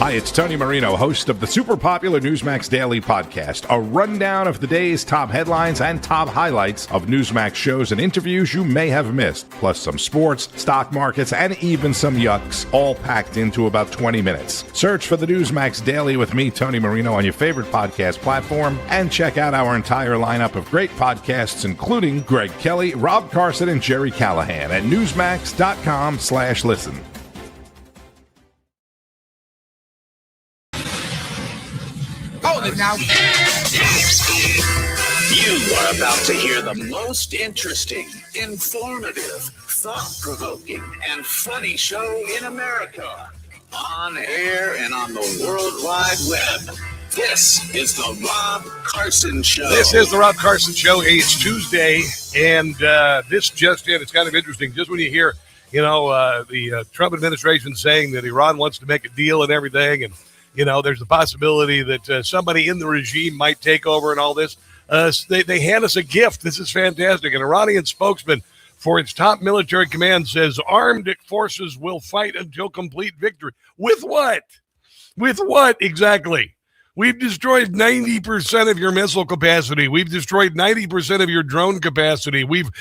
Hi, it's Tony Marino, host of the super popular Newsmax Daily Podcast, a rundown of the day's top headlines and top highlights of Newsmax shows and interviews you may have missed, plus some sports, stock markets, and even some yucks, all packed into about 20 minutes. Search for the Newsmax Daily with me, Tony Marino, on your favorite podcast platform, and check out our entire lineup of great podcasts, including Greg Kelly, Rob Carson, and Jerry Callahan at newsmax.com/listen. Now, you are about to hear the most interesting, informative, thought-provoking, and funny show in America. On air and on the World Wide Web. This is the Rob Carson Show. This is the Rob Carson Show. Hey, it's Tuesday, and this just in. It's kind of interesting. Just when you hear, the Trump administration saying that Iran wants to make a deal and everything, and there's the possibility that somebody in the regime might take over and all this. They hand us a gift. This is fantastic. An Iranian spokesman for its top military command says armed forces will fight until complete victory. With what? With what exactly? We've destroyed 90% of your missile capacity. We've destroyed 90% of your drone capacity. We've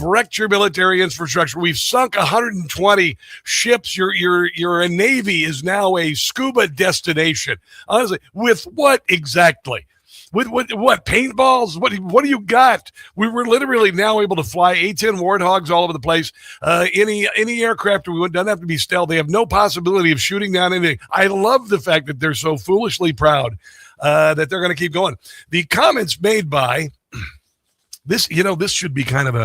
wrecked your military infrastructure. We've sunk 120 ships. Your Navy is now a scuba destination. Honestly, with what exactly? With what paintballs? What do you got? We were literally now able to fly A-10 Warthogs all over the place. Any aircraft doesn't have to be stealth. They have no possibility of shooting down anything. I love the fact that they're so foolishly proud that they're going to keep going. The comments made by this, this should be kind of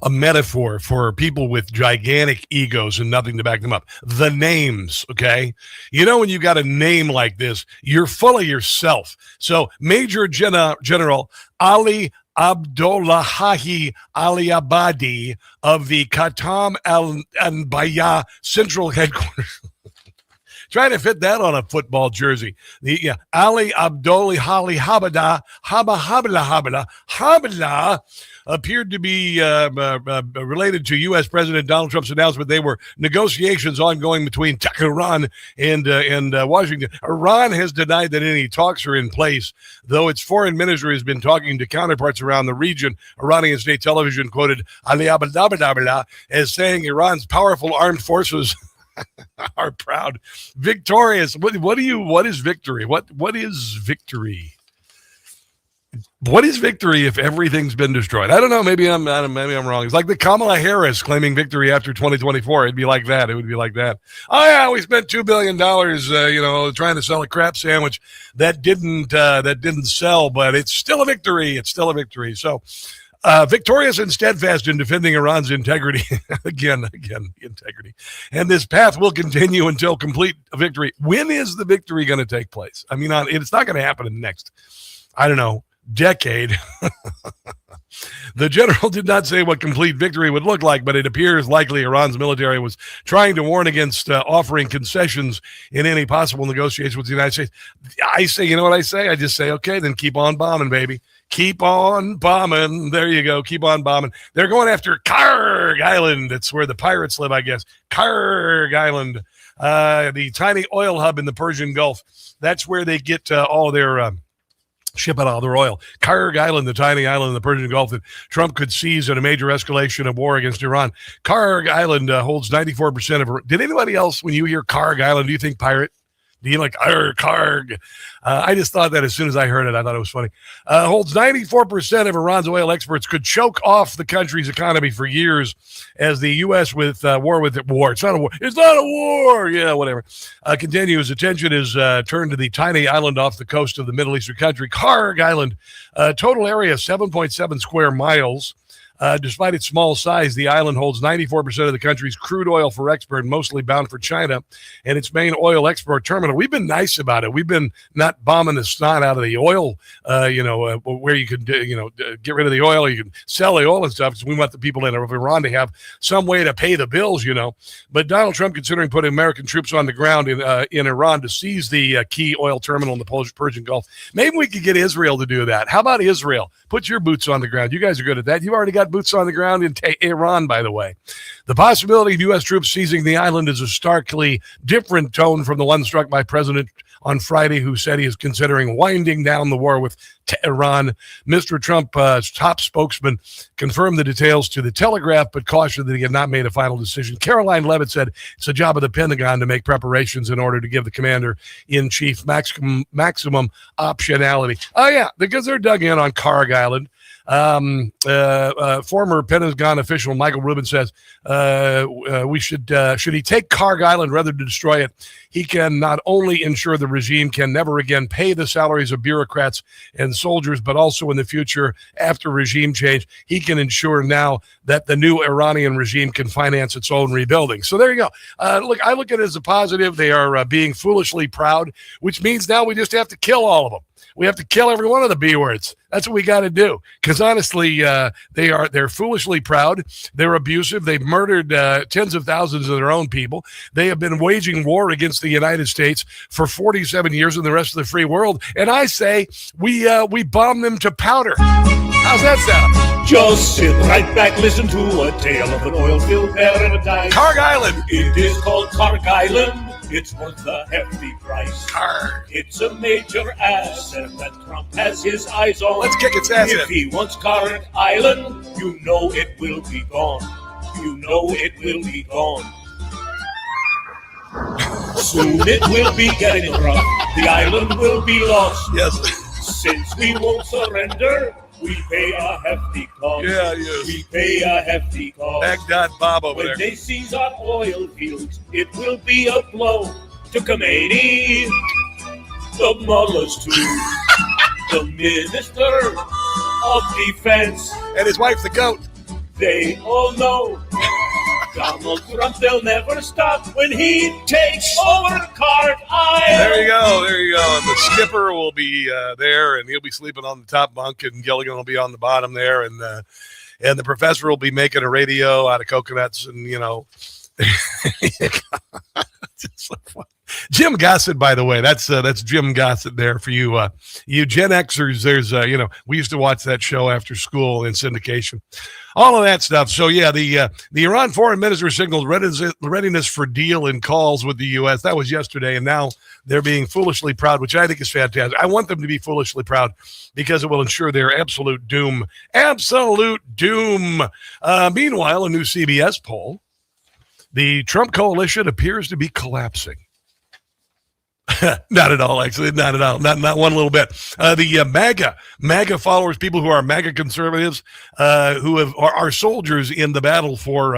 a metaphor for people with gigantic egos and nothing to back them up. The names, okay? When you got a name like this, you're full of yourself. So Major General Ali Abdullahi Ali Abadi of the Khatam al-Anbiya Central Headquarters. Trying to fit that on a football jersey. Ali Abdullahi Habada appeared to be related to U.S. President Donald Trump's announcement. They were negotiations ongoing between Tehran and Washington. Iran has denied that any talks are in place, though its foreign ministry has been talking to counterparts around the region. Iranian state television quoted Ali Abdullah as saying Iran's powerful armed forces are proud, victorious. What is victory? What is victory? What is victory if everything's been destroyed? I don't know. Maybe I'm wrong. It's like the Kamala Harris claiming victory after 2024. It'd be like that. It would be like that. Oh yeah, we spent $2 billion, trying to sell a crap sandwich that didn't sell, but it's still a victory. It's still a victory. So. Victorious and steadfast in defending Iran's integrity. again, integrity. And this path will continue until complete victory. When is the victory going to take place? I mean, it's not going to happen in the next, decade. The general did not say what complete victory would look like, but it appears likely Iran's military was trying to warn against offering concessions in any possible negotiations with the United States. I say, you know what I say? I just say, okay, then keep on bombing, baby. Keep on bombing. There you go. Keep on bombing. They're going after Karg Island. That's where the pirates live, I guess. Karg Island, the tiny oil hub in the Persian Gulf. That's where they get all their shipping all their oil. Karg Island, the tiny island in the Persian Gulf that Trump could seize in a major escalation of war against Iran. Karg Island holds 94% of. Did anybody else, when you hear Karg Island, do you think pirate? Do you like Karg? I just thought that as soon as I heard it, I thought it was funny. Holds 94% of Iran's oil exports, could choke off the country's economy for years as the U.S. with war. It's not a war. It's not a war. Yeah, whatever. Continues. Attention is turned to the tiny island off the coast of the Middle Eastern country, Karg Island. Total area 7.7 square miles. Despite its small size, the island holds 94% of the country's crude oil for export, mostly bound for China, and its main oil export terminal. We've been nice about it. We've been not bombing the snot out of the oil, where you can, get rid of the oil, you can sell the oil and stuff. So we want the people in Iran to have some way to pay the bills, But Donald Trump considering putting American troops on the ground in Iran to seize the key oil terminal in the Persian Gulf. Maybe we could get Israel to do that. How about Israel? Put your boots on the ground. You guys are good at that. You've already got boots on the ground in Iran, by the way. The possibility of U.S. troops seizing the island is a starkly different tone from the one struck by President on Friday, who said he is considering winding down the war with Iran. Mr. Trump's top spokesman confirmed the details to the Telegraph, but cautioned that he had not made a final decision. Caroline Leavitt said it's a job of the Pentagon to make preparations in order to give the commander-in-chief maximum optionality. Oh, yeah, because they're dug in on Carg Island. Former Pentagon official Michael Rubin says should he take Carg Island rather than destroy it, he can not only ensure the regime can never again pay the salaries of bureaucrats and soldiers, but also in the future after regime change, he can ensure now that the new Iranian regime can finance its own rebuilding. So there you go. I look at it as a positive. They are being foolishly proud, which means now we just have to kill all of them. We have to kill every one of the B words. That's what we got to do. Because honestly, they're foolishly proud. They're abusive. They've murdered tens of thousands of their own people. They have been waging war against the United States for 47 years and the rest of the free world. And I say we bomb them to powder. How's that sound? Just sit right back, listen to a tale of an oil-filled paradise. Carg Island. It is called Carg Island. It's worth a hefty price. Carg. It's a major asset that Trump has his eyes on. Let's kick its ass If he wants Carg Island, you know it will be gone. You know it will be gone. Soon it will be getting rough. The island will be lost. Yes. Since we won't surrender, we pay a hefty cost. Yeah, yes. We pay a hefty cost. Baghdad Bob over When there. they seize our oil fields, it will be a blow to Khomeini, the mullahs too, the Minister of Defense. And his wife, the goat. They all know Donald Trump, they'll never stop when he takes over Carg Island. There you go. And the skipper will be there, and he'll be sleeping on the top bunk, and Gilligan will be on the bottom there, and the professor will be making a radio out of coconuts, and it's so fun. Jim Gossett, by the way, that's Jim Gossett there for you Gen Xers. There's we used to watch that show after school in syndication, all of that stuff. So yeah, the Iran foreign minister signaled readiness for deal in calls with the U.S. That was yesterday, and now they're being foolishly proud, which I think is fantastic. I want them to be foolishly proud because it will ensure their absolute doom. Absolute doom. Meanwhile, a new CBS poll: the Trump coalition appears to be collapsing. Not at all, actually. Not at all. Not one little bit. The MAGA followers, people who are MAGA conservatives, who are soldiers in the battle for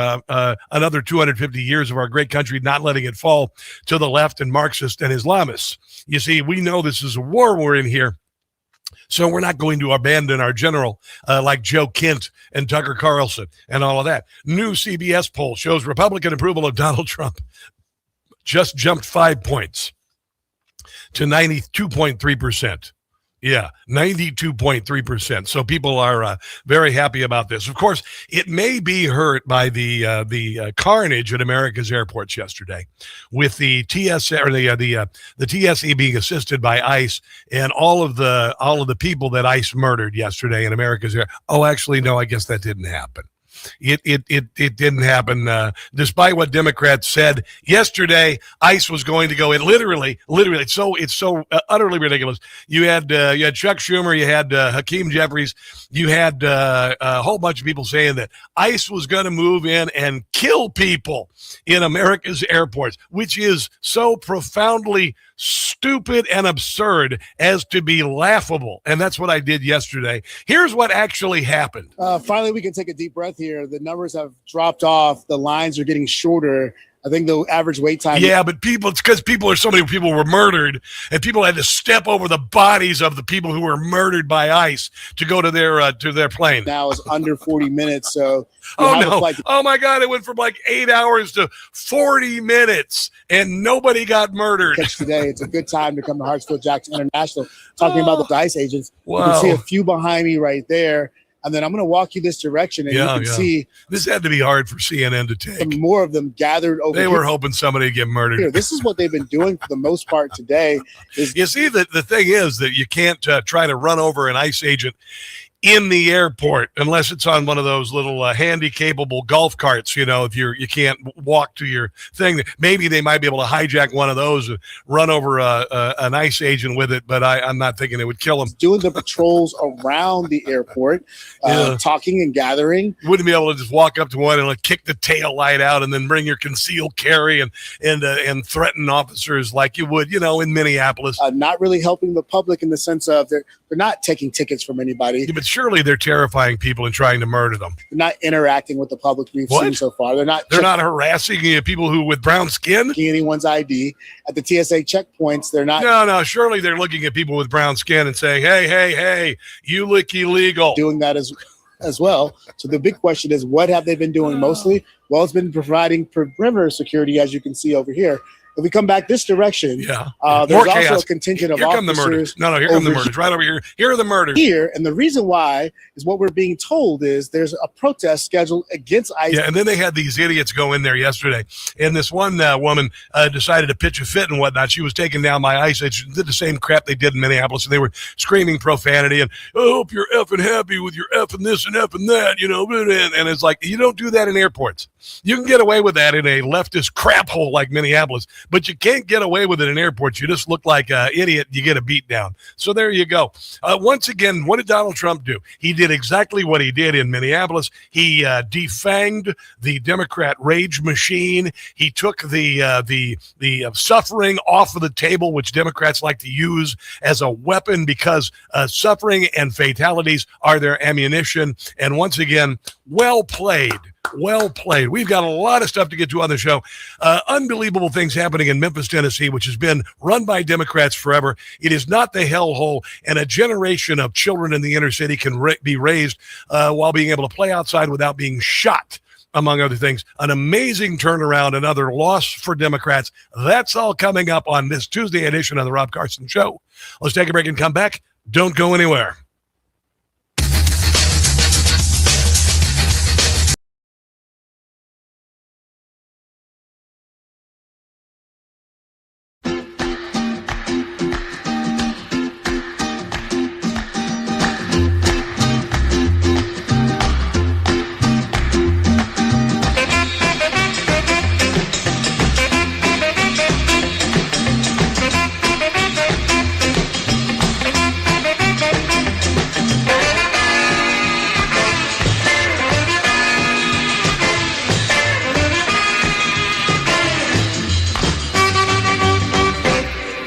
another 250 years of our great country, not letting it fall to the left and Marxists and Islamists. You see, we know this is a war we're in here. So we're not going to abandon our general like Joe Kent and Tucker Carlson and all of that. New CBS poll shows Republican approval of Donald Trump just jumped 5 points to 92.3%. Yeah, 92.3%. So people are very happy about this. Of course, it may be hurt by the carnage at America's airports yesterday, with the TSA or the TSE being assisted by ICE and all of the people that ICE murdered yesterday in America's air. Oh, actually, no, I guess that didn't happen. It didn't happen, despite what Democrats said yesterday. ICE was going to go. It literally. It's so utterly ridiculous. You had Chuck Schumer, you had Hakeem Jeffries, you had a whole bunch of people saying that ICE was going to move in and kill people in America's airports, which is so profoundly stupid and absurd as to be laughable. And that's what I did yesterday. Here's what actually happened. Finally, we can take a deep breath here. The numbers have dropped off. The lines are getting shorter. I think the average wait time. Yeah, but it's because so many people were murdered, and people had to step over the bodies of the people who were murdered by ICE to go to their plane. Now is under 40 minutes. So oh my God, it went from like 8 hours to 40 minutes, and nobody got murdered. Today, it's a good time to come to Hartsfield-Jackson International, talking about the ICE agents. Wow. You can see a few behind me right there. And then I'm going to walk you this direction, and you can see. This had to be hard for CNN to take. Some more of them gathered over They were hoping somebody would get murdered. Here, this is what they've been doing for the most part today. You see, the thing is that you can't try to run over an ICE agent in the airport, unless it's on one of those little handy-capable golf carts, if you can't walk to your thing. Maybe they might be able to hijack one of those and run over an ICE agent with it, but I'm not thinking it would kill them. Doing the patrols around the airport, talking and gathering. You wouldn't be able to just walk up to one and kick the tail light out and then bring your concealed carry and threaten officers like you would, in Minneapolis. Not really helping the public in the sense of they're not taking tickets from anybody. Yeah, but surely they're terrifying people and trying to murder them. They're not interacting with the public we've seen so far. They're not harassing people with brown skin. Anyone's ID at the TSA checkpoints. They're not. No. Surely they're looking at people with brown skin and saying, "Hey, you look illegal." Doing that as well. So the big question is, what have they been doing mostly? Well, it's been providing perimeter security, as you can see over here. If we come back this direction, there's also chaos. a contingent of here come the murders. No, here come the murders. Right over here. Here are the murders. Here, and the reason why is what we're being told is there's a protest scheduled against ICE. Yeah, and then they had these idiots go in there yesterday, and this one woman decided to pitch a fit and whatnot. She was taking down my ICE. She did the same crap they did in Minneapolis, and they were screaming profanity, and I hope you're effing happy with your effing this and effing that, and it's like, you don't do that in airports. You can get away with that in a leftist crap hole like Minneapolis, but you can't get away with it in airports. You just look like an idiot. You get a beat down. So there you go. Once again, what did Donald Trump do? He did exactly what he did in Minneapolis. He defanged the Democrat rage machine. He took the suffering off of the table, which Democrats like to use as a weapon because suffering and fatalities are their ammunition. And once again, well played. Well played. We've got a lot of stuff to get to on the show. Unbelievable things happening in Memphis, Tennessee, which has been run by Democrats forever. It is not the hellhole, and a generation of children in the inner city can be raised while being able to play outside without being shot, among other things. An amazing turnaround, another loss for Democrats. That's all coming up on this Tuesday edition of the Rob Carson Show. Let's take a break and come back. Don't go anywhere.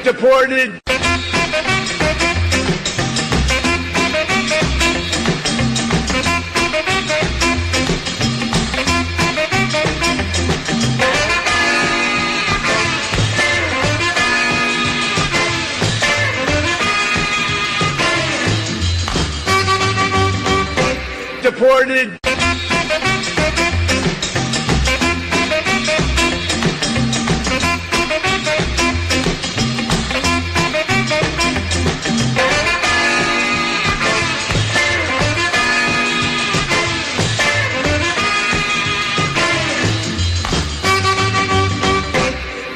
Deported. Deported.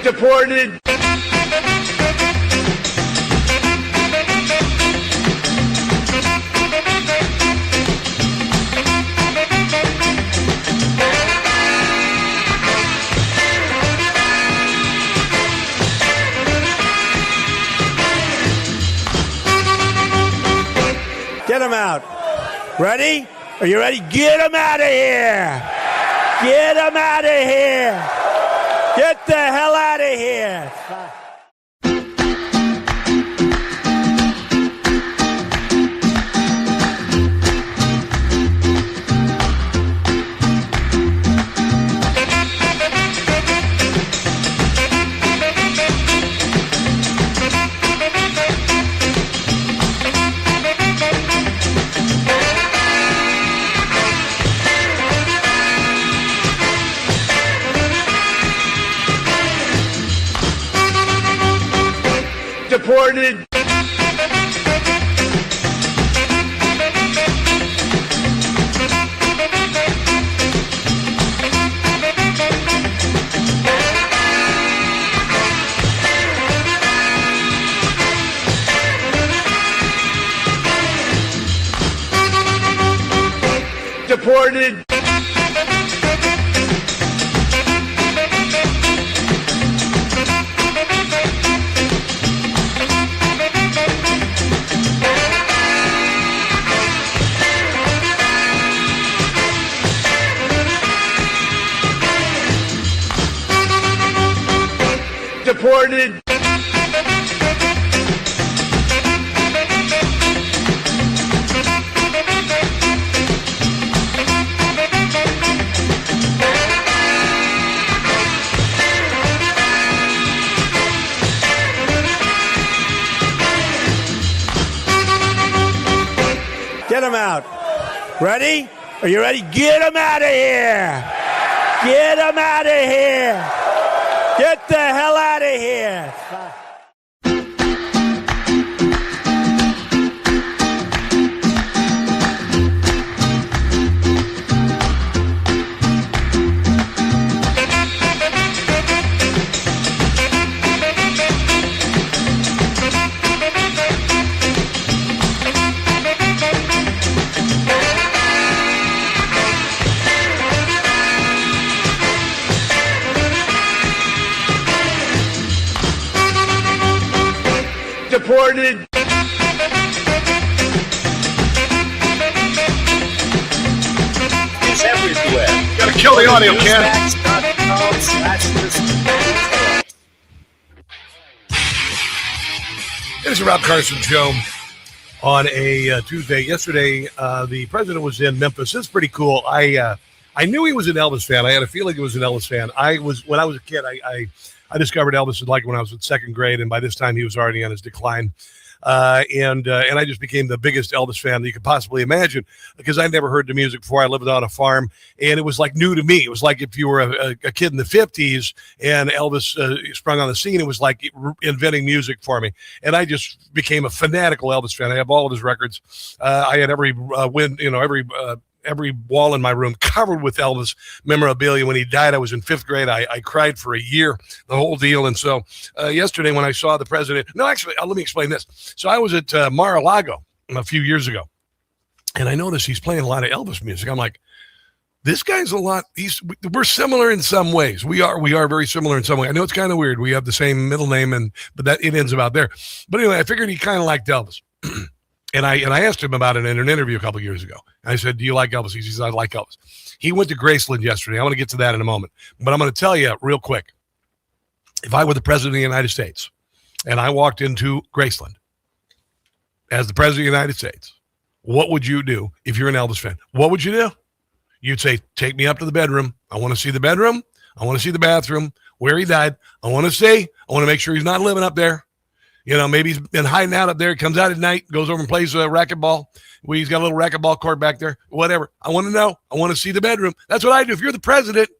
Deported. Get them out. Ready? Are you ready? Get them out of here. Get them out of here. Get the hell out of here. Deported. Deported. Deported. Get him out. Ready? Are you ready? Get him out of here. Get him out of here. Get the hell out of here. Deported. It's everywhere. You gotta kill the audio, Ken. It is a Rob Carson show on a Tuesday. Yesterday, the president was in Memphis. It's pretty cool. I knew he was an Elvis fan. I had a feeling he was an Elvis fan. When I was a kid, I discovered Elvis like when I was in second grade, and by this time he was already on his decline. And I just became the biggest Elvis fan that you could possibly imagine because I never heard the music before. I lived on a farm, and it was like new to me. It was like if you were a kid in the 50s and Elvis sprung on the scene, it was like inventing music for me. And I just became a fanatical Elvis fan. I have all of his records. I had every every wall in my room covered with Elvis memorabilia. When he died, I was in fifth grade. I cried for a year, the whole deal. And so yesterday when I saw the president, let me explain this. So I was at Mar-a-Lago a few years ago, and I noticed he's playing a lot of Elvis music. I'm like, this guy's we're similar in some ways. We are very similar in some way. I know it's kind of weird. We have the same middle name, but that it ends about there. But anyway, I figured he kind of liked Elvis. And I asked him about it in an interview a couple of years ago. I said, do you like Elvis? He says, I like Elvis. He went to Graceland yesterday. I want to get to that in a moment. But I'm going to tell you real quick. If I were the president of the United States and I walked into Graceland as the president of the United States, what would you do if you're an Elvis fan? What would you do? You'd say, take me up to the bedroom. I want to see the bedroom. I want to see the bathroom, where he died. I want to make sure he's not living up there. You know, maybe he's been hiding out up there. Comes out at night, goes over and plays racquetball. He's got a little racquetball court back there. Whatever. I want to know. I want to see the bedroom. That's what I do. If you're the president,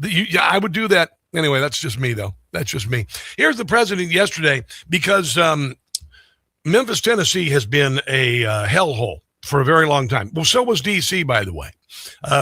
I would do that. Anyway, that's just me, though. That's just me. Here's the president yesterday because Memphis, Tennessee has been a hellhole for a very long time. Well, so was D.C., by the way.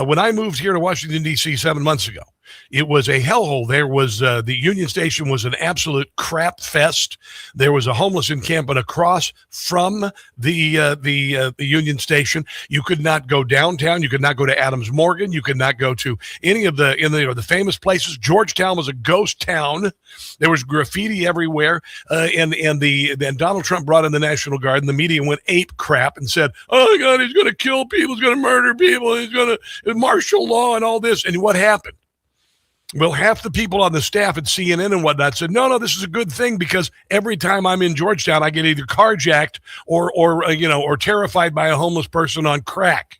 When I moved here to Washington, D.C. 7 months ago, it was a hellhole. There was the Union Station was an absolute crap fest. There was a homeless encampment across from the Union Station. You could not go downtown. You could not go to Adams Morgan. You could not go to any of the famous places. Georgetown was a ghost town. There was graffiti everywhere. And Donald Trump brought in the National Guard, and the media went ape crap and said, "Oh God, he's going to kill people. He's going to murder people. He's going to martial law and all this." And what happened? Well, half the people on the staff at CNN and whatnot said, no, this is a good thing because every time I'm in Georgetown, I get either carjacked or terrified by a homeless person on crack.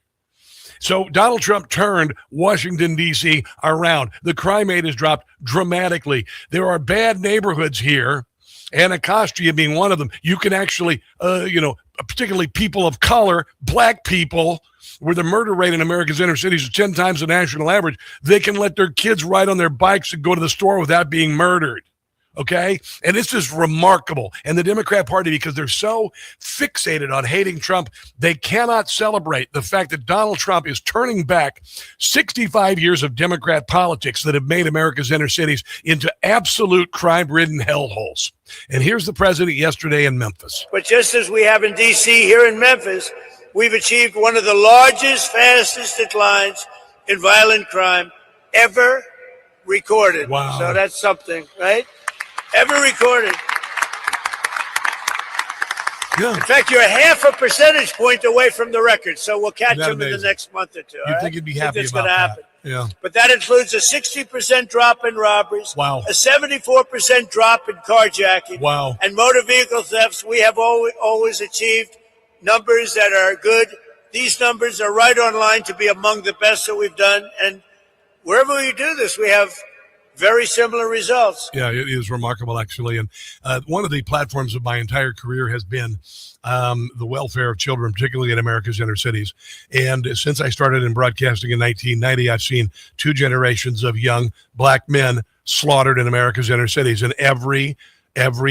So Donald Trump turned Washington, D.C. around. The crime rate has dropped dramatically. There are bad neighborhoods here, Anacostia being one of them. You can actually, particularly people of color, black people, where the murder rate in America's inner cities is 10 times the national average, they can let their kids ride on their bikes and go to the store without being murdered. Okay? And this is remarkable. And the Democrat Party, because they're so fixated on hating Trump, they cannot celebrate the fact that Donald Trump is turning back 65 years of Democrat politics that have made America's inner cities into absolute crime-ridden hellholes. And here's the president yesterday in Memphis. But just as we have in D.C., here in Memphis, we've achieved one of the largest, fastest declines in violent crime ever recorded. Wow. So that's something, right? Ever recorded. Yeah. In fact, you're half a percentage point away from the record, so we'll catch them in the next month or two. You'd think you'd be happy that's about gonna happen. that. Yeah. But that includes a 60% drop in robberies, Wow. a 74% drop in carjacking, Wow. and motor vehicle thefts. We have always achieved numbers that are good. These numbers are right on line to be among the best that we've done. And wherever we do this, we have very similar results. Yeah, it is remarkable, actually. And one of the platforms of my entire career has been the welfare of children, particularly in America's inner cities. And since I started in broadcasting in 1990, I've seen two generations of young black men slaughtered in America's inner cities. And every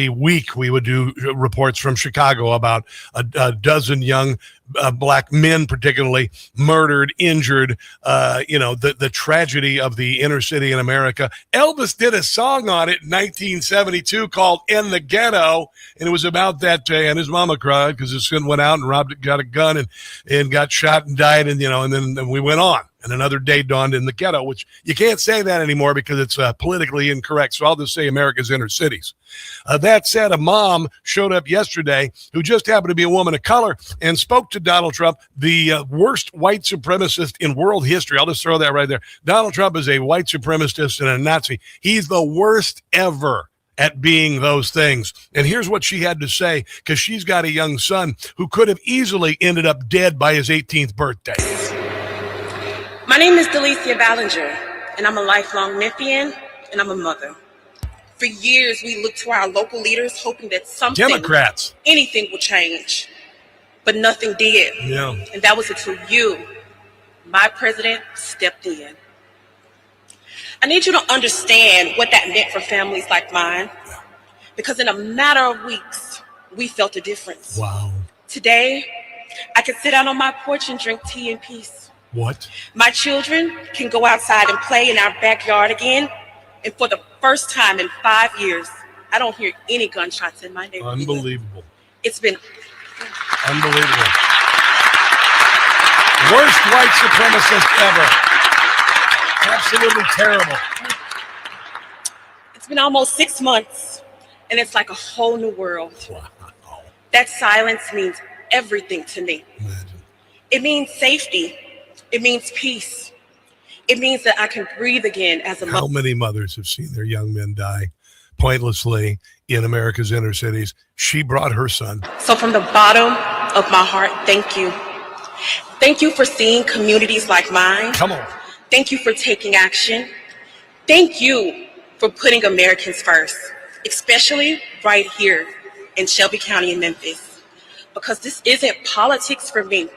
week we would do reports from Chicago about a dozen young black men, particularly murdered, injured, the tragedy of the inner city in America. Elvis did a song on it in 1972 called In the Ghetto, and it was about that, and his mama cried because his son went out and got a gun and got shot and died, and then we went on. And another day dawned in the ghetto, which you can't say that anymore because it's politically incorrect. So I'll just say America's inner cities. That said, a mom showed up yesterday who just happened to be a woman of color and spoke to Donald Trump, the worst white supremacist in world history. I'll just throw that right there. Donald Trump is a white supremacist and a Nazi. He's the worst ever at being those things. And here's what she had to say, because she's got a young son who could have easily ended up dead by his 18th birthday. My name is Delicia Ballinger, and I'm a lifelong Memphian, and I'm a mother. For years, we looked to our local leaders, hoping that something, Democrats, anything will change, but nothing did. Yeah. And that was until you, my president, stepped in. I need you to understand what that meant for families like mine, because in a matter of weeks, we felt a difference. Wow. Today, I can sit out on my porch and drink tea in peace. What? My children can go outside and play in our backyard again. And for the first time in 5 years, I don't hear any gunshots in my neighborhood. Unbelievable. It's been unbelievable. Worst white supremacist ever. Absolutely terrible. It's been almost 6 months, and it's like a whole new world. Wow. That silence means everything to me. Imagine. It means safety. It means peace. It means that I can breathe again as a mother. How many mothers have seen their young men die pointlessly in America's inner cities? She brought her son. So from the bottom of my heart, thank you. Thank you for seeing communities like mine. Come on. Thank you for taking action. Thank you for putting Americans first, especially right here in Shelby County in Memphis. Because this isn't politics for me.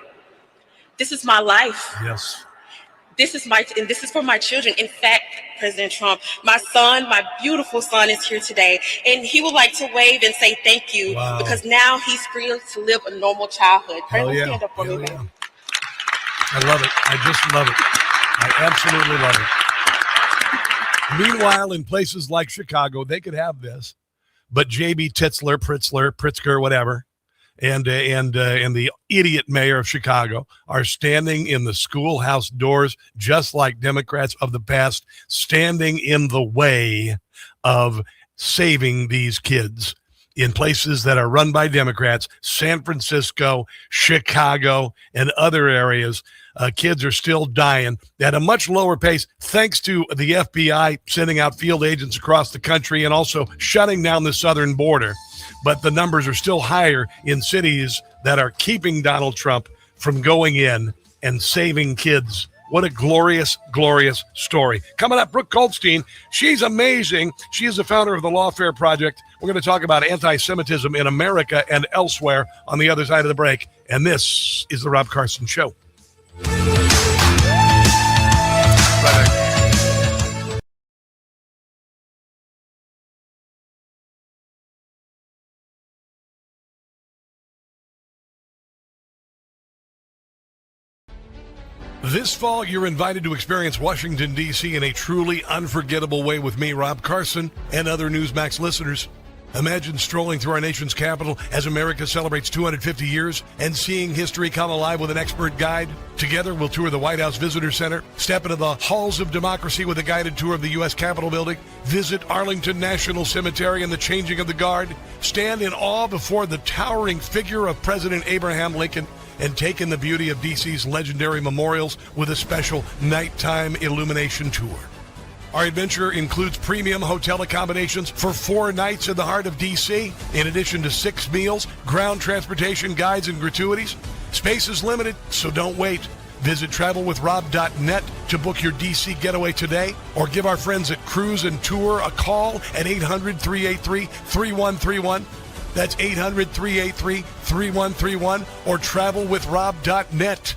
This is my life. Yes. This is for my children. In fact, President Trump, my son, my beautiful son is here today, and he would like to wave and say thank you. Wow. Because now he's free to live a normal childhood. Hell yeah. Stand up for me, Hell man. yeah. I love it. I just love it. I absolutely love it. Meanwhile, in places like Chicago, they could have this, but J.B. Pritzker, whatever, and the idiot mayor of Chicago are standing in the schoolhouse doors, just like Democrats of the past, standing in the way of saving these kids in places that are run by Democrats. San Francisco, Chicago, and other areas. Kids are still dying at a much lower pace, thanks to the FBI sending out field agents across the country and also shutting down the southern border. But the numbers are still higher in cities that are keeping Donald Trump from going in and saving kids. What a glorious, glorious story. Coming up, Brooke Goldstein. She's amazing. She is the founder of the Lawfare Project. We're going to talk about anti-Semitism in America and elsewhere on the other side of the break. And this is The Rob Carson Show. This fall, you're invited to experience Washington, D.C. in a truly unforgettable way with me, Rob Carson, and other Newsmax listeners. Imagine strolling through our nation's capital as America celebrates 250 years and seeing history come alive with an expert guide. Together, we'll tour the White House Visitor Center, step into the halls of democracy with a guided tour of the U.S. Capitol building, visit Arlington National Cemetery and the changing of the guard, stand in awe before the towering figure of President Abraham Lincoln, and take in the beauty of D.C.'s legendary memorials with a special nighttime illumination tour. Our adventure includes premium hotel accommodations for 4 nights in the heart of D.C., in addition to 6 meals, ground transportation guides, and gratuities. Space is limited, so don't wait. Visit travelwithrob.net to book your D.C. getaway today, or give our friends at Cruise and Tour a call at 800-383-3131. That's 800-383-3131, or travelwithrob.net.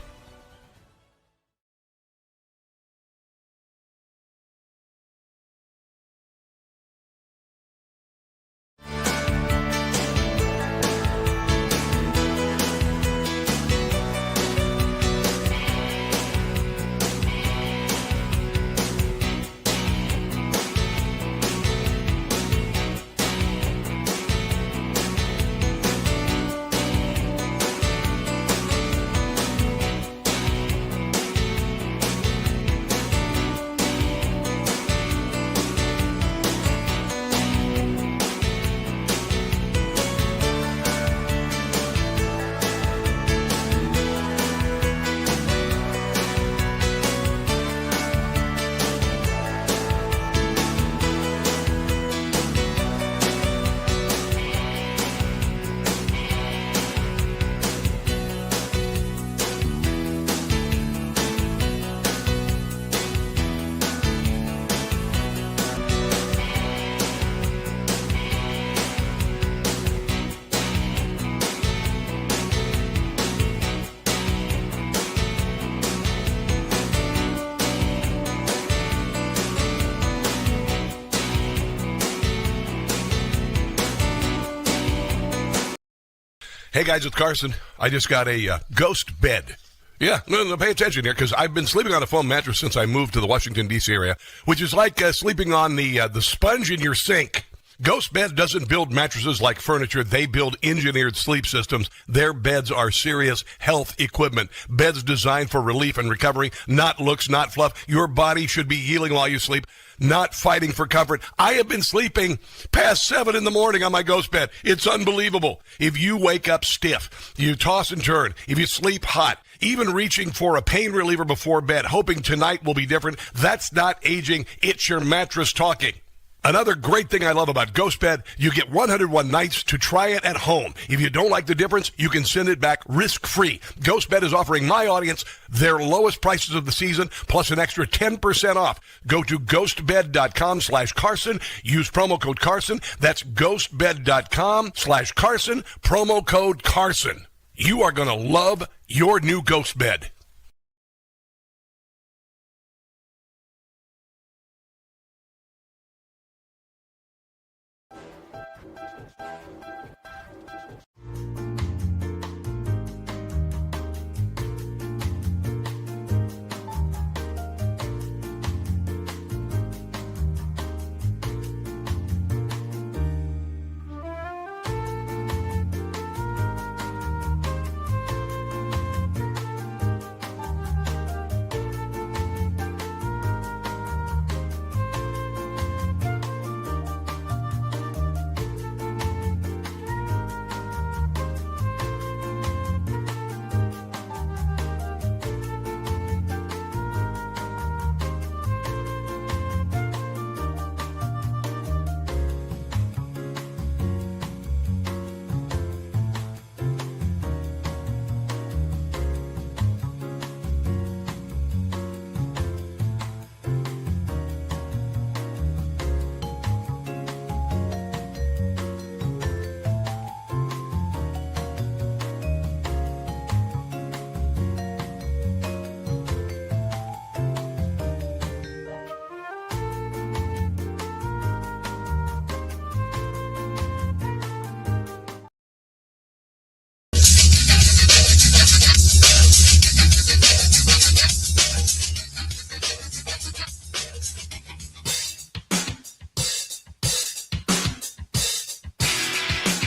Hey guys, it's Carson. I just got a ghost bed. Yeah, no, pay attention here, because I've been sleeping on a foam mattress since I moved to the Washington, D.C. area, which is like sleeping on the sponge in your sink. Ghost Bed doesn't build mattresses like furniture. They build engineered sleep systems. Their beds are serious health equipment. Beds designed for relief and recovery, not looks, not fluff. Your body should be healing while you sleep, not fighting for comfort. I have been sleeping past 7 in the morning on my Ghost Bed. It's unbelievable. If you wake up stiff, you toss and turn, if you sleep hot, even reaching for a pain reliever before bed, hoping tonight will be different, that's not aging. It's your mattress talking. Another great thing I love about Ghost Bed, you get 101 nights to try it at home. If you don't like the difference, you can send it back risk-free. Ghost Bed is offering my audience their lowest prices of the season, plus an extra 10% off. Go to ghostbed.com/Carson. Use promo code Carson. That's ghostbed.com/Carson. Promo code Carson. You are going to love your new Ghost Bed.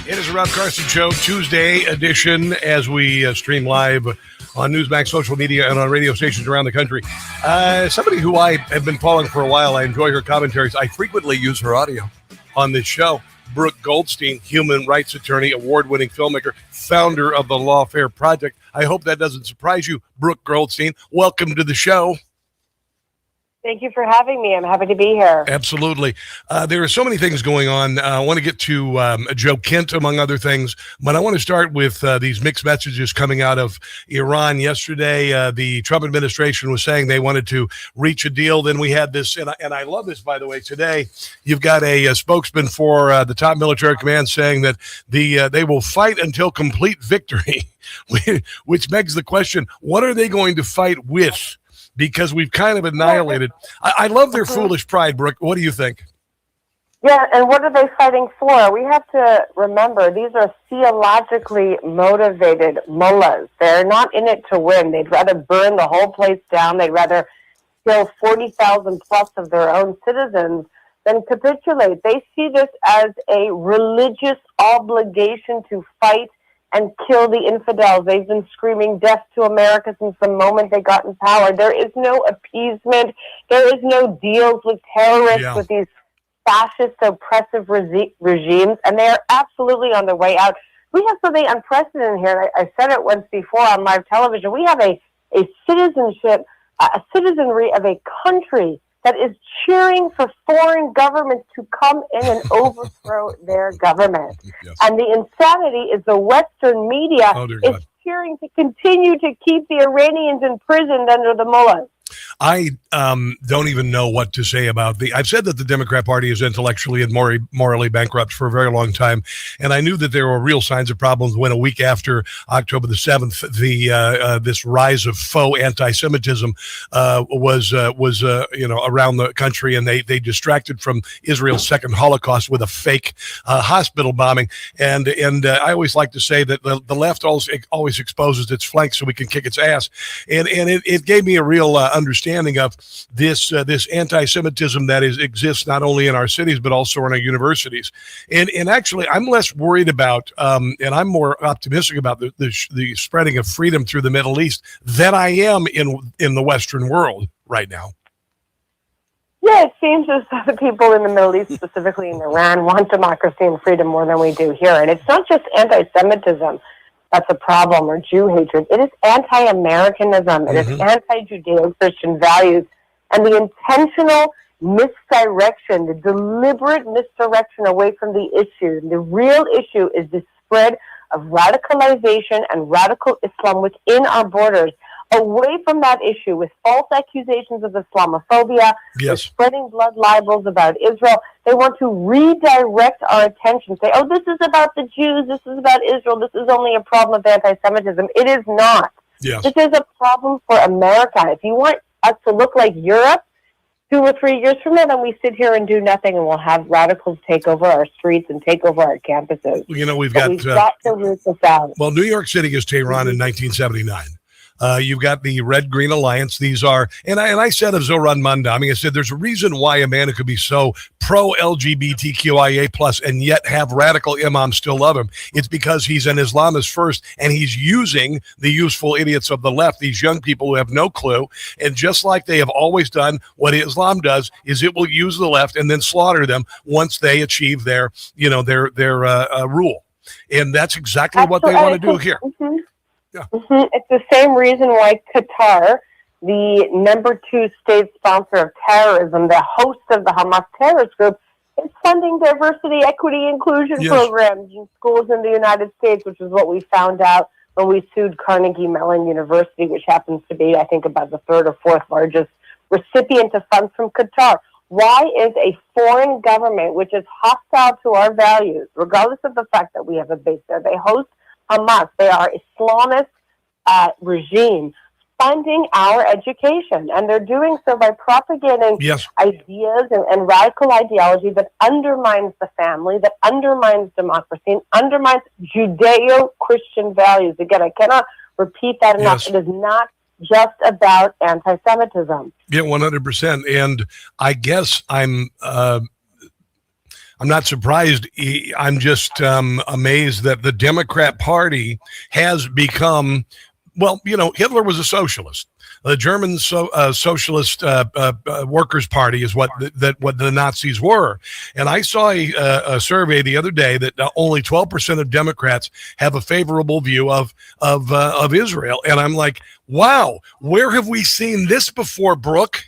It is a Rob Carson Show, Tuesday edition, as we stream live on Newsmax social media and on radio stations around the country. Somebody who I have been following for a while, I enjoy her commentaries. I frequently use her audio on this show. Brooke Goldstein, human rights attorney, award-winning filmmaker, founder of the Lawfare Project. I hope that doesn't surprise you, Brooke Goldstein. Welcome to the show. Thank you for having me. I'm happy to be here. Absolutely. There are so many things going on. I want to get to Joe Kent, among other things, but I want to start with these mixed messages coming out of Iran. Yesterday, the Trump administration was saying they wanted to reach a deal. Then we had this, and I love this, by the way. Today, you've got a spokesman for the top military command saying that they will fight until complete victory, which begs the question, what are they going to fight with? Because we've kind of annihilated. I love their foolish pride, Brooke. What do you think? Yeah, and what are they fighting for? We have to remember these are theologically motivated mullahs. They're not in it to win. They'd rather burn the whole place down. They'd rather kill 40,000 plus of their own citizens than capitulate. They see this as a religious obligation to fight and kill the infidels. They've been screaming death to America since the moment they got in power. There is no appeasement. There is no deals with terrorists, with these fascist, oppressive regimes, and they are absolutely on their way out. We have something unprecedented here. I said it once before on live television. We have a citizenship, a citizenry of a country that is cheering for foreign governments to come in and overthrow their government. Yes. And the insanity is the Western media is cheering to continue to keep the Iranians imprisoned under the mullahs. I don't even know what to say about I've said that the Democrat Party is intellectually and morally bankrupt for a very long time, and I knew that there were real signs of problems when a week after October the 7th, this rise of faux anti-Semitism was around the country, and they distracted from Israel's second Holocaust with a fake hospital bombing, and I always like to say that the left always exposes its flanks so we can kick its ass, and it gave me a real understanding of this anti-Semitism that exists not only in our cities but also in our universities. And actually, I'm less worried about and I'm more optimistic about the spreading of freedom through the Middle East than I am in the Western world right now. Yeah, it seems as though the people in the Middle East, specifically in Iran, want democracy and freedom more than we do here. And it's not just anti-Semitism that's a problem, or Jew hatred. It is anti-Americanism. It is anti-Judeo-Christian values. And the intentional misdirection, the deliberate misdirection away from the issue. The real issue is the spread of radicalization and radical Islam within our borders, away from that issue with false accusations of Islamophobia, with spreading blood libels about Israel. They want to redirect our attention, say, oh, this is about the Jews, this is about Israel, this is only a problem of anti-Semitism. It is not. Yes. This is a problem for America. If you want us to look like Europe 2 or 3 years from now, then we sit here and do nothing, and we'll have radicals take over our streets and take over our campuses. You know, we've got to root this out. Well, New York City is Tehran in 1979. You've got the Red-Green Alliance. These are, and I said of Zoran Mandami, I said there's a reason why a man who could be so pro-LGBTQIA plus and yet have radical imams still love him. It's because he's an Islamist first, and he's using the useful idiots of the left, these young people who have no clue. And just like they have always done, what Islam does is it will use the left and then slaughter them once they achieve their rule. And that's exactly what they want to do here. Mm-hmm. Yeah. Mm-hmm. It's the same reason why Qatar, the number 2 state sponsor of terrorism, the host of the Hamas terrorist group, is funding diversity, equity, inclusion programs in schools in the United States, which is what we found out when we sued Carnegie Mellon University, which happens to be, I think, about the 3rd or 4th largest recipient of funds from Qatar. Why is a foreign government, which is hostile to our values, regardless of the fact that we have a base there, they host Hamas, they are Islamist regime, funding our education, and they're doing so by propagating ideas and radical ideology that undermines the family, that undermines democracy, and undermines Judeo-Christian values. Again, I cannot repeat that enough. It is not just about anti-Semitism. Yeah, 100%. And I guess I'm I'm not surprised. I'm just amazed that the Democrat Party has become, well, Hitler was a socialist. The German Socialist Workers' Party is what the Nazis were. And I saw a survey the other day that only 12% of Democrats have a favorable view of Israel. And I'm like, wow, where have we seen this before, Brooke?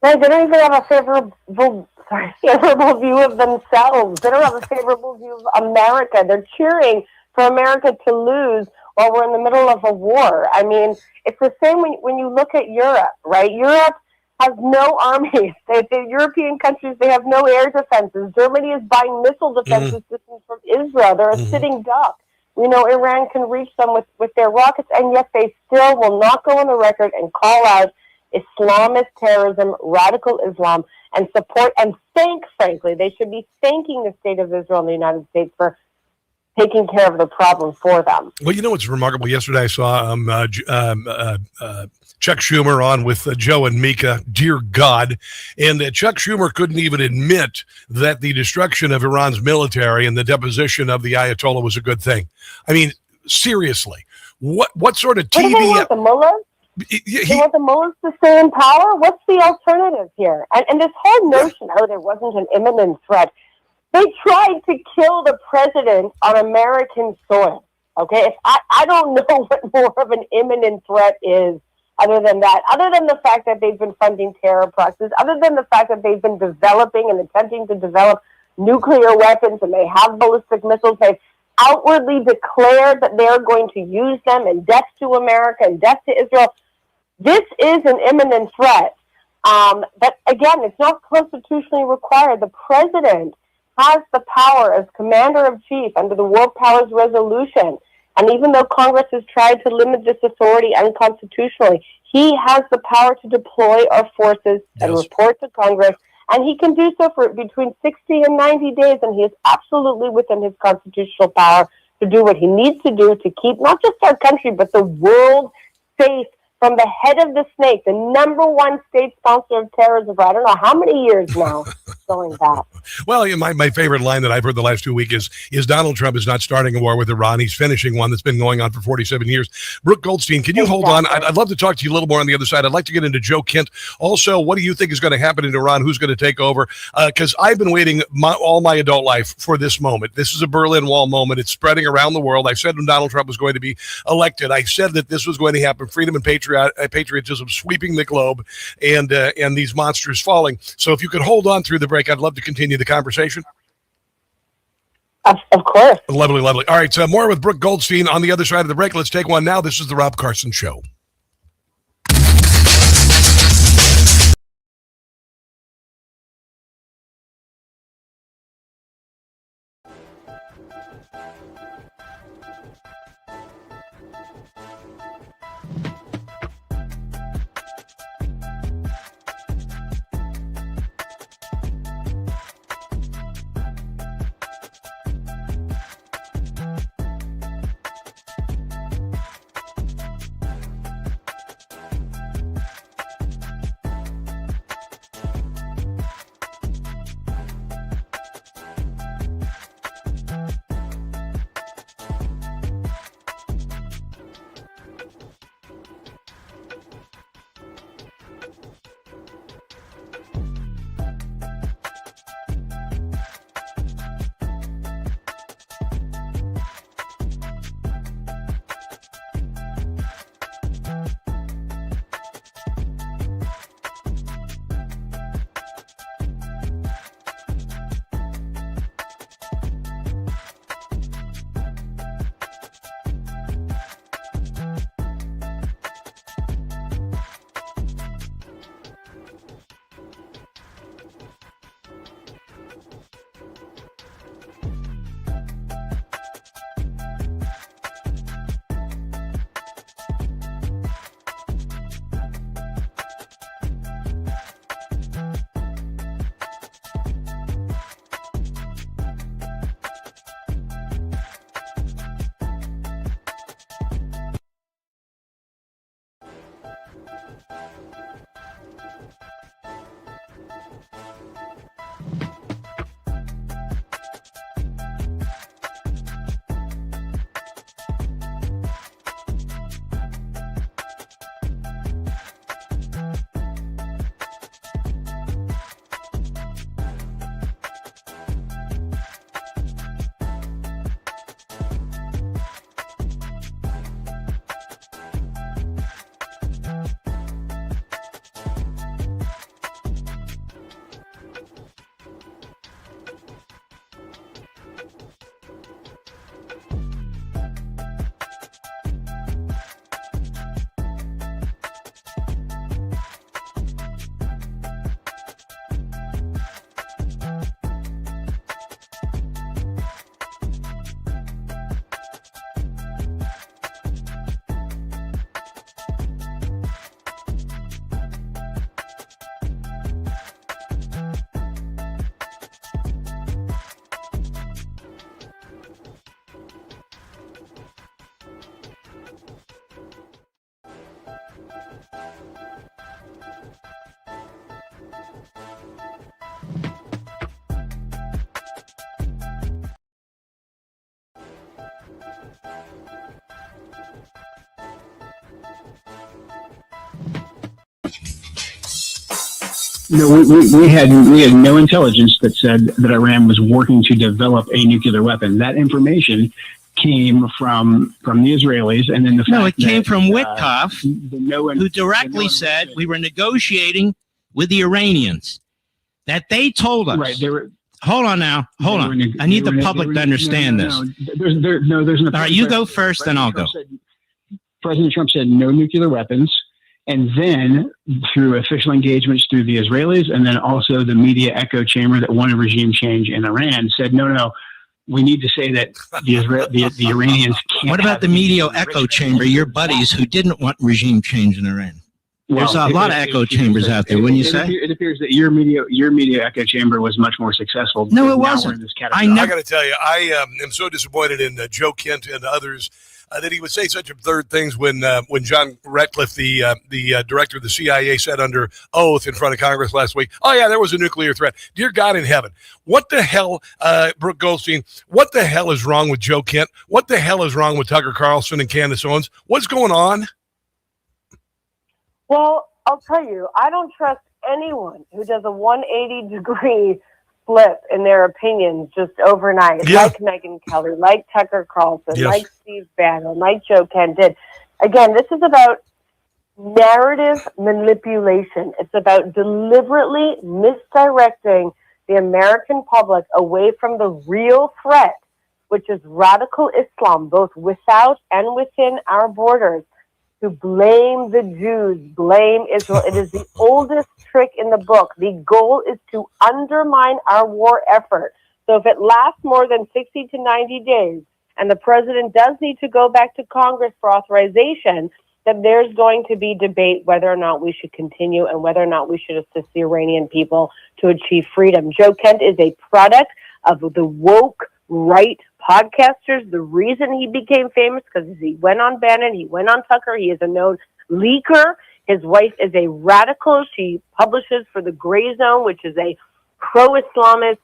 They don't even have a favorable view of themselves. They don't have a favorable view of America. They're cheering for America to lose while we're in the middle of a war. I mean, it's the same when you look at Europe, right? Europe has no armies. The European countries, they have no air defenses. Germany is buying missile defense systems from Israel. They're a sitting duck. Iran can reach them with their rockets, and yet they still will not go on the record and call out Islamist terrorism, radical Islam, and support and frankly, they should be thanking the state of Israel and the United States for taking care of the problem for them. Well, what's remarkable? Yesterday I saw Chuck Schumer on with Joe and Mika. Dear God. And Chuck Schumer couldn't even admit that the destruction of Iran's military and the deposition of the Ayatollah was a good thing. I mean, seriously, what sort of TV? What do they want, the mullahs? They want the mullahs to stay in power? What's the alternative here? And this whole notion, there wasn't an imminent threat. They tried to kill the president on American soil. Okay, I don't know what more of an imminent threat is other than that, other than the fact that they've been funding terror proxies, other than the fact that they've been developing and attempting to develop nuclear weapons, and they have ballistic missiles. They've outwardly declared that they're going to use them, and death to America and death to Israel. This is an imminent threat. But again, it's not constitutionally required. The president has the power as commander-in-chief under the World Powers Resolution. And even though Congress has tried to limit this authority unconstitutionally, he has the power to deploy our forces and report to Congress. And he can do so for between 60 and 90 days. And he is absolutely within his constitutional power to do what he needs to do to keep not just our country, but the world safe from the head of the snake, the number one state sponsor of terrorism for I don't know how many years now, going back. Well, my favorite line that I've heard the last 2 weeks is Donald Trump is not starting a war with Iran. He's finishing one that's been going on for 47 years. Brooke Goldstein, can you hold on? I'd love to talk to you a little more on the other side. I'd like to get into Joe Kent. Also, what do you think is going to happen in Iran? Who's going to take over? Because I've been waiting all my adult life for this moment. This is a Berlin Wall moment. It's spreading around the world. I said when Donald Trump was going to be elected, I said that this was going to happen. Freedom and patriotism sweeping the globe, and these monsters falling. So if you could hold on through the break, I'd love to continue the conversation. Of course. Lovely. All right, so more with Brooke Goldstein on the other side of the break. Let's take one now. This is the Rob Carson Show. No, we had no intelligence that said that Iran was working to develop a nuclear weapon. That information came from the Israelis, and then it came from Witkoff, who directly said we were negotiating with the Iranians. That they told us. Right. Hold on now. Hold on. I need the public to understand this. There's no. All right, you go first, then I'll go. President Trump said no nuclear weapons. And then through official engagements through the Israelis, and then also the media echo chamber that wanted regime change in Iran, said, no, we need to say that the Iranians can't. What about the media echo chamber, your buddies who didn't want regime change in Iran? There's a lot of echo chambers out there, wouldn't you say? It appears that your media echo chamber was much more successful. No, it wasn't. I got to tell you, I am so disappointed in Joe Kent and others that he would say such absurd things when John Ratcliffe, the director of the CIA, said under oath in front of Congress last week, oh, yeah, there was a nuclear threat. Dear God in heaven, what the hell, Brooke Goldstein, what the hell is wrong with Joe Kent? What the hell is wrong with Tucker Carlson and Candace Owens? What's going on? Well, I'll tell you, I don't trust anyone who does a 180-degree flip in their opinions just overnight, like Megyn Kelly, like Tucker Carlson, like Steve Bannon, like Joe Kent did. Again, this is about narrative manipulation. It's about deliberately misdirecting the American public away from the real threat, which is radical Islam, both without and within our borders. To blame the Jews, blame Israel. It is the oldest trick in the book. The goal is to undermine our war effort. So if it lasts more than 60 to 90 days, and the president does need to go back to Congress for authorization, then there's going to be debate whether or not we should continue and whether or not we should assist the Iranian people to achieve freedom. Joe Kent is a product of the woke right podcasters. The reason he became famous because he went on Bannon, he went on Tucker. He is a known leaker. His wife is a radical. She publishes for the Gray Zone, which is a pro-Islamist,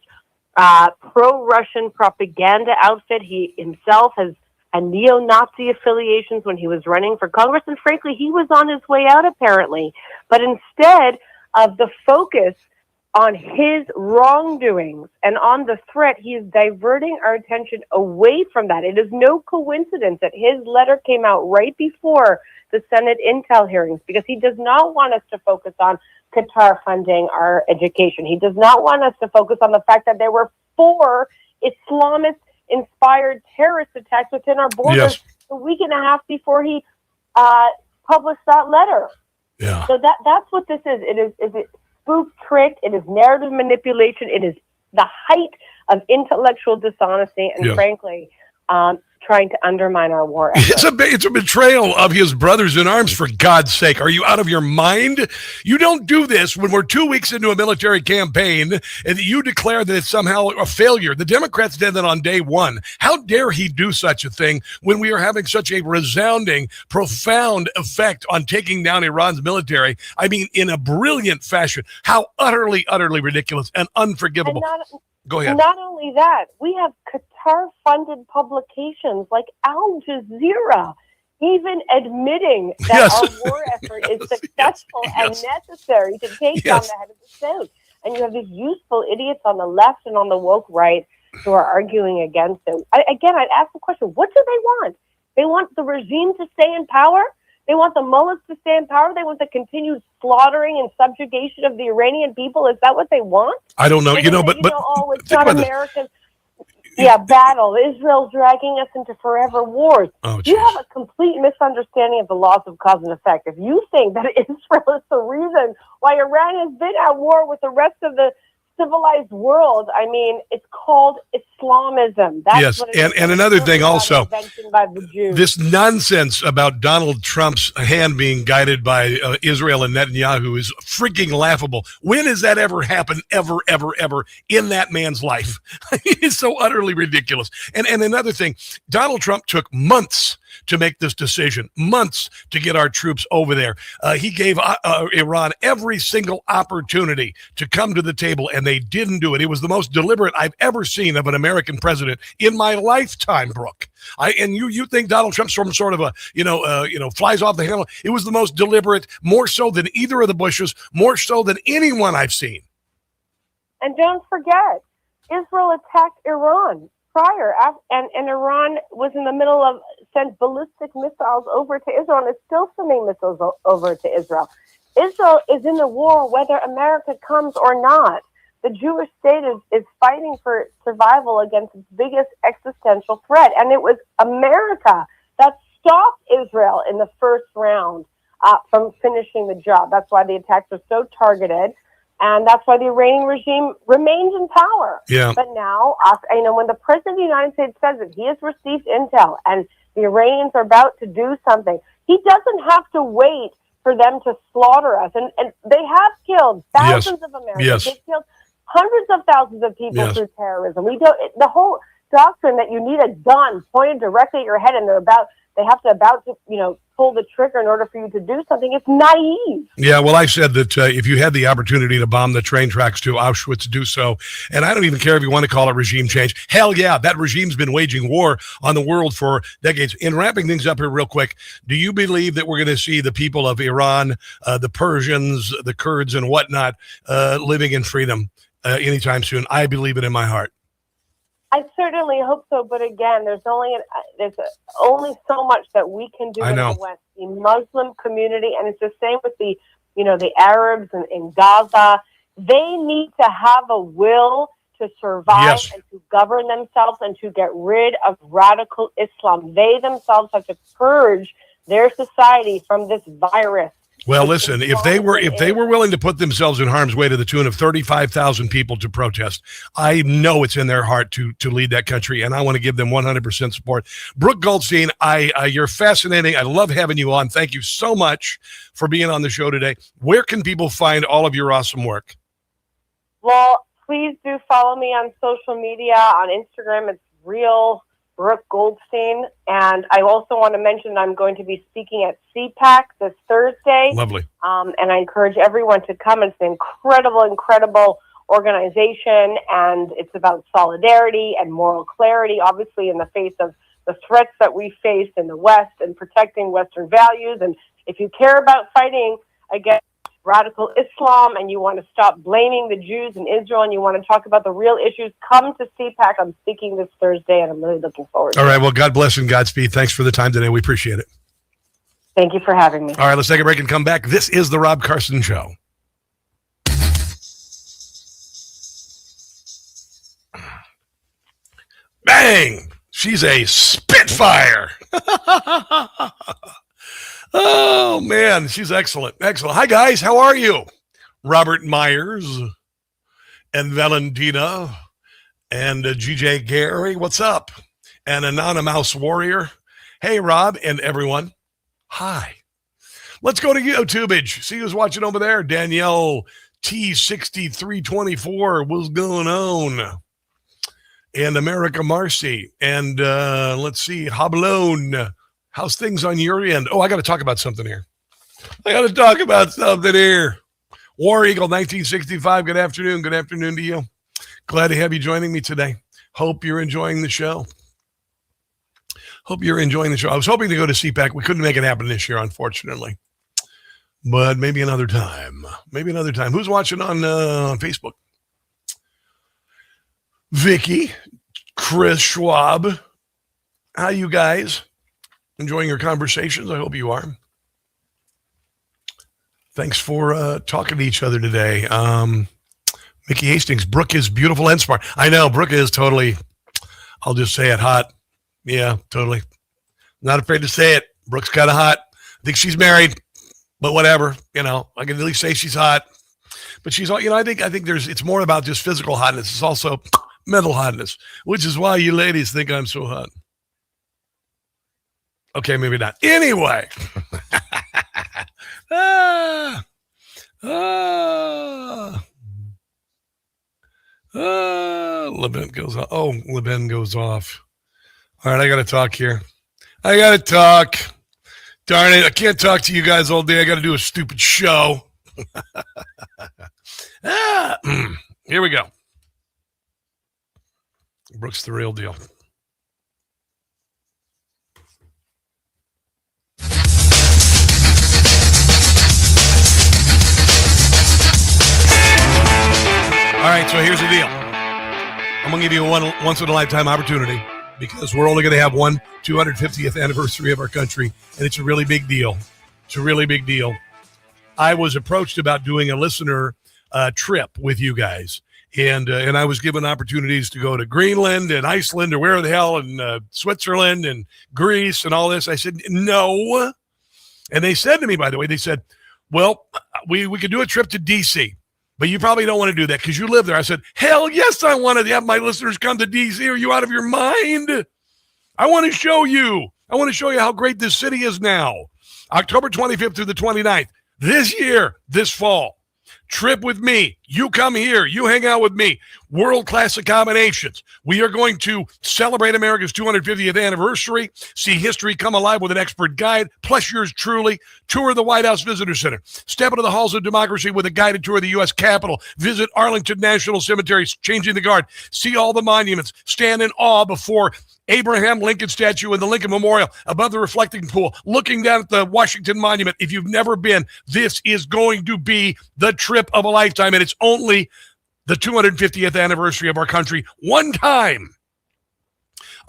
pro-Russian propaganda outfit. He himself has a neo-Nazi affiliations when he was running for Congress, and frankly, he was on his way out apparently. But instead of the focus on his wrongdoings and on the threat, he is diverting our attention away from that. It is no coincidence that his letter came out right before the Senate intel hearings, because he does not want us to focus on Qatar funding our education. He does not want us to focus on the fact that there were 4 Islamist-inspired terrorist attacks within our borders a week and a half before he published that letter. Yeah. So that's what this is. It is spook trick. It is narrative manipulation. It is the height of intellectual dishonesty, and frankly, trying to undermine our war effort. It's a betrayal of his brothers in arms, for God's sake. Are you out of your mind? You don't do this when we're 2 weeks into a military campaign and you declare that it's somehow a failure. The Democrats did that on day one. How dare he do such a thing when we are having such a resounding, profound effect on taking down Iran's military? I mean, in a brilliant fashion. How utterly, utterly ridiculous and unforgivable. Go ahead. Not only that, we have Qatar-funded publications like Al Jazeera even admitting that our war effort is successful and necessary to take down the head of the state. And you have these useful idiots on the left and on the woke right who are arguing against it. I'd ask the question, what do they want? They want the regime to stay in power? They want the mullahs to stay in power? They want the continued slaughtering and subjugation of the Iranian people? Is that what they want? I don't know. It's not American. Battle. Israel's dragging us into forever wars. You have a complete misunderstanding of the laws of cause and effect. If you think that Israel is the reason why Iran has been at war with the rest of the civilized world, I mean, it's called Islamism. That's what it is. And another thing also, by the Jews. This nonsense about Donald Trump's hand being guided by Israel and Netanyahu is freaking laughable. When has that ever happened, ever in that man's life? It's so utterly ridiculous. And another thing, Donald Trump took months to make this decision, months to get our troops over there. He gave Iran every single opportunity to come to the table, and they didn't do it. It was the most deliberate I've ever seen of an American American president in my lifetime, Brooke. And you think Donald Trump's some sort of a, flies off the handle. It was the most deliberate, more so than either of the Bushes, more so than anyone I've seen. And don't forget, Israel attacked Iran prior, and Iran was in the middle of sent ballistic missiles over to Israel and is still sending missiles over to Israel. Israel is in a war whether America comes or not. The Jewish state is fighting for survival against its biggest existential threat. And it was America that stopped Israel in the first round from finishing the job. That's why the attacks are so targeted. And that's why the Iranian regime remains in power. Yeah. But now, when the president of the United States says that he has received intel and the Iranians are about to do something, he doesn't have to wait for them to slaughter us. And they have killed thousands of Americans. Yes. They've killed hundreds of thousands of people through terrorism. The whole doctrine that you need a gun pointed directly at your head and they have to pull the trigger in order for you to do something. It's naive. Yeah, well, I said that if you had the opportunity to bomb the train tracks to Auschwitz, do so. And I don't even care if you want to call it regime change. Hell yeah, that regime's been waging war on the world for decades. In wrapping things up here real quick, do you believe that we're going to see the people of Iran, the Persians, the Kurds, and whatnot living in freedom anytime soon? I believe it in my heart. I certainly hope so, but again, there's only so much that we can do in the West, the Muslim community, and it's the same with the Arabs in Gaza. They need to have a will to survive and to govern themselves and to get rid of radical Islam. They themselves have to purge their society from this virus. Well, listen, if they were willing to put themselves in harm's way to the tune of 35,000 people to protest, I know it's in their heart to lead that country, and I want to give them 100% support. Brooke Goldstein, you're fascinating. I love having you on. Thank you so much for being on the show today. Where can people find all of your awesome work? Well, please do follow me on social media. On Instagram, it's real Brooke Goldstein. And I also want to mention I'm going to be speaking at CPAC this Thursday. Lovely. And I encourage everyone to come. It's an incredible organization, and it's about solidarity and moral clarity, obviously in the face of the threats that we face in the West and protecting Western values. And if you care about fighting against radical Islam and you want to stop blaming the Jews in Israel and you want to talk about the real issues, come to CPAC. I'm speaking this Thursday, and I'm really looking forward to it. All right. Well, God bless and Godspeed. Thanks for the time today. We appreciate it. Thank you for having me. All right. Let's take a break and come back. This is The Rob Carson Show. Bang! She's a Spitfire. Oh, man, she's excellent. Excellent. Hi, guys. How are you? Robert Myers and Valentina and GJ Gary. What's up? And Anonymous Warrior. Hey, Rob and everyone. Hi. Let's go to YouTubeage. See who's watching over there. Danielle T6324. What's going on? And America Marcy. And let's see. Hablone. How's things on your end? Oh, I got to talk about something here. War Eagle 1965. Good afternoon. Good afternoon to you. Glad to have you joining me today. Hope you're enjoying the show. I was hoping to go to CPAC. We couldn't make it happen this year, unfortunately. But maybe another time. Who's watching on Facebook? Vicky, Chris Schwab. How you guys? Enjoying your conversations? I hope you are. Thanks for talking to each other today. Mickey Hastings, Brooke is beautiful and smart. I know, Brooke is totally, I'll just say it, hot. Yeah, totally. Not afraid to say it. Brooke's kind of hot. I think she's married, but whatever. I can at least say she's hot. But she's, I think it's more about just physical hotness. It's also mental hotness, which is why you ladies think I'm so hot. Okay, maybe not. Anyway. Levin goes off. Oh, Levin goes off. All right, I got to talk here. Darn it, I can't talk to you guys all day. I got to do a stupid show. Here we go. Brooke's the real deal. All right, so here's the deal. I'm going to give you a once-in-a-lifetime opportunity because we're only going to have one 250th anniversary of our country, and it's a really big deal. It's a really big deal. I was approached about doing a listener trip with you guys, and I was given opportunities to go to Greenland and Iceland or where the hell, and Switzerland and Greece and all this. I said, no. And they said to me, by the way, they said, well, we could do a trip to D.C., but you probably don't want to do that because you live there. I said, hell yes, I want to have my listeners come to D.C. Are you out of your mind? I want to show you. I want to show you how great this city is now. October 25th through the 29th, this year, this fall. Trip with me. You come here. You hang out with me. World-class accommodations. We are going to celebrate America's 250th anniversary, see history come alive with an expert guide, plus yours truly, tour the White House Visitor Center, step into the halls of democracy with a guided tour of the U.S. Capitol, visit Arlington National Cemetery, changing the guard, see all the monuments, stand in awe before Abraham Lincoln statue and the Lincoln Memorial above the reflecting pool, looking down at the Washington Monument. If you've never been, this is going to be the trip of a lifetime, and it's only the 250th anniversary of our country. One time.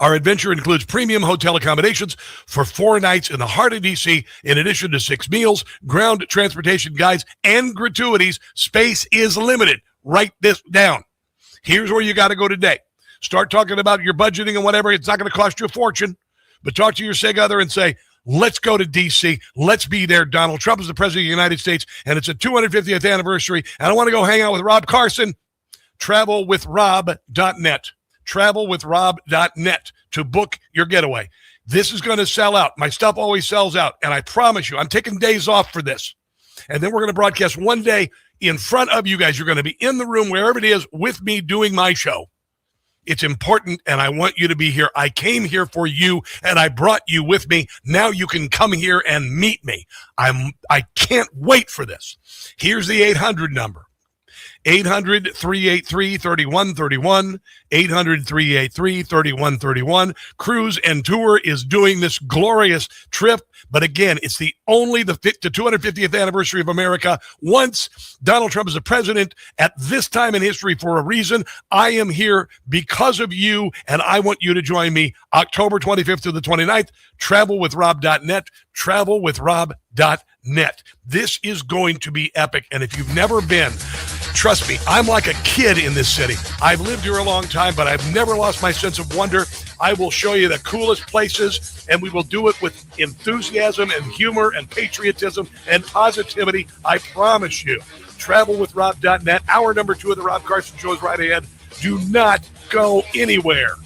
Our adventure includes premium hotel accommodations for 4 nights in the heart of D.C., in addition to 6 meals, ground transportation guides, and gratuities. Space is limited. Write this down. Here's where you got to go today. Start talking about your budgeting and whatever. It's not going to cost you a fortune. But talk to your SIG other and say, let's go to D.C. Let's be there. Donald Trump is the president of the United States, and it's a 250th anniversary. And I want to go hang out with Rob Carson. Travelwithrob.net. Travelwithrob.net to book your getaway. This is going to sell out. My stuff always sells out. And I promise you, I'm taking days off for this. And then we're going to broadcast one day in front of you guys. You're going to be in the room, wherever it is, with me doing my show. It's important, and I want you to be here. I came here for you, and I brought you with me. Now you can come here and meet me. I can't wait for this. Here's the 800 number. 800-383-3131, 800-383-3131. Cruise and Tour is doing this glorious trip. But again, it's the 250th anniversary of America. Once Donald Trump is the president at this time in history for a reason. I am here because of you, and I want you to join me October 25th to the 29th. Travelwithrob.net, travelwithrob.net. This is going to be epic, and if you've never been, trust me, I'm like a kid in this city. I've lived here a long time, but I've never lost my sense of wonder. I will show you the coolest places, and we will do it with enthusiasm and humor and patriotism and positivity. I promise you. Travelwithrob.net. Hour number 2 of the Rob Carson Show is right ahead. Do not go anywhere.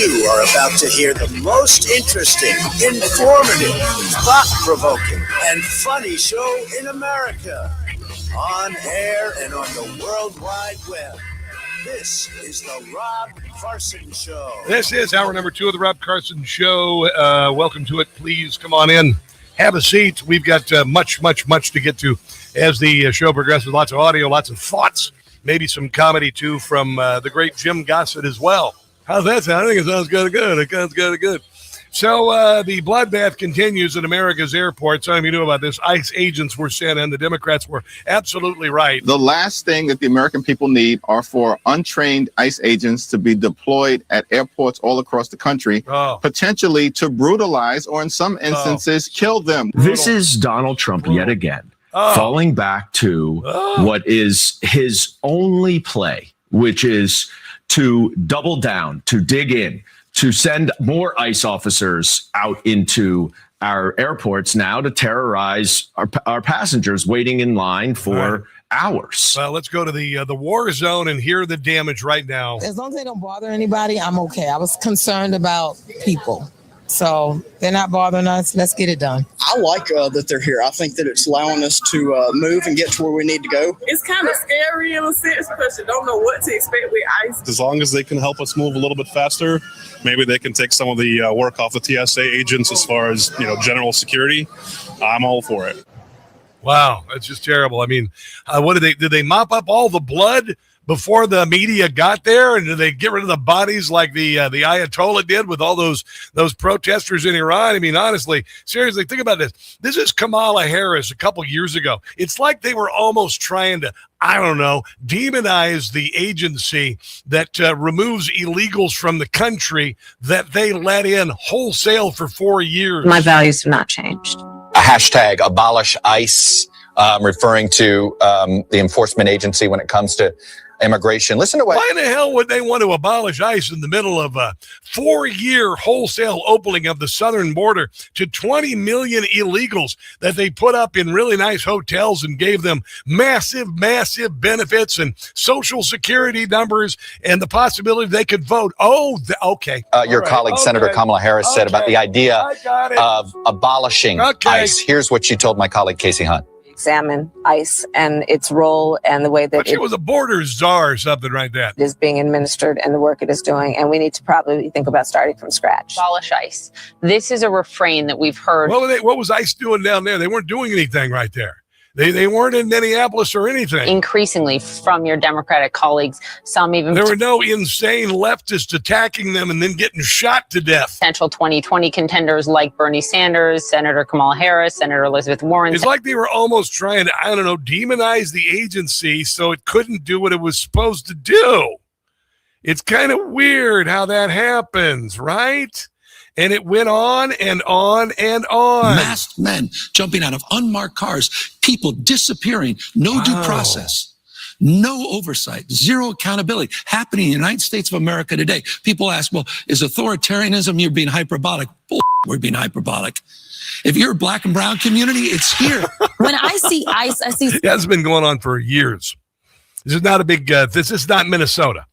You are about to hear the most interesting, informative, thought-provoking, and funny show in America. On air and on the World Wide Web. This is the Rob Carson Show. This is hour number 2 of the Rob Carson Show. Welcome to it. Please come on in. Have a seat. We've got much to get to as the show progresses. Lots of audio, lots of thoughts, maybe some comedy, too, from the great Jim Gossett as well. How's that sound? I think it sounds kind of good. It sounds kind of good. So the bloodbath continues in America's airports. Some of you knew about this. ICE agents were sent in. The Democrats were absolutely right. The last thing that the American people need are for untrained ICE agents to be deployed at airports all across the country, potentially to brutalize or in some instances kill them. This is Donald Trump yet again, falling back to what is his only play, which is to double down, to dig in, to send more ICE officers out into our airports now to terrorize our passengers waiting in line for hours. Well, let's go to the war zone and hear the damage right now. As long as they don't bother anybody, I'm okay. I was concerned about people. So they're not bothering us. Let's get it done. I like that they're here. I think that it's allowing us to move and get to where we need to go. It's kind of scary in a sense because you don't know what to expect with ICE. As long as they can help us move a little bit faster, maybe they can take some of the work off the TSA agents as far as, general security. I'm all for it. Wow, that's just terrible. I mean, what did they mop up all the blood before the media got there, and did they get rid of the bodies like the Ayatollah did with all those protesters in Iran? I mean, honestly, seriously, think about this. This is Kamala Harris a couple years ago. It's like they were almost trying to, I don't know, demonize the agency that removes illegals from the country that they let in wholesale for 4 years. My values have not changed. A hashtag abolish ICE, referring to the enforcement agency when it comes to immigration. Listen to what. Why in the hell would they want to abolish ICE in the middle of a 4-year wholesale opening of the southern border to 20 million illegals that they put up in really nice hotels and gave them massive benefits and social security numbers and the possibility they could vote? Okay. Your colleague, Senator Kamala Harris, said about the idea of abolishing ICE. Here's what she told my colleague, Casey Hunt. Examine ICE and its role and the way that it was a border czar or something like that. Is being administered and the work it is doing. And we need to probably think about starting from scratch. Abolish ICE. This is a refrain that we've heard. What was ICE doing down there? They weren't doing anything right there. They weren't in Minneapolis or anything. Increasingly from your Democratic colleagues, some even... There were no insane leftists attacking them and then getting shot to death. Potential 2020 contenders like Bernie Sanders, Senator Kamala Harris, Senator Elizabeth Warren. It's like they were almost trying to, demonize the agency so it couldn't do what it was supposed to do. It's kind of weird how that happens, right? And it went on and on and on. Masked men jumping out of unmarked cars, people disappearing, no due process, no oversight, zero accountability happening in the United States of America today. People ask, well, is authoritarianism, you're being hyperbolic? We're being hyperbolic. If you're a black and brown community, it's here. When I see ICE, I see... That's been going on for years. This is not a big, this is not Minnesota.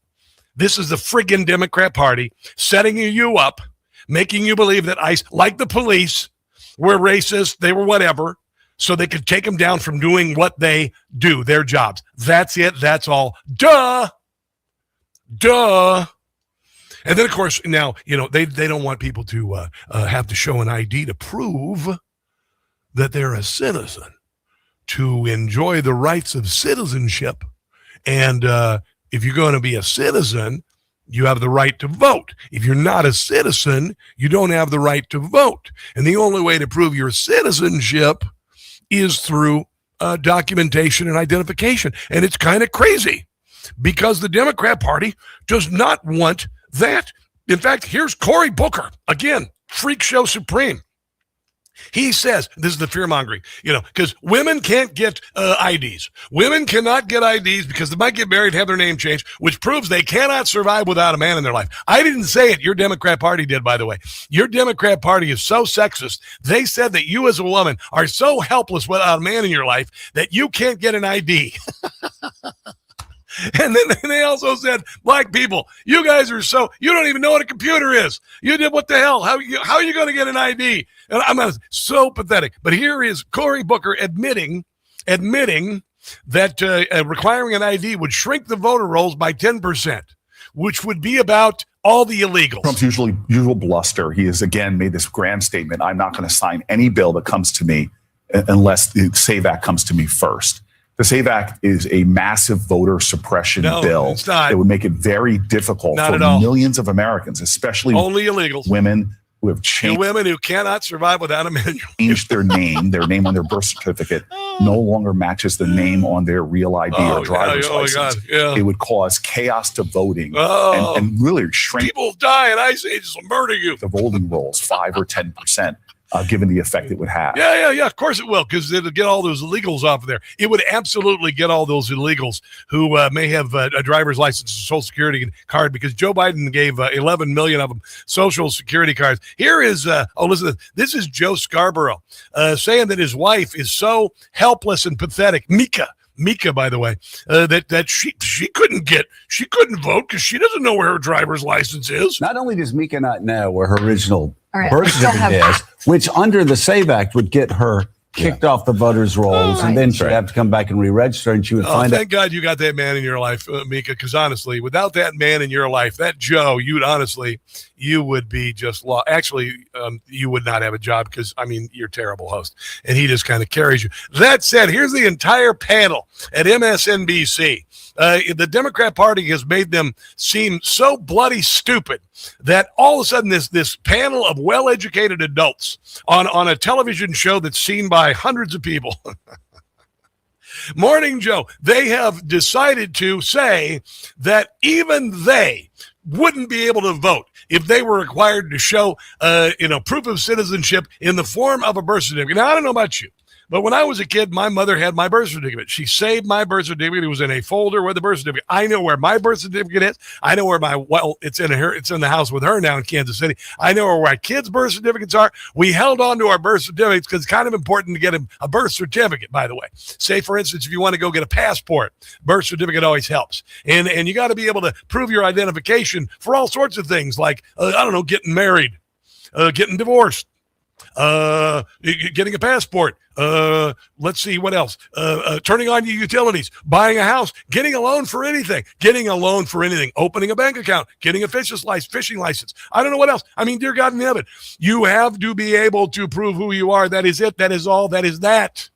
This is the friggin' Democrat Party setting you up, making you believe that ICE, like the police, were racist, they were whatever, so they could take them down from doing what they do, their jobs. That's it. That's all. Duh. And then, of course, now, they don't want people to have to show an ID to prove that they're a citizen, to enjoy the rights of citizenship. And if you're going to be a citizen, you have the right to vote. If you're not a citizen, you don't have the right to vote. And the only way to prove your citizenship is through documentation and identification. And it's kind of crazy because the Democrat Party does not want that. In fact, here's Cory Booker, again, freak show supreme. He says, this is the fear-mongering, because women can't get IDs. Women cannot get IDs because they might get married, have their name changed, which proves they cannot survive without a man in their life. I didn't say it. Your Democrat Party did, by the way. Your Democrat Party is so sexist. They said that you as a woman are so helpless without a man in your life that you can't get an ID. And then they also said, black people, you guys are you don't even know what a computer is. You did what the hell? How are you going to get an ID? And I'm so pathetic. But here is Cory Booker admitting that requiring an ID would shrink the voter rolls by 10%, which would be about all the illegals. Trump's usual bluster. He has again made this grand statement. I'm not going to sign any bill that comes to me unless the SAVE Act comes to me first. The SAVE Act is a massive voter suppression bill that would make it very difficult for millions of Americans, especially only illegals, women who have changed, women who cannot survive without a manual. Changed their name on their birth certificate no longer matches the name on their real ID or driver's license. It would cause chaos to voting and really shrink. People die and ICE agents will murder you. The voting rolls 5 or 10%. Given the effect it would have. Yeah. Of course it will, because it'll get all those illegals off of there. It would absolutely get all those illegals who may have a driver's license, a Social Security card, because Joe Biden gave 11 million of them Social Security cards. Here is, listen, this is Joe Scarborough saying that his wife is so helpless and pathetic. Mika, by the way, that she couldn't vote because she doesn't know where her driver's license is. Not only does Mika not know where her original birth certificate is, which under the SAVE Act would get her kicked off the voters' rolls, and then she'd have to come back and re-register, and she would find out. Thank God you got that man in your life, Mika, because honestly, without that man in your life, that Joe, you would be just lost. Actually, you would not have a job because, you're a terrible host, and he just kind of carries you. That said, here's the entire panel at MSNBC. The Democrat Party has made them seem so bloody stupid that all of a sudden this panel of well-educated adults on a television show that's seen by hundreds of people, Morning Joe, they have decided to say that even they wouldn't be able to vote if they were required to show proof of citizenship in the form of a birth certificate. Now, I don't know about you, but when I was a kid, my mother had my birth certificate. She saved my birth certificate. It was in a folder with the birth certificate. I know where my birth certificate is. I know where it's in the house with her now in Kansas City. I know where my kids' birth certificates are. We held on to our birth certificates because it's kind of important to get a birth certificate, by the way. Say, for instance, if you want to go get a passport, birth certificate always helps. And you got to be able to prove your identification for all sorts of things like, getting married, getting divorced, getting a passport. Let's see what else. Turning on your utilities, buying a house, getting a loan for anything, opening a bank account, getting a fishing license. I don't know what else. Dear God in heaven, you have to be able to prove who you are. That is it. That is all. That is that.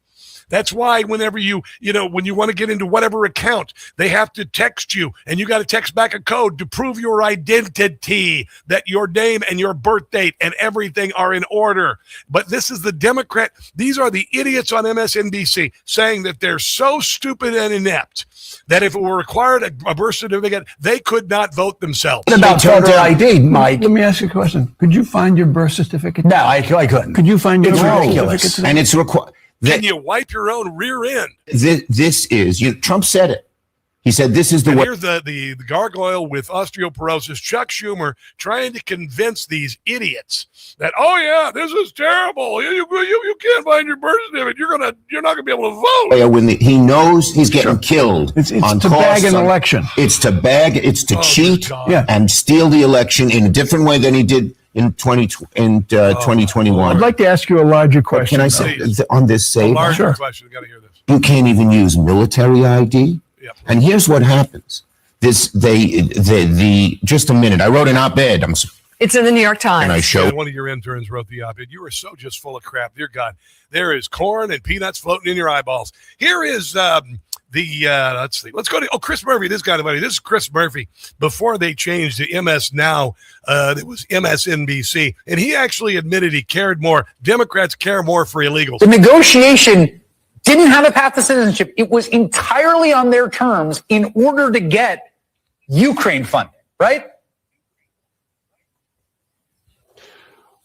That's why whenever when you want to get into whatever account, they have to text you, and you got to text back a code to prove your identity, that your name and your birth date and everything are in order. But this is the Democrat. These are the idiots on MSNBC saying that they're so stupid and inept that if it were required a birth certificate, they could not vote themselves. What about voter ID, Mike? Let me ask you a question. Could you find your birth certificate? No, I couldn't. Could you find your birth certificate today? And it's required. Can you wipe your own rear end? This is Trump said it. He said this is the way. Here's the gargoyle with osteoporosis, Chuck Schumer, trying to convince these idiots that, this is terrible. You can't find your birth certificate. You're not gonna be able to vote. When he knows he's getting killed, it's to bag an election. It's to cheat and steal the election in a different way than he did in 2021. I'd like to ask you a larger question. Can I say on this SAVE? Larger question. Got to hear this. You can't even use military ID. Yep. And here's what happens. Just a minute. I wrote an op-ed. It's in the New York Times. And I showed one of your interns wrote the op-ed. You are so just full of crap. Dear God, there is corn and peanuts floating in your eyeballs. Here is let's see. Let's go to Chris Murphy. This guy, this is Chris Murphy. Before they changed to MS Now, it was MSNBC, and he actually admitted he cared more. Democrats care more for illegals. The negotiation didn't have a path to citizenship. It was entirely on their terms in order to get Ukraine funding, right?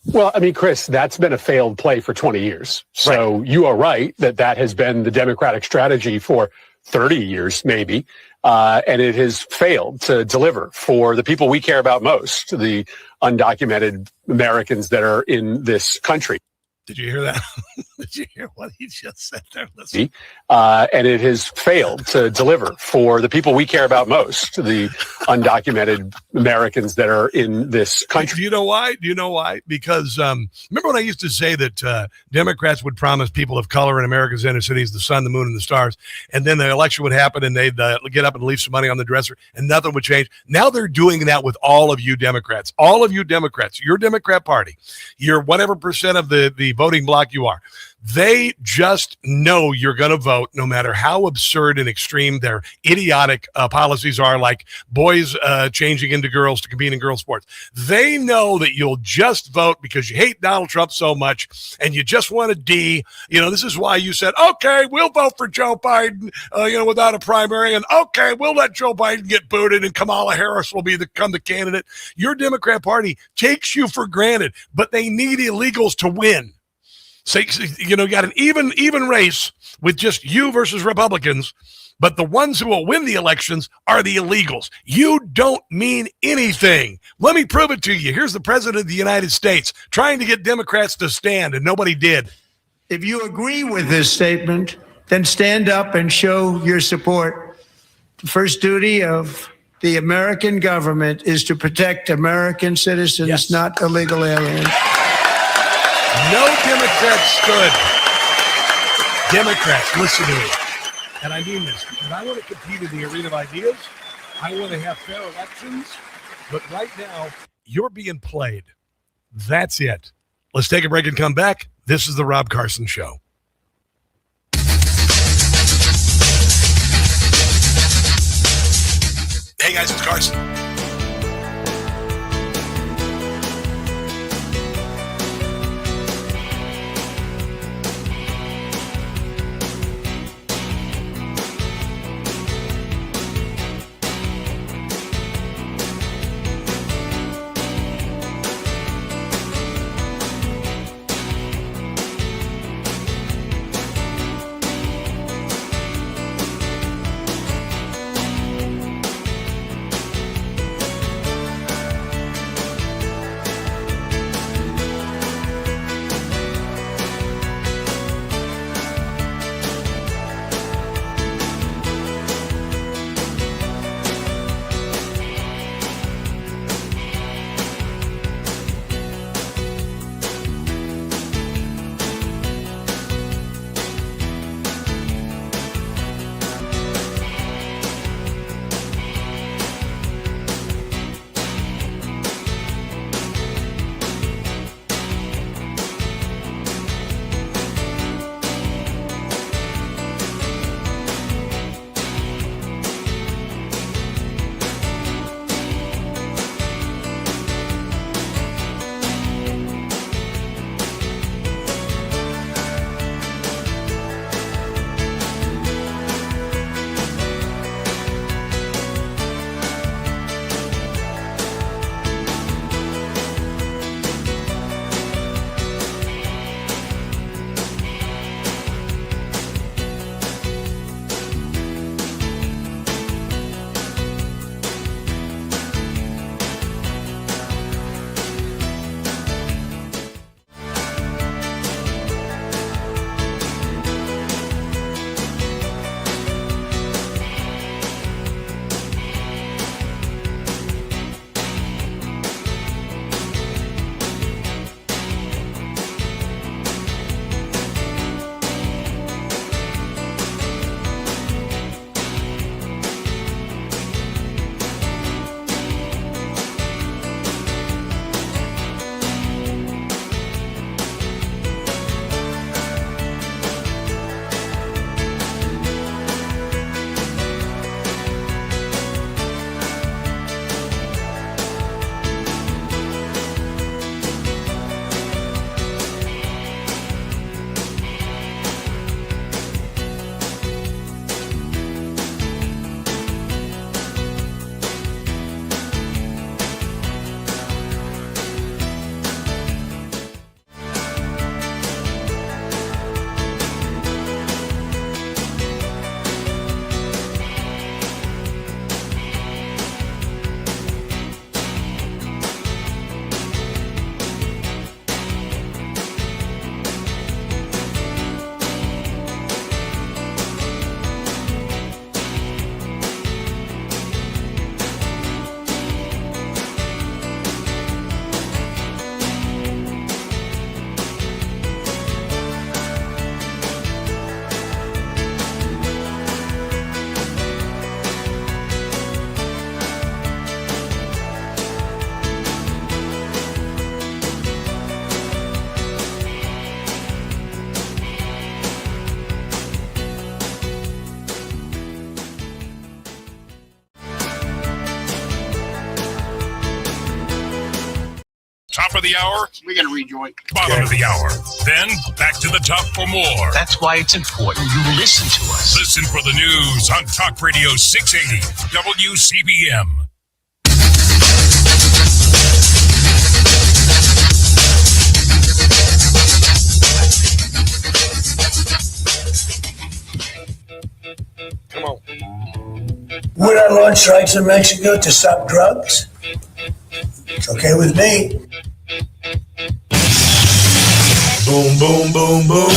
Well, Chris, that's been a failed play for 20 years. So you are right that has been the Democratic strategy for 30 years, maybe. And it has failed to deliver for the people we care about most, the undocumented Americans that are in this country. Did you hear that? Did you hear what he just said there? Listen. And it has failed to deliver for the people we care about most, the undocumented Americans that are in this country. Do you know why? Because remember when I used to say that Democrats would promise people of color in America's inner cities the sun, the moon, and the stars, and then the election would happen and they'd get up and leave some money on the dresser and nothing would change. Now they're doing that with all of you Democrats. All of you Democrats, your Democrat Party, your whatever percent of the voting bloc you are. They just know you're going to vote no matter how absurd and extreme their idiotic policies are, like boys changing into girls to compete in girls' sports. They know that you'll just vote because you hate Donald Trump so much and you just want a D. This is why you said, okay, we'll vote for Joe Biden, without a primary. And okay, we'll let Joe Biden get booted and Kamala Harris will become the candidate. Your Democrat Party takes you for granted, but they need illegals to win. So, you got an even race with just you versus Republicans, but the ones who will win the elections are the illegals. You don't mean anything. Let me prove it to you. Here's the president of the United States trying to get Democrats to stand, and nobody did. If you agree with this statement, then stand up and show your support. The first duty of the American government is to protect American citizens, not illegal aliens. No Democrats stood. Democrats, listen to me. And I mean this, because I want to compete in the arena of ideas. I want to have fair elections. But right now, you're being played. That's it. Let's take a break and come back. This is the Rob Carson Show. Hey, guys, it's Carson. the hour? We're going to rejoin. Bottom of the hour. Then back to the top for more. That's why it's important you listen to us. Listen for the news on Talk Radio 680 WCBM. Come on. Would I launch strikes in Mexico to stop drugs? It's okay with me. Boom, boom, boom, boom.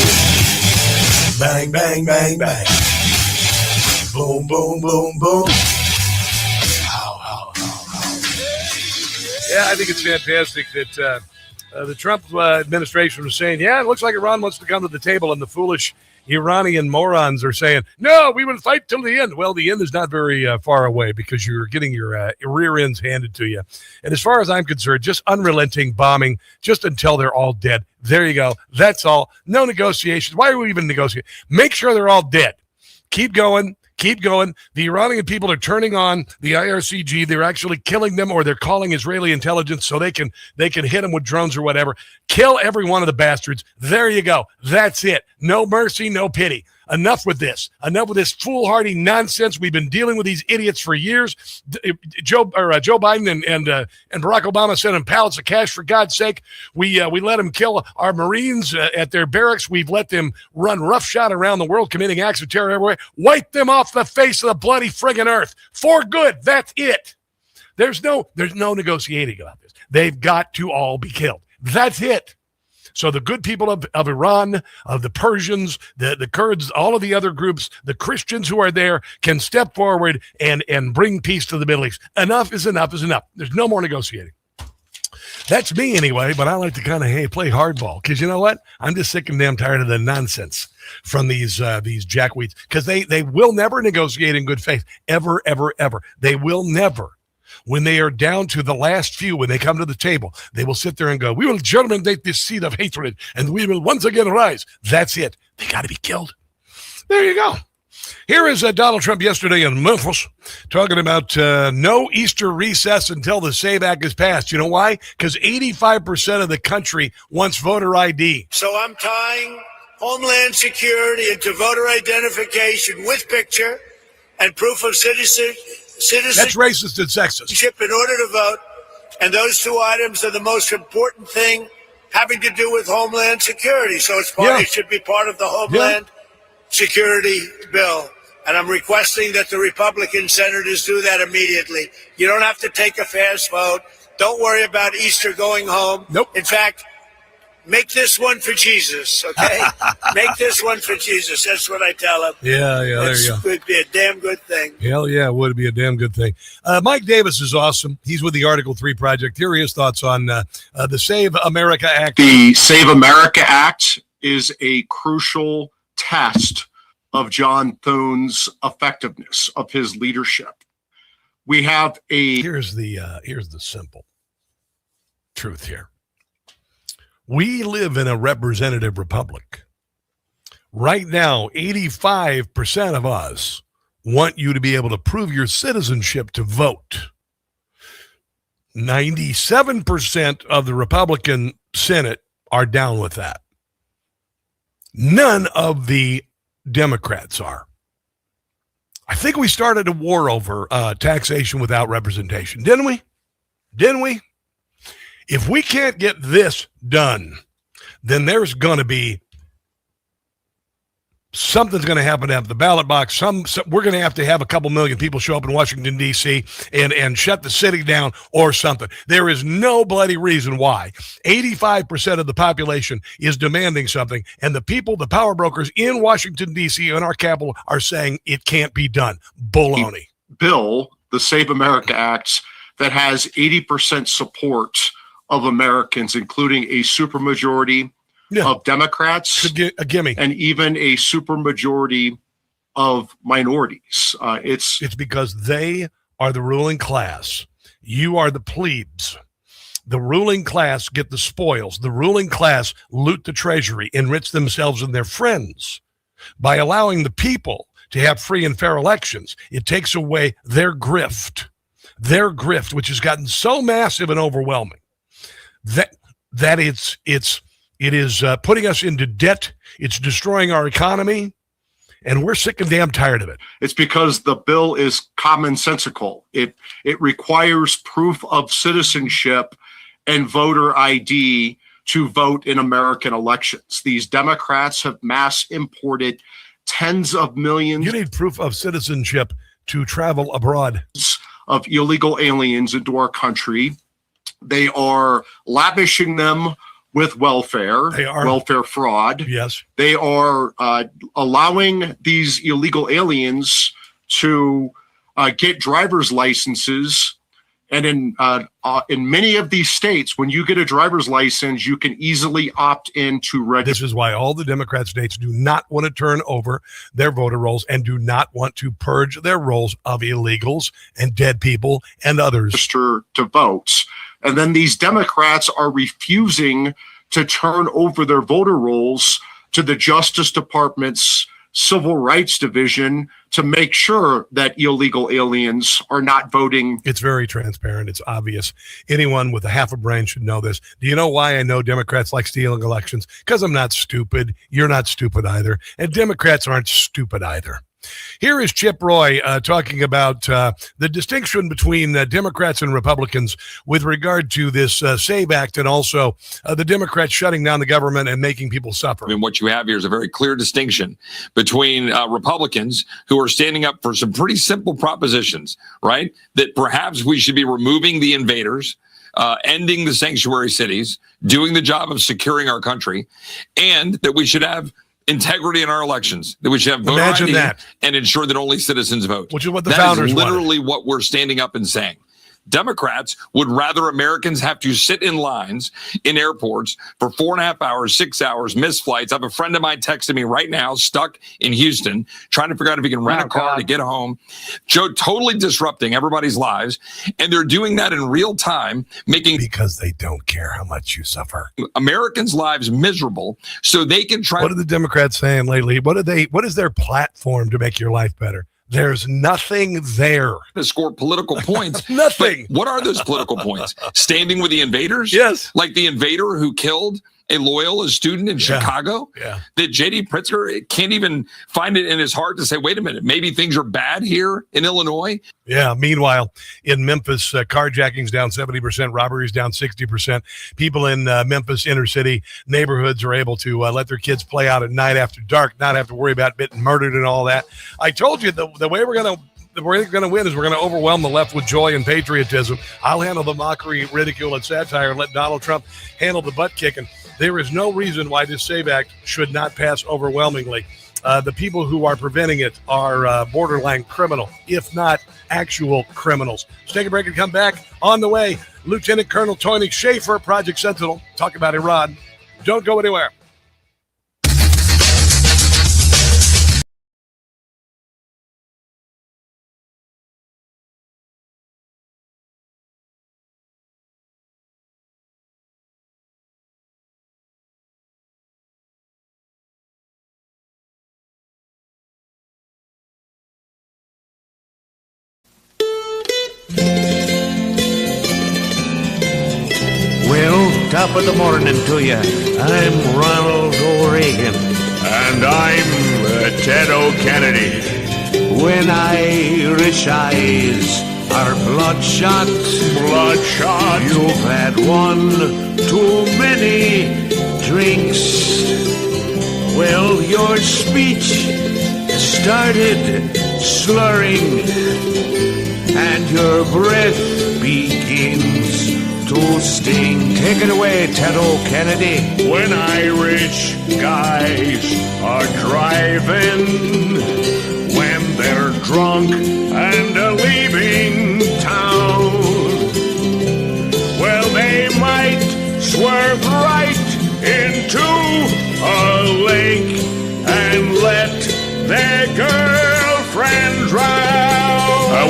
Bang, bang, bang, bang. Boom, boom, boom, boom. Yeah, I think it's fantastic that the Trump administration was saying, yeah, it looks like Iran wants to come to the table, and the foolish Iranian morons are saying, no, we will fight till the end. Well, the end is not very far away because you're getting your rear ends handed to you. And as far as I'm concerned, just unrelenting bombing just until they're all dead. There you go. That's all. No negotiations. Why are we even negotiating? Make sure they're all dead. Keep going. Keep going. The Iranian people are turning on the IRCG. They're actually killing them, or they're calling Israeli intelligence so they can hit them with drones or whatever. Kill every one of the bastards. There you go. That's it. No mercy, no pity. Enough with this. Enough with this foolhardy nonsense. We've been dealing with these idiots for years. Joe Biden and Barack Obama sent them pallets of cash, for God's sake. We let them kill our Marines at their barracks. We've let them run roughshod around the world, committing acts of terror everywhere. Wipe them off the face of the bloody friggin' earth for good. That's it. There's no negotiating about this. They've got to all be killed. That's it. So the good people of Iran, of the Persians, the Kurds, all of the other groups, the Christians who are there can step forward and bring peace to the Middle East. Enough is enough is enough. There's no more negotiating. That's me anyway, but I like to kind of play hardball because you know what? I'm just sick and damn tired of the nonsense from these jackweeds because they will never negotiate in good faith. Ever, ever, ever. They will never. When they are down to the last few, when they come to the table, they will sit there and go, we will germinate this seed of hatred, and we will once again rise. That's it. They got to be killed. There you go. Here is Donald Trump yesterday in Memphis talking about no Easter recess until the SAVE Act is passed. You know why? Because 85% of the country wants voter ID. So I'm tying Homeland Security into voter identification with picture and proof of citizenship. That's racist and sexist. In order to vote, and those two items are the most important thing having to do with Homeland Security. So it should be part of the Homeland Security bill. And I'm requesting that the Republican senators do that immediately. You don't have to take a fast vote. Don't worry about Easter going home. Nope. In fact, make this one for Jesus, okay? Make this one for Jesus. That's what I tell him. Yeah, there you go. It would be a damn good thing. Hell yeah, it would be a damn good thing. Mike Davis is awesome. He's with the Article 3 Project. Here are his thoughts on the Save America Act. The Save America Act is a crucial test of John Thune's effectiveness, of his leadership. We have here's the simple truth here. We live in a representative republic. Right now, 85% of us want you to be able to prove your citizenship to vote. 97% of the Republican Senate are down with that. None of the Democrats are. I think we started a war over taxation without representation, didn't we? Didn't we? If we can't get this done, then there's going to be something's going to happen at the ballot box. We're going to have a couple million people show up in Washington, D.C. and shut the city down or something. There is no bloody reason why 85% of the population is demanding something, and the people, the power brokers in Washington, D.C., in our capital, are saying it can't be done. Baloney. Bill, the Save America Act, that has 80% support of Americans, including a supermajority of Democrats, and even a supermajority of minorities. It's because they are the ruling class. You are the plebes. The ruling class get the spoils. The ruling class loot the treasury, enrich themselves and their friends. By allowing the people to have free and fair elections, it takes away their grift, which has gotten so massive and overwhelming that that it is putting us into debt. It's destroying our economy, and we're sick and damn tired of it. It's because the bill is commonsensical. It requires proof of citizenship and voter ID to vote in American elections. These Democrats have mass imported tens of millions. You need proof of citizenship to travel abroad. Of illegal aliens into our country. They are lavishing them with welfare. They are. Welfare fraud. Yes. They are allowing these illegal aliens to get driver's licenses. And in many of these states, when you get a driver's license, you can easily opt in to register. This is why all the Democrat states do not want to turn over their voter rolls and do not want to purge their rolls of illegals and dead people and others. Register to vote. And then these Democrats are refusing to turn over their voter rolls to the Justice Department's Civil Rights Division to make sure that illegal aliens are not voting. It's very transparent. It's obvious. Anyone with a half a brain should know this. Do you know why I know Democrats like stealing elections? Because I'm not stupid. You're not stupid either. And Democrats aren't stupid either. Here is Chip Roy talking about the distinction between Democrats and Republicans with regard to this SAVE Act and also the Democrats shutting down the government and making people suffer. I mean, what you have here is a very clear distinction between Republicans who are standing up for some pretty simple propositions, right? That perhaps we should be removing the invaders, ending the sanctuary cities, doing the job of securing our country, and that we should have integrity in our elections, that we should have voter ID and ensure that only citizens vote. Which is what the founders wanted. That is literally what we're standing up and saying. Democrats would rather Americans have to sit in lines in airports for 4.5 hours, 6 hours, miss flights. I have a friend of mine texting me right now, stuck in Houston, trying to figure out if he can rent a car to get home. Joe, totally disrupting everybody's lives. And they're doing that in real time, because they don't care how much you suffer. Americans' lives miserable so they can try. What are the Democrats saying lately? What is their platform to make your life better? There's nothing there. To score political points. Nothing. But what are those political points? Standing with the invaders? Yes. Like the invader who killed a Loyola student in Chicago? Yeah. That J.D. Pritzker can't even find it in his heart to say, wait a minute, maybe things are bad here in Illinois? Yeah. Meanwhile, in Memphis, carjackings down 70%, robberies down 60%. People in Memphis inner city neighborhoods are able to let their kids play out at night after dark, not have to worry about getting murdered and all that. I told you the way we're going to win is we're going to overwhelm the left with joy and patriotism. I'll handle the mockery, ridicule, and satire and let Donald Trump handle the butt kicking. There is no reason why this SAVE Act should not pass overwhelmingly. The people who are preventing it are borderline criminal, if not actual criminals. Let's take a break and come back. On the way, Lieutenant Colonel Tony Shaffer, Project Sentinel, talk about Iran. Don't go anywhere. Well, top of the morning to you. I'm Ronald O. Reagan. And I'm Ted O. Kennedy. When Irish eyes are bloodshot, you've had one too many drinks. Well, your speech started slurring, and your breath begins to sting. Take it away, Ted O. Kennedy. When Irish guys are driving, when they're drunk and leaving town, well, they might swerve right into a lake and let their girlfriend drown.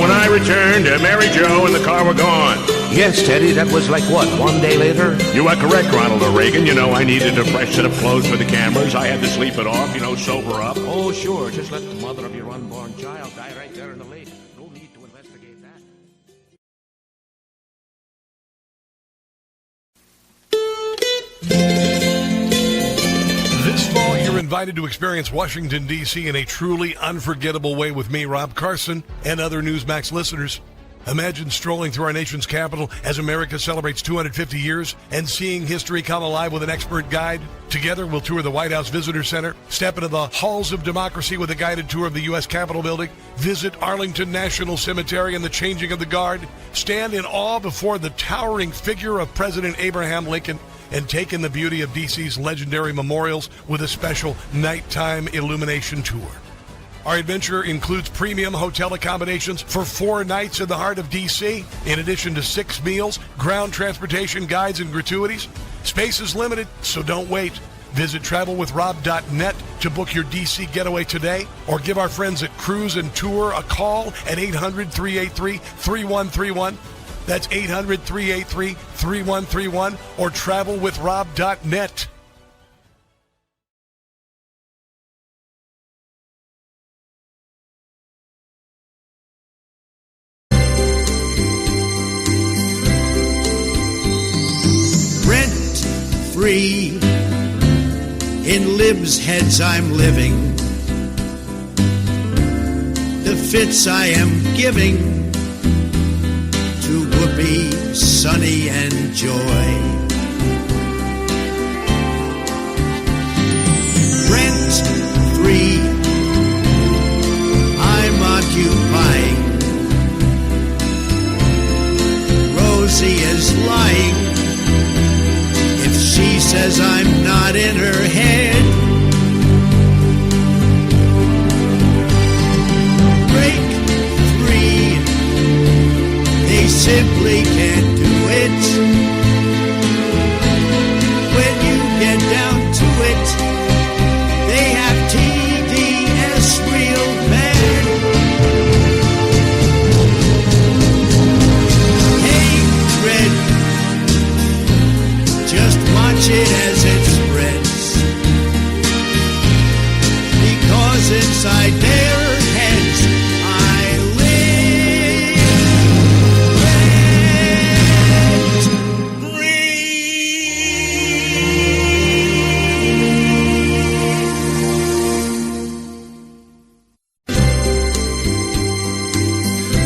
When I returned, Mary Jo and the car were gone. Yes, Teddy, that was like what, 1 day later? You are correct, Ronald Reagan. You know, I needed a fresh set of clothes for the cameras. I had to sleep it off, sober up. Oh, sure. Just let the mother of your unborn child die right there in the lake. No need to investigate that. You're invited to experience Washington, D.C. in a truly unforgettable way with me, Rob Carson, and other Newsmax listeners. Imagine strolling through our nation's capital as America celebrates 250 years and seeing history come alive with an expert guide. Together, we'll tour the White House Visitor Center, step into the halls of democracy with a guided tour of the U.S. Capitol building, visit Arlington National Cemetery and the changing of the guard, stand in awe before the towering figure of President Abraham Lincoln, and take in the beauty of D.C.'s legendary memorials with a special nighttime illumination tour. Our adventure includes premium hotel accommodations for 4 nights in the heart of D.C., in addition to 6 meals, ground transportation guides, and gratuities. Space is limited, so don't wait. Visit travelwithrob.net to book your D.C. getaway today, or give our friends at Cruise and Tour a call at 800-383-3131. That's 800-383-3131, or travelwithrob.net. Free in libs' heads I'm living, the fits I am giving to Whoopi, Sunny, and Joy. Rent free, I'm occupying. Rosie is lying. She says I'm not in her head. Break free, they simply can't do it. When you get down to it, they have TDS real bad. Hatred, just watch it as it spreads, because inside their heads I live.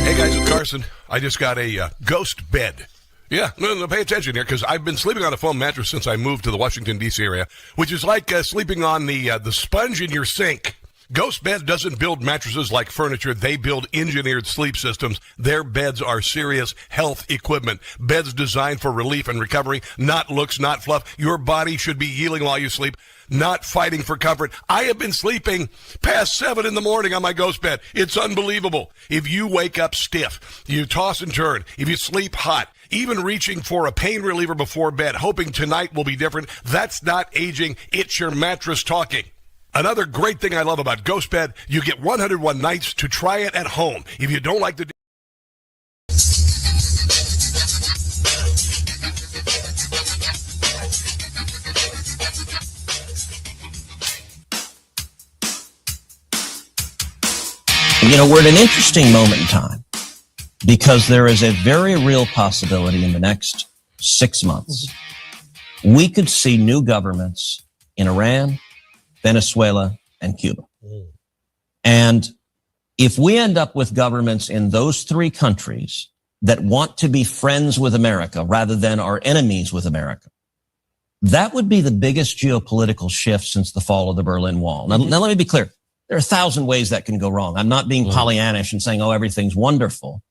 Hey guys, it's Carson. I just got a ghost bed. Yeah, no, pay attention here, because I've been sleeping on a foam mattress since I moved to the Washington, D.C. area, which is like sleeping on the sponge in your sink. Ghost Bed doesn't build mattresses like furniture. They build engineered sleep systems. Their beds are serious health equipment. Beds designed for relief and recovery, not looks, not fluff. Your body should be healing while you sleep, not fighting for comfort. I have been sleeping past 7 in the morning on my Ghost Bed. It's unbelievable. If you wake up stiff, you toss and turn, if you sleep hot, even reaching for a pain reliever before bed, hoping tonight will be different, that's not aging. It's your mattress talking. Another great thing I love about Ghost Bed, you get 101 nights to try it at home. If you don't like the... You know, we're at an interesting moment in time, because there is a very real possibility in the next 6 months we could see new governments in Iran, Venezuela, and Cuba. And if we end up with governments in those 3 countries that want to be friends with America rather than are enemies with America, that would be the biggest geopolitical shift since the fall of the Berlin Wall. Now let me be clear. There are 1,000 ways that can go wrong. I'm not being Pollyannish and saying, oh, everything's wonderful.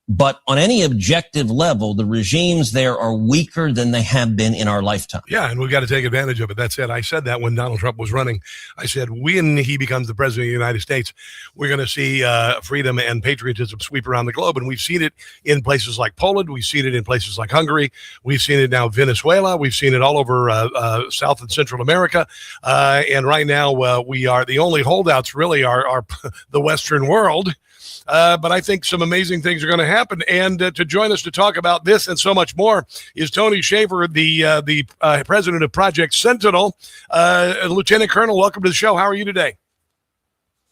But on any objective level, the regimes there are weaker than they have been in our lifetime. Yeah, and we've got to take advantage of it. That's it. I said that when Donald Trump was running. I said, when he becomes the president of the United States, we're going to see freedom and patriotism sweep around the globe. And we've seen it in places like Poland. We've seen it in places like Hungary. We've seen it now in Venezuela. We've seen it all over South and Central America. And right now, we are the only holdouts really are the Western world. But I think some amazing things are going to happen. And to join us to talk about this and so much more is Tony Shaffer, the president of Project Sentinel. Lieutenant Colonel, welcome to the show. How are you today?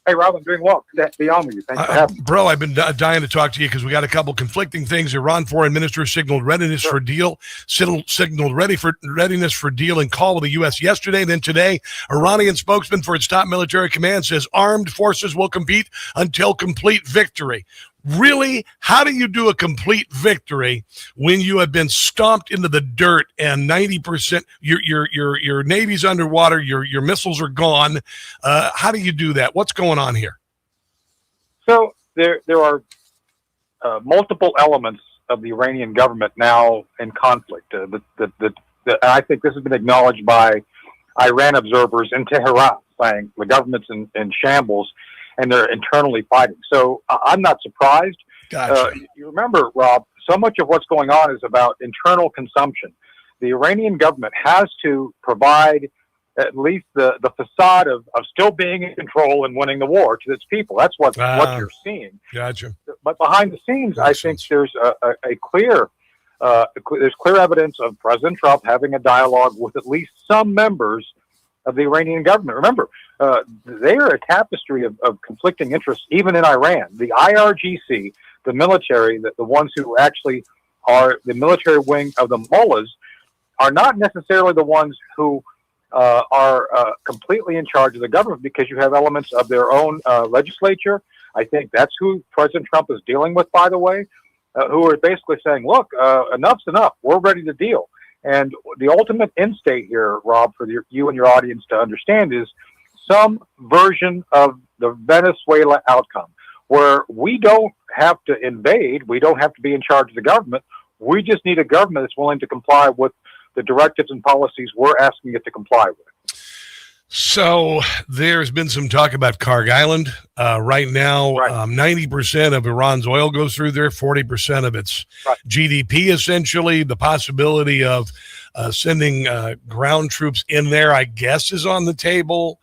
Hey, Rob, I'm doing well. Good to be on with you. Thanks for having me. Bro, I've been dying to talk to you because we got a couple conflicting things. Iran foreign minister signaled readiness for deal, signaled readiness for deal and call with the U.S. yesterday. Then today, Iranian spokesman for its top military command says armed forces will compete until complete victory. Really, how do you do a complete victory when you have been stomped into the dirt and 90% your Navy's underwater, your missiles are gone? How do you do that? What's going on here? So there are multiple elements of the Iranian government now in conflict. I think this has been acknowledged by Iran observers in Tehran, saying the government's in shambles and they're internally fighting. So I'm not surprised. Gotcha. You remember, Rob, so much of what's going on is about internal consumption. The Iranian government has to provide at least the facade of still being in control and winning the war to its people. That's what you're seeing. Gotcha. But behind the scenes, I think there's a clear evidence of President Trump having a dialogue with at least some members of the Iranian government. Remember, they are a tapestry of conflicting interests, even in Iran. The IRGC, the military, the ones who actually are the military wing of the mullahs, are not necessarily the ones who are completely in charge of the government, because you have elements of their own legislature. I think that's who President Trump is dealing with, by the way, who are basically saying, look, enough's enough. We're ready to deal. And the ultimate end state here, Rob, for you and your audience to understand, is some version of the Venezuela outcome, where we don't have to invade, we don't have to be in charge of the government. We just need a government that's willing to comply with the directives and policies we're asking it to comply with. So there's been some talk about Karg Island. Right now, 90% of Iran's oil goes through there, 40% of its GDP, essentially. The possibility of sending ground troops in there, I guess, is on the table.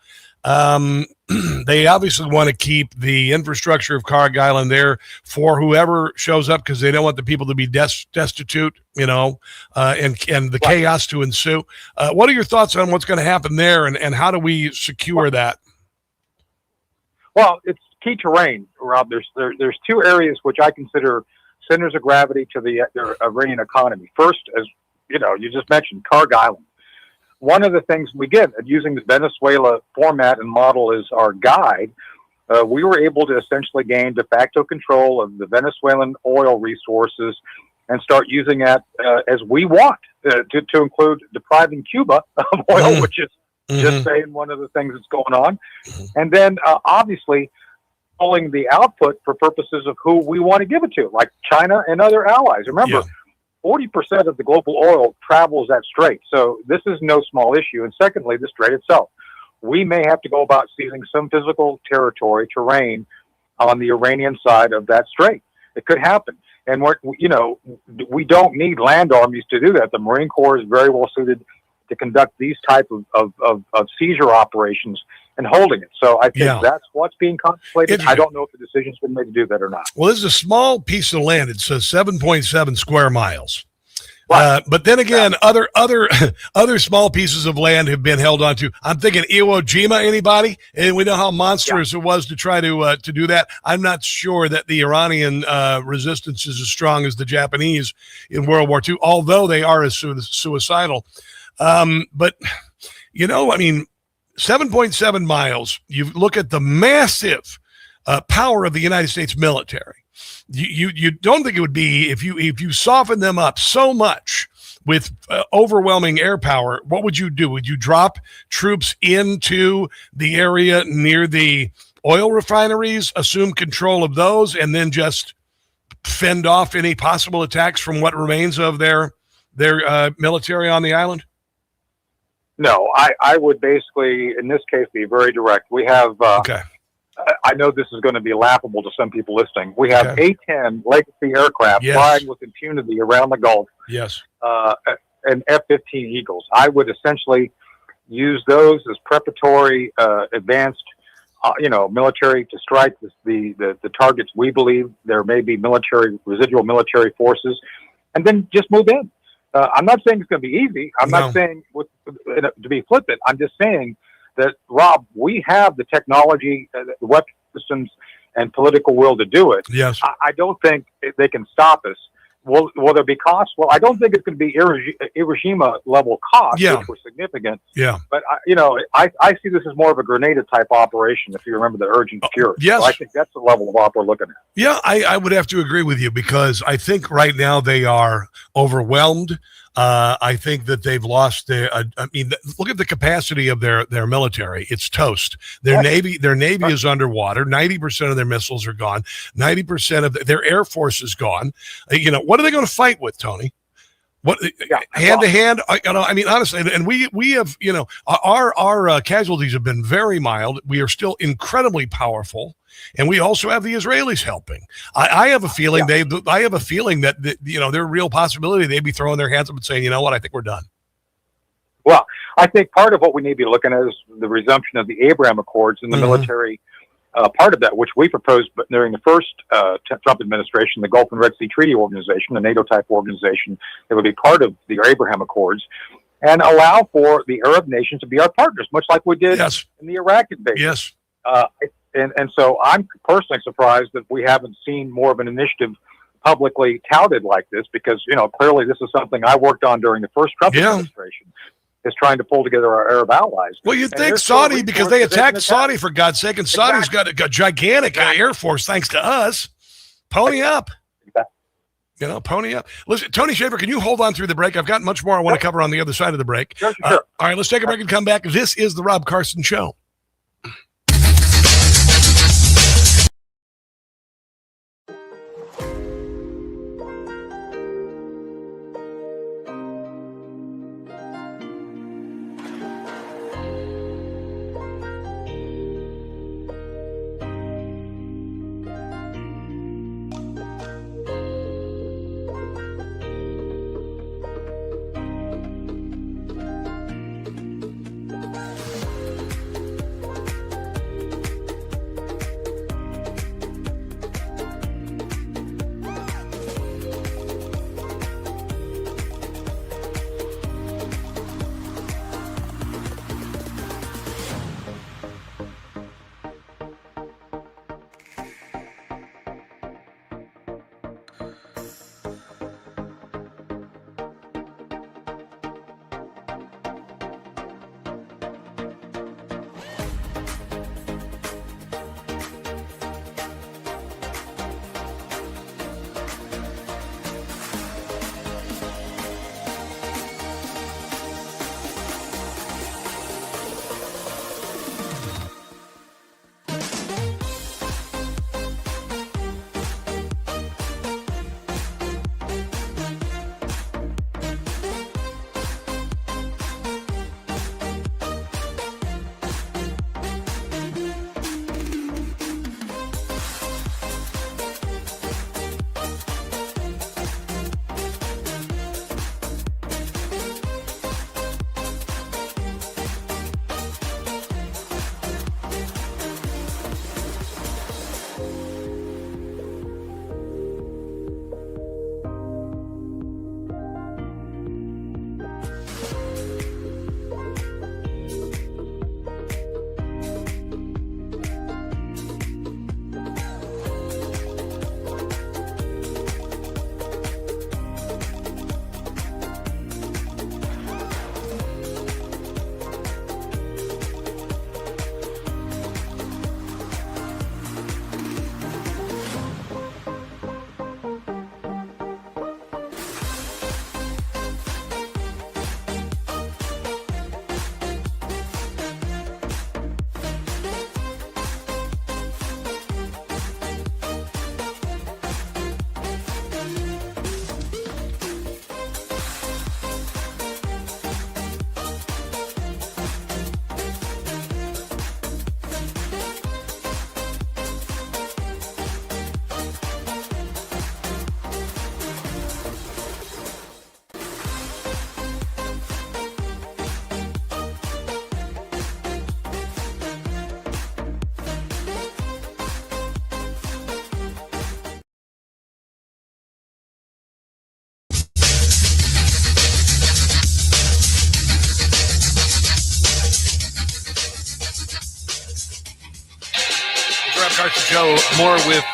They obviously want to keep the infrastructure of Karg Island there for whoever shows up, because they don't want the people to be destitute, and the chaos to ensue. What are your thoughts on what's going to happen there, and how do we secure that? Well, it's key terrain, Rob. There's two areas which I consider centers of gravity to the Iranian economy. First, as you just mentioned, Karg Island. One of the things we did, using the Venezuela format and model as our guide, we were able to essentially gain de facto control of the Venezuelan oil resources and start using that as we want, to include depriving Cuba of oil, which is just saying one of the things that's going on. And then obviously pulling the output for purposes of who we want to give it to, like China and other allies. Remember, 40% of the global oil travels that strait. So this is no small issue. And secondly, the strait itself. We may have to go about seizing some physical terrain on the Iranian side of that strait. It could happen. And we don't need land armies to do that. The Marine Corps is very well suited to conduct these type of seizure operations and holding it. So I think that's what's being contemplated. I don't know if the decision's been made to do that or not. Well, this is a small piece of land. It's 7.7 square miles. But then again, other small pieces of land have been held onto. I'm thinking Iwo Jima, anybody? And we know how monstrous it was to try to do that. I'm not sure that the Iranian resistance is as strong as the Japanese in World War II, although they are as suicidal. But 7.7 miles, you look at the massive power of the United States military. You don't think it would be, if you soften them up so much with overwhelming air power, what would you do? Would you drop troops into the area near the oil refineries, assume control of those, and then just fend off any possible attacks from what remains of their military on the island? No, I would basically, in this case, be very direct. We have, I know this is going to be laughable to some people listening. We have A-10 legacy aircraft flying with impunity around the Gulf. Yes. And F-15 Eagles. I would essentially use those as preparatory, advanced, military to strike the targets we believe there may be residual military forces, and then just move in. I'm not saying it's going to be easy. I'm not saying to be flippant. I'm just saying that, Rob, we have the technology, the weapon systems, and political will to do it. Yes. I don't think they can stop us. Will there be costs? Well, I don't think it's going to be Hiroshima level costs, which were significant. Yeah. But I see this as more of a Grenada type operation. If you remember the urgent cure, yes. So I think that's the level of op we're looking at. Yeah, I would have to agree with you because I think right now they are overwhelmed. I think that they've lost their. I mean, look at the capacity of their military. It's toast. Their navy is underwater. 90% of their missiles are gone. 90% of their air force is gone. What are they going to fight with, Tony? What hand to hand? I mean, honestly, and we have, our casualties have been very mild. We are still incredibly powerful. And we also have the Israelis helping. I have a feeling I have a feeling that there's a real possibility they'd be throwing their hands up and saying, you know what, I think we're done. Well, I think part of what we need to be looking at is the resumption of the Abraham Accords and the military part of that, which we proposed during the first Trump administration, the Gulf and Red Sea Treaty Organization, the NATO type organization that would be part of the Abraham Accords, and allow for the Arab nations to be our partners, much like we did in the Iraq invasion. Yes. And so I'm personally surprised that we haven't seen more of an initiative publicly touted like this, because, clearly this is something I worked on during the first Trump administration, is trying to pull together our Arab allies. Well, you'd think Saudi, because they attacked Saudi, for God's sake, and Saudi's got a gigantic air force thanks to us. Pony up. Pony up. Listen, Tony Shaffer, can you hold on through the break? I've got much more I want to cover on the other side of the break. Sure. All right, let's take a break and come back. This is the Rob Carson Show. Carson Show. More with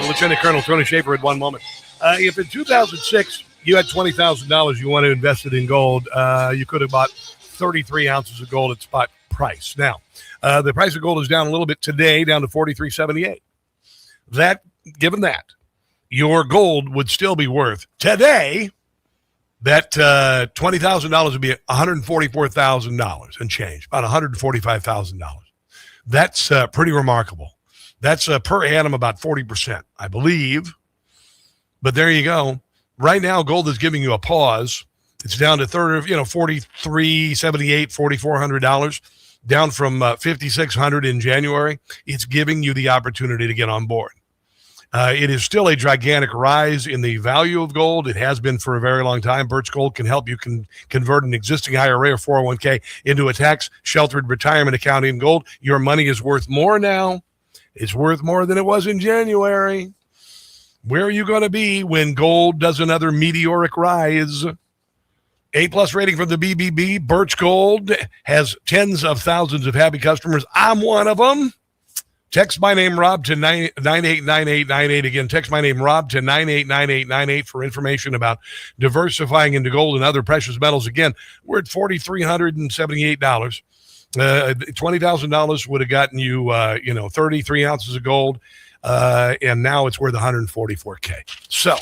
Lieutenant Colonel Tony Shaffer at one moment. If in 2006 you had $20,000 you wanted to invest it in gold, you could have bought 33 ounces of gold at spot price. Now, the price of gold is down a little bit today, down to $43.78. Given that, your gold would still be worth today. That $20,000 would be $144,000 and change, about $145,000. That's pretty remarkable. That's per annum about 40%, I believe. But there you go. Right now, gold is giving you a pause. It's down to $43.78, $4,400, down from $5,600 in January. It's giving you the opportunity to get on board. It is still a gigantic rise in the value of gold. It has been for a very long time. Birch Gold can help you convert an existing IRA or 401k into a tax-sheltered retirement account in gold. Your money is worth more now. It's worth more than it was in January. Where are you going to be when gold does another meteoric rise? A+ rating from the BBB. Birch Gold has tens of thousands of happy customers. I'm one of them. Text my name, Rob, to 989898. Again, text my name, Rob, to 989898 for information about diversifying into gold and other precious metals. Again, we're at $4,378. $20,000 would have gotten you, 33 ounces of gold, and now it's worth $144K. So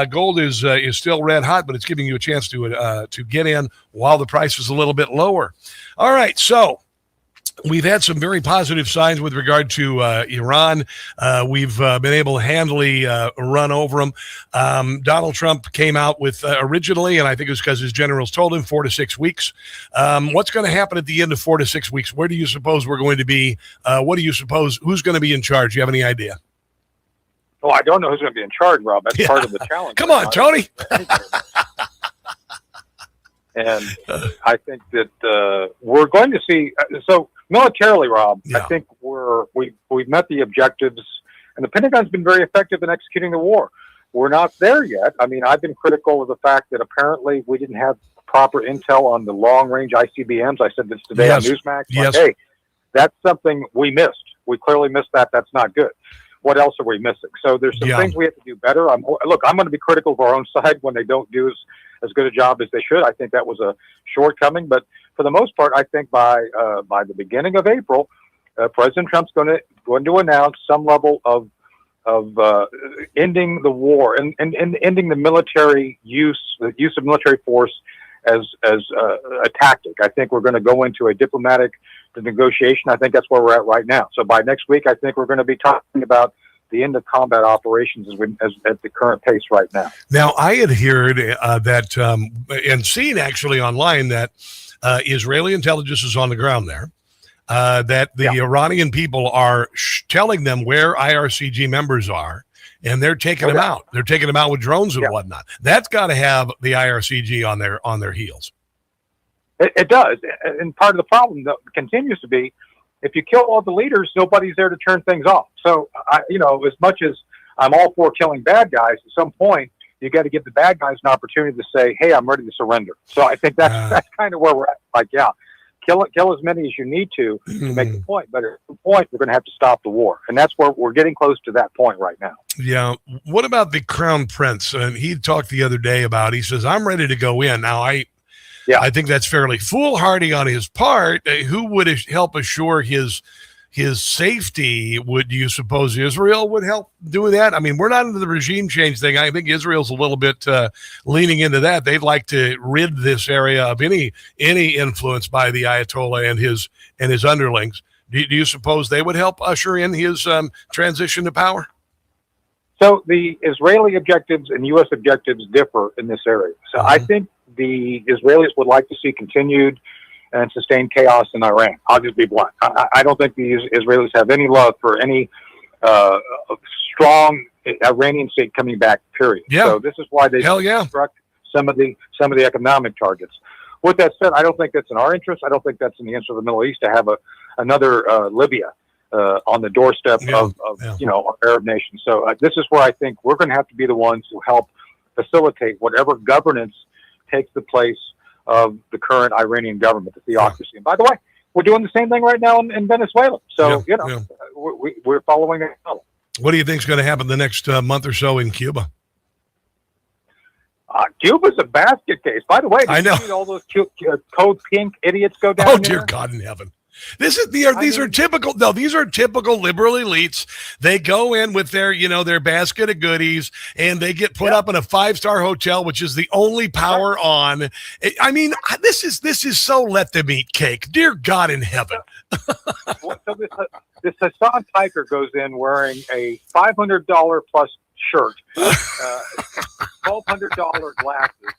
gold is still red hot, but it's giving you a chance to get in while the price is a little bit lower. All right, so we've had some very positive signs with regard to Iran. We've been able to handily run over them. Donald Trump came out with originally, and I think it was because his generals told him, 4 to 6 weeks. What's going to happen at the end of 4 to 6 weeks? Where do you suppose we're going to be? What do you suppose? Who's going to be in charge? You have any idea? Oh, I don't know who's going to be in charge, Rob. That's part of the challenge. Come on, Tony. And I think that we're going to see. So militarily, Rob, I think we've met the objectives, and the Pentagon's been very effective in executing the war. We're not there yet. I mean, I've been critical of the fact that apparently we didn't have proper intel on the long-range ICBMs. I said this today on Newsmax. Yes. Hey, that's something we missed. We clearly missed that. That's not good. What else are we missing? So there's some things we have to do better. I'm going to be critical of our own side when they don't do as good a job as they should. I think that was a shortcoming, but for the most part, I think by the beginning of April, President Trump's going to announce some level of ending the war and ending the military use of military force as a tactic. I think we're going to go into a diplomatic negotiation. I think that's where we're at right now. So by next week, I think we're going to be talking about the end of combat operations as at the current pace right now. Now, I had heard that and seen actually online that Israeli intelligence is on the ground there, that the Iranian people are telling them where IRCG members are, and they're taking them out. They're taking them out with drones and whatnot. That's got to have the IRCG on their heels. It does. And part of the problem continues to be, if you kill all the leaders, nobody's there to turn things off. So, as much as I'm all for killing bad guys, at some point, you got to give the bad guys an opportunity to say, hey, I'm ready to surrender. So I think that's kind of where we're at. Like, kill as many as you need to make the point. But at some point, we're going to have to stop the war. And that's where we're getting close to that point right now. Yeah. What about the Crown Prince? And he talked the other day about, he says, I'm ready to go in. Now, I think that's fairly foolhardy on his part. Who would help assure his safety? Would you suppose Israel would help do that? I mean, we're not into the regime change thing. I think Israel's a little bit leaning into that. They'd like to rid this area of any influence by the Ayatollah and his underlings. Do you suppose they would help usher in his transition to power? So the Israeli objectives and U.S. objectives differ in this area. So I think the Israelis would like to see continued and sustained chaos in Iran. I'll just be blunt. I don't think the Israelis have any love for any strong Iranian state coming back, period. Yeah. So this is why they struck some of the economic targets. With that said, I don't think that's in our interest. I don't think that's in the interest of the Middle East to have another Libya on the doorstep of Arab nations. So this is where I think we're going to have to be the ones who help facilitate whatever governance takes the place of the current Iranian government, the theocracy. And by the way, we're doing the same thing right now in Venezuela. So, we're following it. What do you think is going to happen the next month or so in Cuba? Cuba's a basket case. By the way, I know. You see all those code pink idiots go down Oh, there? dear God in heaven. These are typical liberal elites. They go in with their basket of goodies, and they get put up in a 5-star hotel, which is the only power on. I mean, this is so let them eat cake. Dear God in heaven. So this Hassan Piker goes in wearing a $500 plus shirt, $1,200 glasses,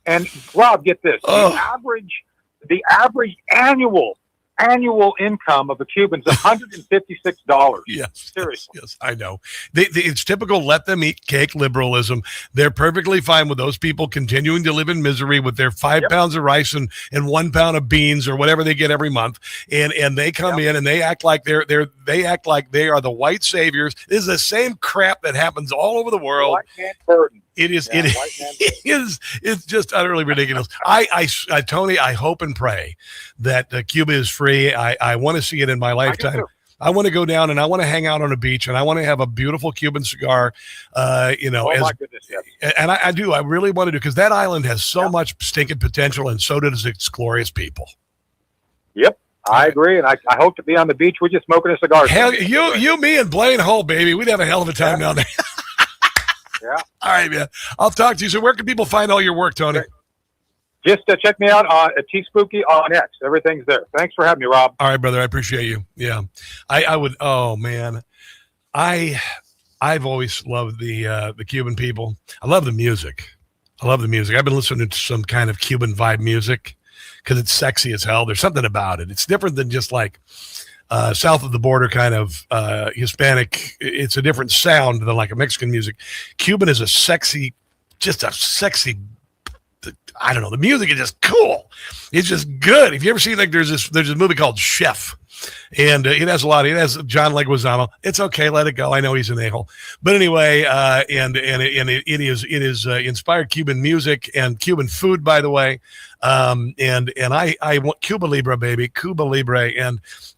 and Rob, get this: the average annual income of a Cuban is $156. Yes, seriously. Yes, I know. It's typical let them eat cake liberalism. They're perfectly fine with those people continuing to live in misery with their 5 pounds of rice and 1 pound of beans or whatever they get every month. And they come in and they act like they are the white saviors. This is the same crap that happens all over the world. White man burden. It's just utterly ridiculous. Tony, I hope and pray that Cuba is free. I want to see it in my lifetime. I want to go down and I want to hang out on a beach and I want to have a beautiful Cuban cigar. My goodness, yes. And I do. I really want to do, because that island has so much stinking potential, and so does its glorious people. Yep. I agree, and I hope to be on the beach with you smoking a cigar. Hell, you, me, and Blaine Hull, baby. We'd have a hell of a time down there. Yeah. All right, man. I'll talk to you. So where can people find all your work, Tony? Just check me out at T-Spooky on X. Everything's there. Thanks for having me, Rob. All right, brother. I appreciate you. Yeah. I would. Oh, man. I've always loved the Cuban people. I love the music. I've been listening to some kind of Cuban vibe music because it's sexy as hell. There's something about it. It's different than just like south of the border kind of Hispanic. It's a different sound than like a Mexican music. Cuban is a sexy, I don't know. The music is just cool. It's just good. If you ever see, like, there's this movie called Chef, and it has John Leguizamo. It's okay. Let it go. I know he's an a-hole, but anyway, it is inspired Cuban music and Cuban food, by the way. And I want Cuba Libre, baby, Cuba Libre.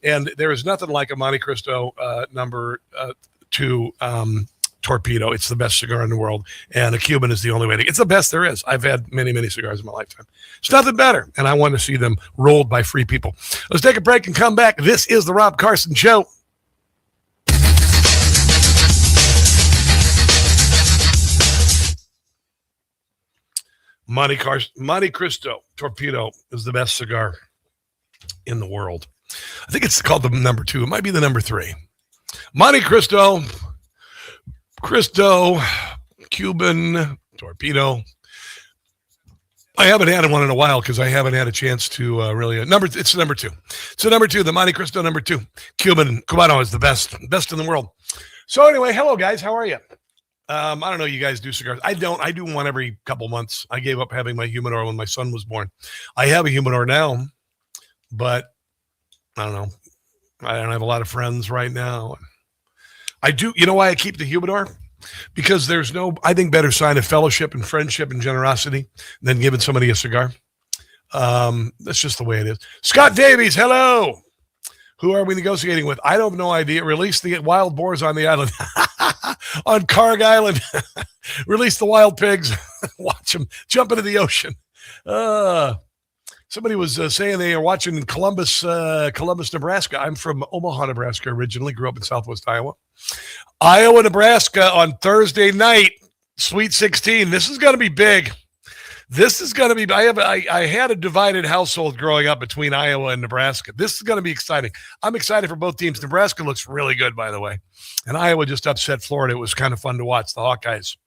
And there is nothing like a Monte Cristo, number 2, Torpedo. It's the best cigar in the world, and a Cuban is the only way to. It's the best there is. I've had many cigars in my lifetime. It's nothing better, and I want to see them rolled by free people. Let's take a break and come back. This is the Rob Carson Show. Monte Cristo Torpedo is the best cigar in the world. I think it's called the number 2. It might be the number 3. Monte Cristo, Cuban Torpedo. I haven't had one in a while because I haven't had a chance to really. It's the number 2. It's the number 2. The Monte Cristo number 2. Cubano is the best in the world. So anyway, hello guys, how are you? I don't know. You guys do cigars? I don't. I do one every couple months. I gave up having my humidor when my son was born. I have a humidor now, but I don't know. I don't have a lot of friends right now. I do. You know why I keep the humidor? Because there's no, I think, better sign of fellowship and friendship and generosity than giving somebody a cigar. That's just the way it is. Scott Davies, hello. Who are we negotiating with? I don't have no idea. Release the wild boars on the island. On Karg Island. Release the wild pigs. Watch them jump into the ocean. Somebody was saying they are watching Columbus, Nebraska. I'm from Omaha, Nebraska originally. Grew up in Southwest Iowa. Iowa, Nebraska on Thursday night, Sweet 16. This is going to be big. This is going to be. I had a divided household growing up between Iowa and Nebraska. This is going to be exciting. I'm excited for both teams. Nebraska looks really good, by the way, and Iowa just upset Florida. It was kind of fun to watch the Hawkeyes.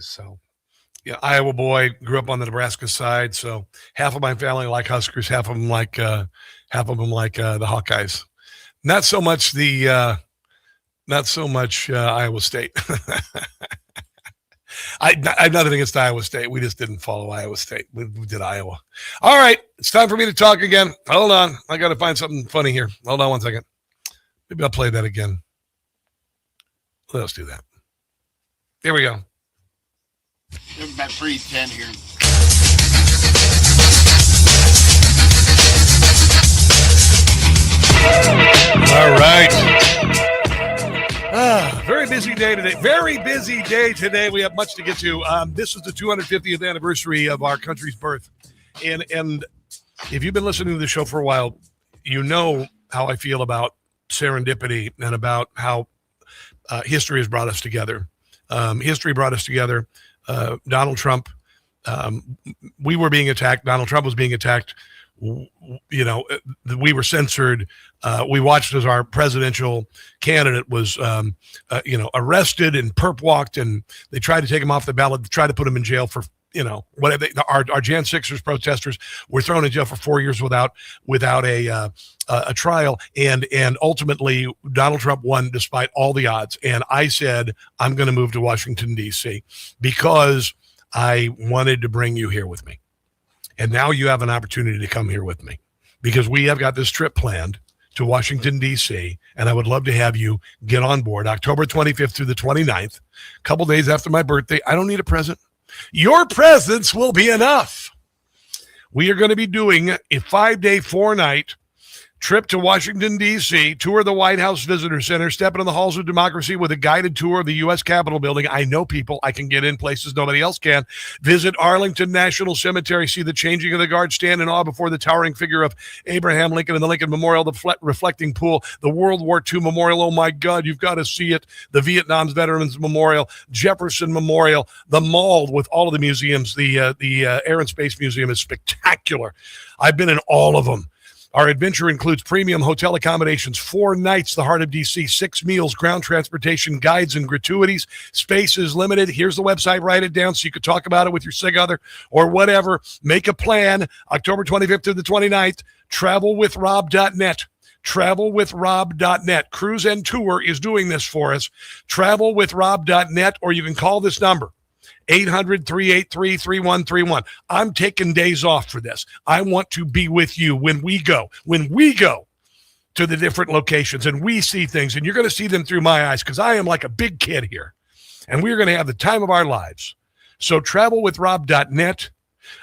So, yeah, Iowa boy, grew up on the Nebraska side. So half of my family like Huskers, half of them like the Hawkeyes. Not so much Iowa State. I have nothing against Iowa State. We just didn't follow Iowa State. We did Iowa. All right. It's time for me to talk again. Hold on. I got to find something funny here. Hold on one second. Maybe I'll play that again. Let's do that. Here we go. It's about 3:10 here. busy day today. Very busy day today. We have much to get to. This is the 250th anniversary of our country's birth. And if you've been listening to the show for a while, you know how I feel about serendipity and about how history has brought us together. History brought us together. Donald Trump, we were being attacked. Donald Trump was being attacked. You know, we were censored. We watched as our presidential candidate was, arrested and perp walked, and they tried to take him off the ballot, tried to put him in jail for, whatever. Our Jan 6ers protesters were thrown in jail for 4 years without a trial, and ultimately Donald Trump won despite all the odds. And I said, I'm going to move to Washington, D.C. because I wanted to bring you here with me. And now you have an opportunity to come here with me because we have got this trip planned to Washington, D.C., and I would love to have you get on board October 25th through the 29th, a couple days after my birthday. I don't need a present. Your presence will be enough. We are going to be doing a 5-day, 4-night trip to Washington, D.C., tour the White House Visitor Center, step into the halls of democracy with a guided tour of the U.S. Capitol building. I know people. I can get in places nobody else can. Visit Arlington National Cemetery, see the changing of the guard, stand in awe before the towering figure of Abraham Lincoln and the Lincoln Memorial, the reflecting pool, the World War II Memorial. Oh, my God, you've got to see it. The Vietnam Veterans Memorial, Jefferson Memorial, the mall with all of the museums. The Air and Space Museum is spectacular. I've been in all of them. Our adventure includes premium hotel accommodations, 4 nights, the heart of D.C., 6 meals, ground transportation, guides, and gratuities. Space is limited. Here's the website. Write it down so you could talk about it with your sig other or whatever. Make a plan. October 25th to the 29th, travelwithrob.net. Travelwithrob.net. Cruise and Tour is doing this for us. Travelwithrob.net, or you can call this number. 800-383-3131. I'm taking days off for this. I want to be with you when we go to the different locations and we see things, and you're going to see them through my eyes because I am like a big kid here, and we're going to have the time of our lives. So travelwithrob.net,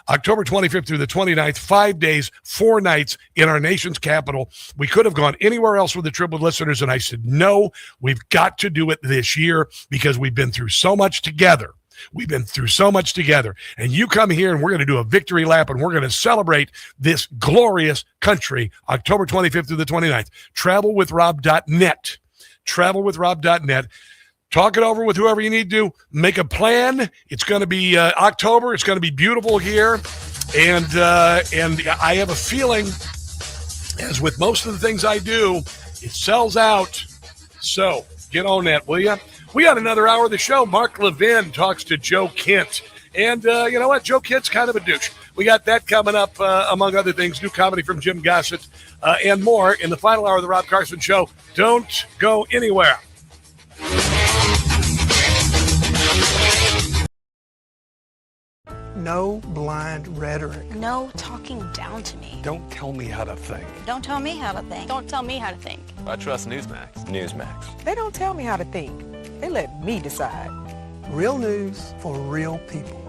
October 25th through the 29th, 5 days, 4 nights in our nation's capital. We could have gone anywhere else with the trip with listeners, and I said, no, we've got to do it this year because we've been through so much together. We've been through so much together, and you come here and we're going to do a victory lap, and we're going to celebrate this glorious country, October 25th through the 29th. Travelwithrob.net. Travelwithrob.net. Talk it over with whoever you need to. Make a plan. It's going to be October. It's going to be beautiful here, and I have a feeling, as with most of the things I do, it sells out. So get on that, will you? We got another hour of the show. Mark Levin talks to Joe Kent. And you know what? Joe Kent's kind of a douche. We got that coming up, among other things. New comedy from Jim Gossett and more in the final hour of the Rob Carson Show. Don't go anywhere. No blind rhetoric. No talking down to me. Don't tell me how to think. Don't tell me how to think. Don't tell me how to think. I trust Newsmax. Newsmax. They don't tell me how to think. They let me decide. Real news for real people.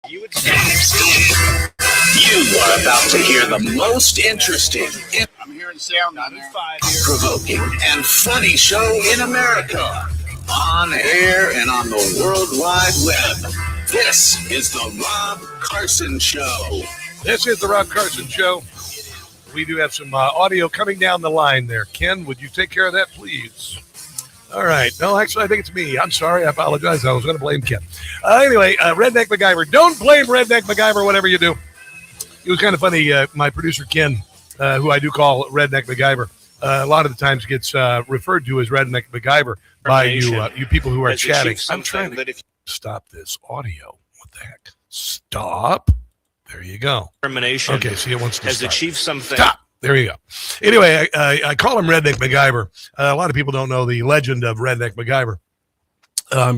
You are about to hear the most interesting, I'm hearing sound on there. provoking, and funny show in America. On air and on the World Wide Web. This is the Rob Carson Show. This is the Rob Carson Show. We do have some audio coming down the line there. Ken, would you take care of that, please? All right. No, actually, I think it's me. I'm sorry. I apologize. I was going to blame Ken. Anyway, Redneck MacGyver. Don't blame Redneck MacGyver, whatever you do. It was kind of funny. My producer, Ken, who I do call Redneck MacGyver, a lot of the times gets referred to as Redneck MacGyver by you people who are chatting. I'm trying to stop this audio. What the heck? Stop. There you go. Termination. Okay, see, it wants to has start. achieved something. Stop. There you go. Anyway, I call him Redneck MacGyver. A lot of people don't know the legend of Redneck MacGyver.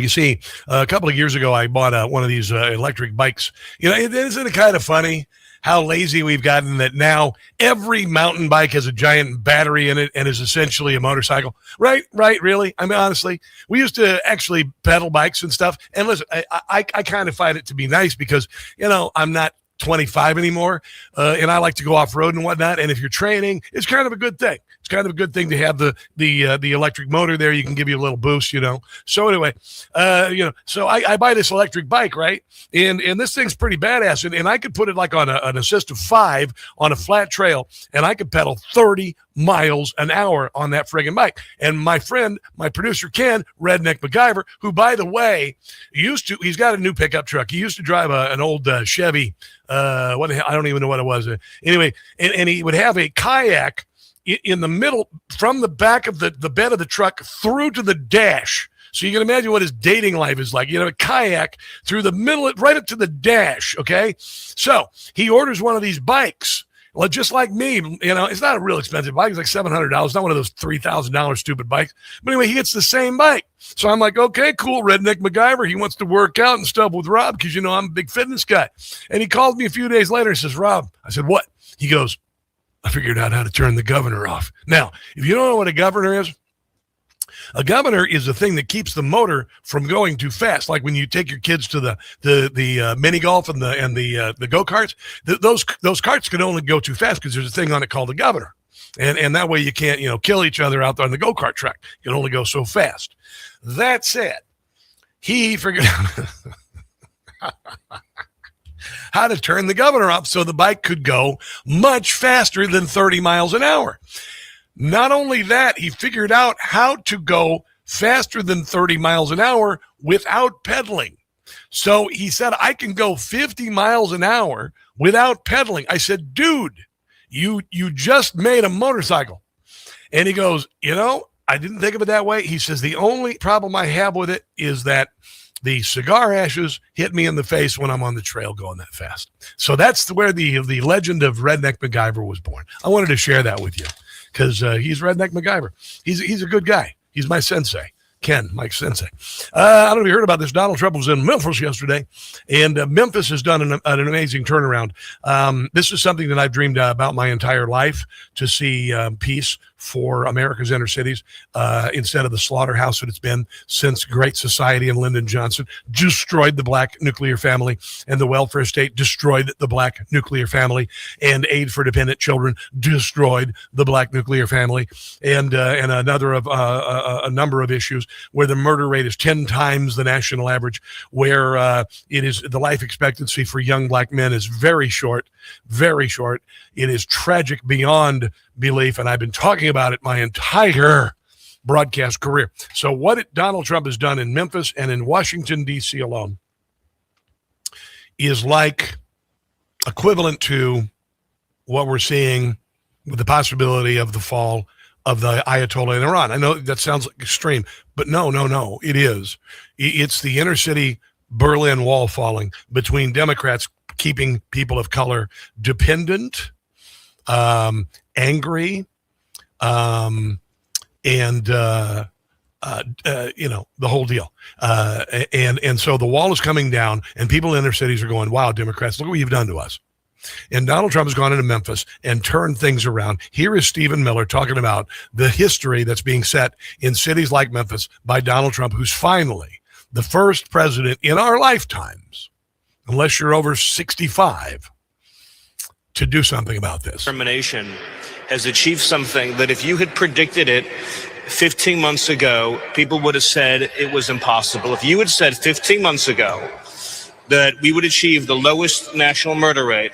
You see, a couple of years ago, I bought one of these electric bikes. Isn't it kind of funny how lazy we've gotten that now every mountain bike has a giant battery in it and is essentially a motorcycle? Right, really? I mean, honestly, we used to actually pedal bikes and stuff. And listen, I kind of find it to be nice because, I'm not 25 anymore, and I like to go off-road and whatnot. And if you're training, it's kind of a good thing. It's kind of a good thing to have the electric motor there. You can give you a little boost, So anyway, so I buy this electric bike, right? And this thing's pretty badass. And I could put it like on an assist of 5 on a flat trail, and I could pedal 30 miles an hour on that friggin' bike. And my friend, my producer, Ken, Redneck MacGyver, who, by the way, he's got a new pickup truck. He used to drive an old Chevy. What the hell? I don't even know what it was. Anyway, and he would have a kayak in the middle from the back of the bed of the truck through to the dash. So you can imagine what his dating life is like. A kayak through the middle, right up to the dash, okay? So he orders one of these bikes. Well, just like me, it's not a real expensive bike. It's like $700. It's not one of those $3,000 stupid bikes. But anyway, he gets the same bike. So I'm like, okay, cool, Redneck MacGyver. He wants to work out and stuff with Rob because, I'm a big fitness guy. And he called me a few days later and says, Rob, I said, what? He goes, I figured out how to turn the governor off. Now, if you don't know what a governor is the thing that keeps the motor from going too fast. Like when you take your kids to the mini golf and the go-karts, those carts can only go too fast because there's a thing on it called a governor. And that way you can't, kill each other out there on the go-kart track. You can only go so fast. That said, he figured out how to turn the governor off so the bike could go much faster than 30 miles an hour. Not only that, he figured out how to go faster than 30 miles an hour without pedaling. So he said, I can go 50 miles an hour without pedaling. I said, dude, you just made a motorcycle. And he goes, I didn't think of it that way. He says, the only problem I have with it is that the cigar ashes hit me in the face when I'm on the trail going that fast. So that's where the legend of Redneck MacGyver was born. I wanted to share that with you. Because he's Redneck MacGyver. He's a good guy. He's my sensei, Ken, Mike Sensei. I don't know if you heard about this. Donald Trump was in Memphis yesterday, and Memphis has done an amazing turnaround. This is something that I've dreamed about my entire life, to see peace for America's inner cities instead of the slaughterhouse that it's been since Great Society and Lyndon Johnson destroyed the black nuclear family, and the welfare state destroyed the black nuclear family, and aid for dependent children destroyed the black nuclear family, and a number of issues where the murder rate is 10 times the national average, where it is the life expectancy for young black men is very short. It is tragic beyond belief, and I've been talking about it my entire broadcast career. So what Donald Trump has done in Memphis and in Washington, D.C. alone is like equivalent to what we're seeing with the possibility of the fall of the Ayatollah in Iran. I know that sounds extreme, but no, it is. It's the inner city Berlin Wall falling between Democrats keeping people of color dependent, angry, and the whole deal. And so the wall is coming down, and people in inner cities are going, wow, Democrats, look what you've done to us. And Donald Trump has gone into Memphis and turned things around. Here is Stephen Miller talking about the history that's being set in cities like Memphis by Donald Trump, who's finally the first president in our lifetimes unless you're over 65, to do something about this. Determination has achieved something that if you had predicted it 15 months ago, people would have said it was impossible. If you had said 15 months ago that we would achieve the lowest national murder rate,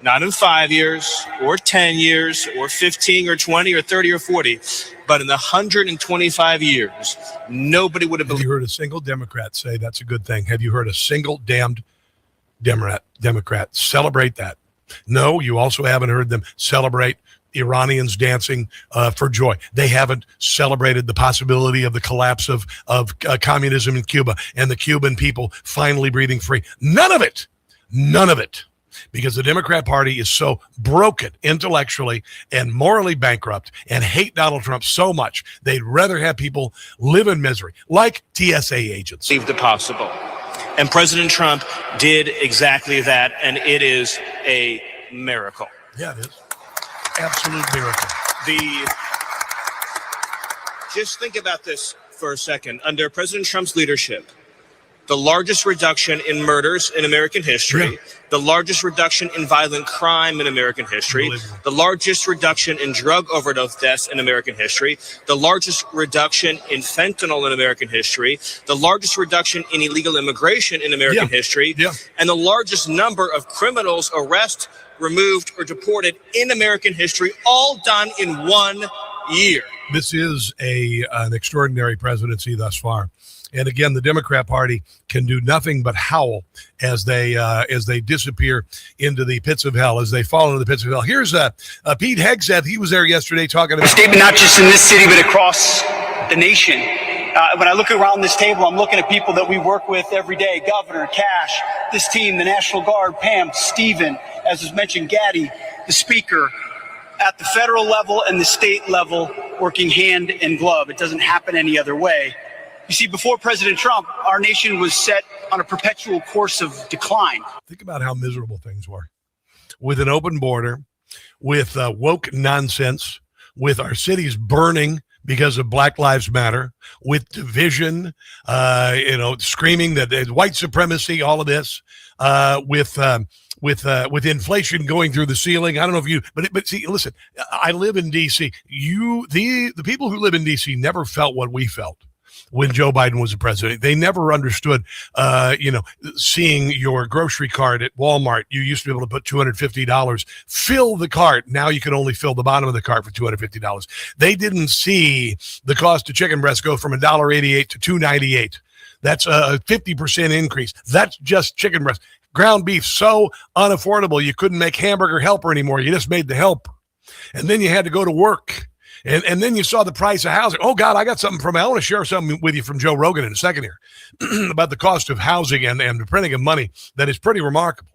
not in 5 years or 10 years or 15 or 20 or 30 or 40, but in the 125 years, nobody would have believed. Have you heard a single Democrat say that's a good thing? Have you heard a single damned Democrat celebrate that? No, you also haven't heard them celebrate Iranians dancing for joy. They haven't celebrated the possibility of the collapse of communism in Cuba and the Cuban people finally breathing free. None of it. Because the Democrat Party is so broken intellectually and morally bankrupt and hate Donald Trump so much, they'd rather have people live in misery, like TSA agents. Believed it possible. And President Trump did exactly that, and it is a miracle. Yeah, it is. Absolute miracle. Just think about this for a second. Under President Trump's leadership, the largest reduction in murders in American history, the largest reduction in violent crime in American history, the largest reduction in drug overdose deaths in American history, the largest reduction in fentanyl in American history, the largest reduction in illegal immigration in American history, and the largest number of criminals arrested, removed, or deported in American history, all done in 1 year. This is an extraordinary presidency thus far. And again, the Democrat Party can do nothing but howl as they disappear into the pits of hell, as they fall into the pits of hell. Here's Pete Hegseth. He was there yesterday talking about a statement not just in this city, but across the nation. When I look around this table, I'm looking at people that we work with every day: Governor, Cash, this team, the National Guard, Pam, Stephen, as was mentioned, Gaddy, the Speaker, at the federal level and the state level, working hand in glove. It doesn't happen any other way. You see, before President Trump, our nation was set on a perpetual course of decline. Think about how miserable things were. With an open border, with woke nonsense, with our cities burning because of Black Lives Matter, with division, screaming that white supremacy, all of this, with inflation going through the ceiling. I don't know if you, but see, listen, I live in D.C. The people who live in D.C. never felt what we felt when Joe Biden was the president. They never understood, seeing your grocery cart at Walmart. You used to be able to put $250, fill the cart. Now you can only fill the bottom of the cart for $250. They didn't see the cost of chicken breast go from $1.88 to $2.98. That's a 50% increase. That's just chicken breast. Ground beef, so unaffordable, you couldn't make hamburger helper anymore. You just made the helper. And then you had to go to work. And then you saw the price of housing. Oh, God, I got something I want to share something with you from Joe Rogan in a second here about the cost of housing and the printing of money that is pretty remarkable.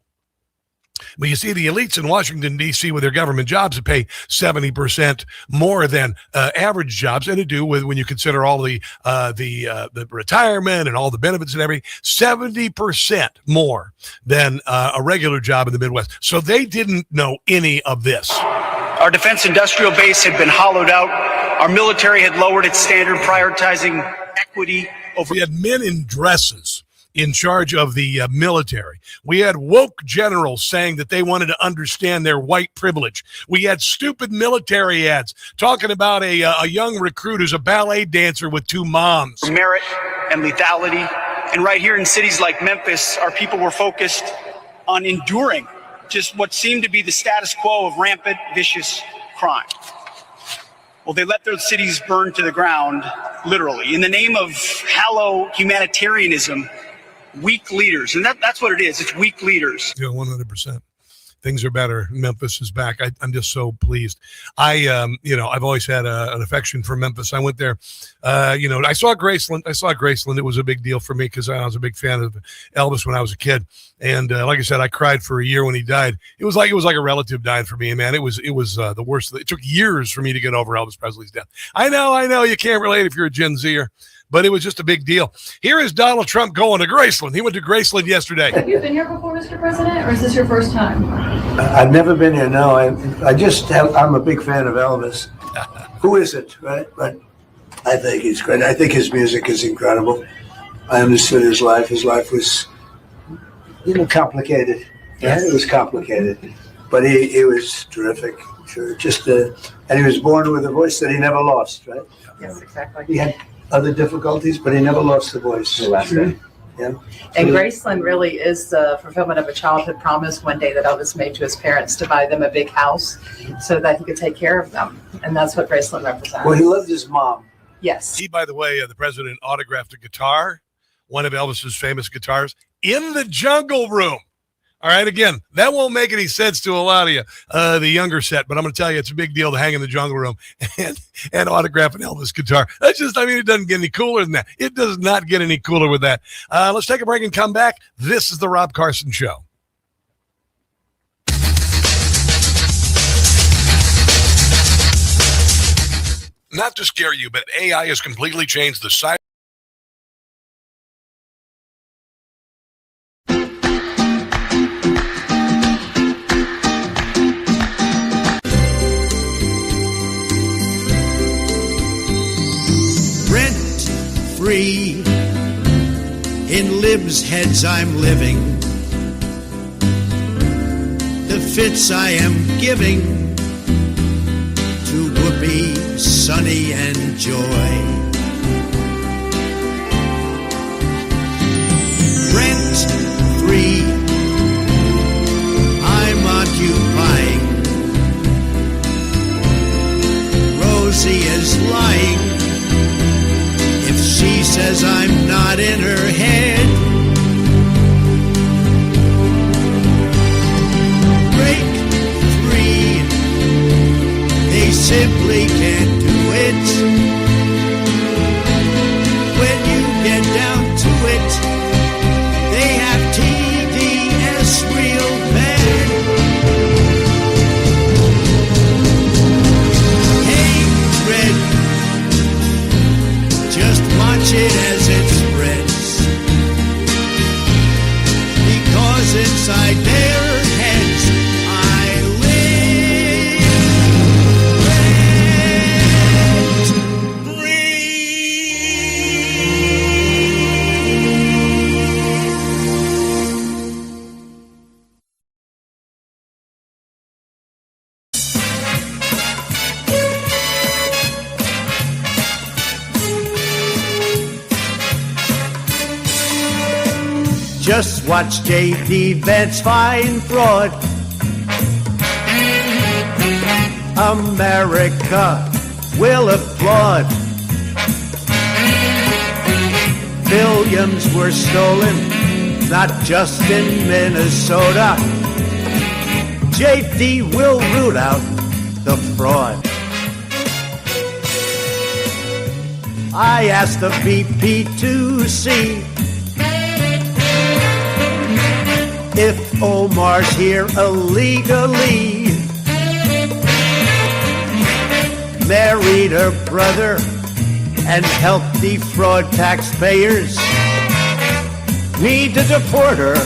But you see the elites in Washington, D.C. with their government jobs that pay 70% more than average jobs, and to do with when you consider all the retirement and all the benefits and everything, 70% more than a regular job in the Midwest. So they didn't know any of this. Our defense industrial base had been hollowed out. Our military had lowered its standard, prioritizing equity over. We had men in dresses in charge of the military. We had woke generals saying that they wanted to understand their white privilege. We had stupid military ads talking about a young recruit who's a ballet dancer with 2 moms. Merit and lethality. And right here in cities like Memphis, our people were focused on enduring just what seemed to be the status quo of rampant, vicious crime. Well, they let their cities burn to the ground, literally. In the name of hollow humanitarianism, weak leaders. And that's what it is. It's weak leaders. Yeah, 100%. Things are better. Memphis is back. I'm just so pleased. I've always had an affection for Memphis. I went there. I saw Graceland. It was a big deal for me because I was a big fan of Elvis when I was a kid. And like I said, I cried for a year when he died. It was like a relative died for me, man. It was the worst. It took years for me to get over Elvis Presley's death. I know. You can't relate if you're a Gen Zer. But it was just a big deal. Here is Donald Trump going to Graceland. He went to Graceland yesterday. Have you been here before, Mr. President, or is this your first time? I've never been here, no. I'm a big fan of Elvis. Who isn't, right? But I think he's great. I think his music is incredible. I understood his life. His life was complicated. Yeah, it was complicated, but he was terrific. Sure, and he was born with a voice that he never lost. Right? Yes, exactly. He had other difficulties, but he never lost the voice. Yeah. And Graceland really is the fulfillment of a childhood promise one day that Elvis made to his parents to buy them a big house so that he could take care of them. And that's what Graceland represents. Well, he loved his mom. Yes. He, by the way, the president autographed a guitar, one of Elvis's famous guitars, in the Jungle Room. All right, again, that won't make any sense to a lot of you, the younger set, but I'm going to tell you it's a big deal to hang in the Jungle Room and autograph an Elvis guitar. It doesn't get any cooler than that. It does not get any cooler with that. Let's take a break and come back. This is the Rob Carson Show. Not to scare you, but AI has completely changed the cyber. Free in libs' heads I'm living. The fits I am giving to Whoopi, Sonny, and Joy. Rent free, I'm occupying. Rosie is lying. She says I'm not in her head. Break free, they simply can't do it. When you get down to it, they have TDS real bad. Hatred, just watch it as it spreads, because inside their heads I live. Rent Just watch J.D. Vance find fraud. America will applaud. Billions were stolen, not just in Minnesota. J.D. will root out the fraud. I asked the VP to see if Omar's here illegally. Married her brother and helped defraud taxpayers. Need to deport her.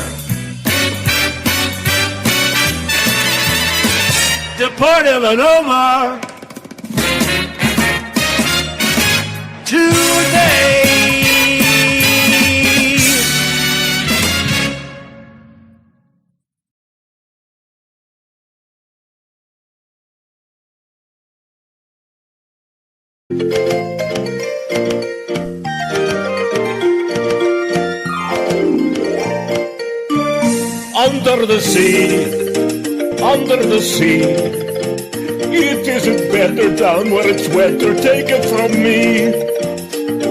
Deport him and Omar today. Under the sea, it isn't better down where it's wetter, take it from me.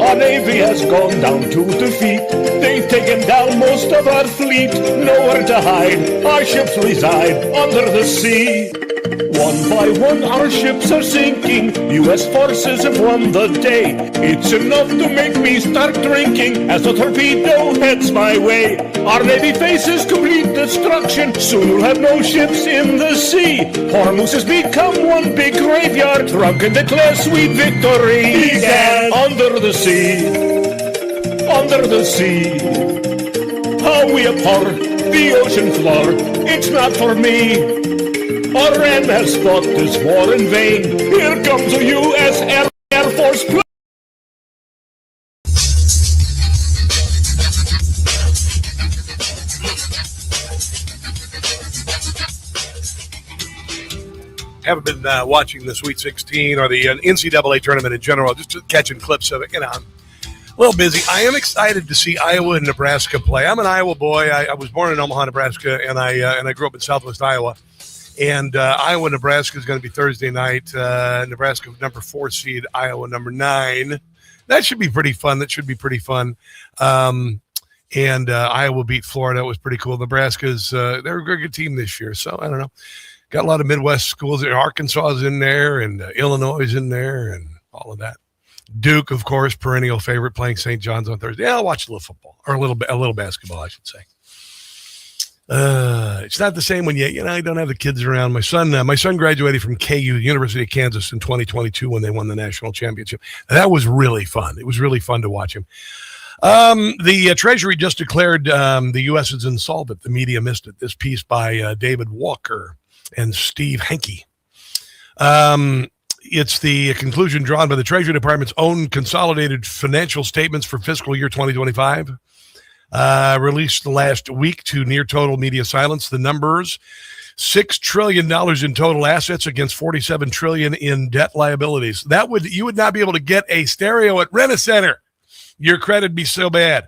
Our Navy has gone down to defeat, they've taken down most of our fleet, nowhere to hide, our ships reside under the sea. One by one our ships are sinking, U.S. forces have won the day. It's enough to make me start drinking as the torpedo heads my way. Our Navy faces complete destruction, soon we'll have no ships in the sea. Hormuz has become one big graveyard, drunk and declare sweet victory. Began under the sea, under the sea. How we abhor the ocean floor, it's not for me. Iran has fought this war in vain. Here comes a U.S. Air Force plane. haven't been watching the Sweet 16 or the NCAA tournament in general, just catching clips of it. I'm a little busy. I am excited to see Iowa and Nebraska play. I'm an Iowa boy. I was born in Omaha, Nebraska, and I grew up in Southwest Iowa. And Iowa, Nebraska is going to be Thursday night. Nebraska number 4 seed, Iowa number 9. That should be pretty fun. And Iowa beat Florida. It was pretty cool. Nebraska's they're a good team this year. So I don't know. Got a lot of Midwest schools. Arkansas is in there, and Illinois is in there, and all of that. Duke, of course, perennial favorite, playing St. John's on Thursday. Yeah, I'll watch a little football, or a little basketball, I should say. It's not the same when I don't have the kids around. My son graduated from KU, University of Kansas, in 2022 when they won the national championship. And that was really fun. It was really fun to watch him. The Treasury just declared the U.S. is insolvent. The media missed it. This piece by David Walker and Steve Henke. It's the conclusion drawn by the Treasury Department's own consolidated financial statements for fiscal year 2025, released last week to near total media silence. The numbers: $6 trillion in total assets against $47 trillion in debt liabilities. You would not be able to get a stereo at Rent-A-Center. Your credit would be so bad.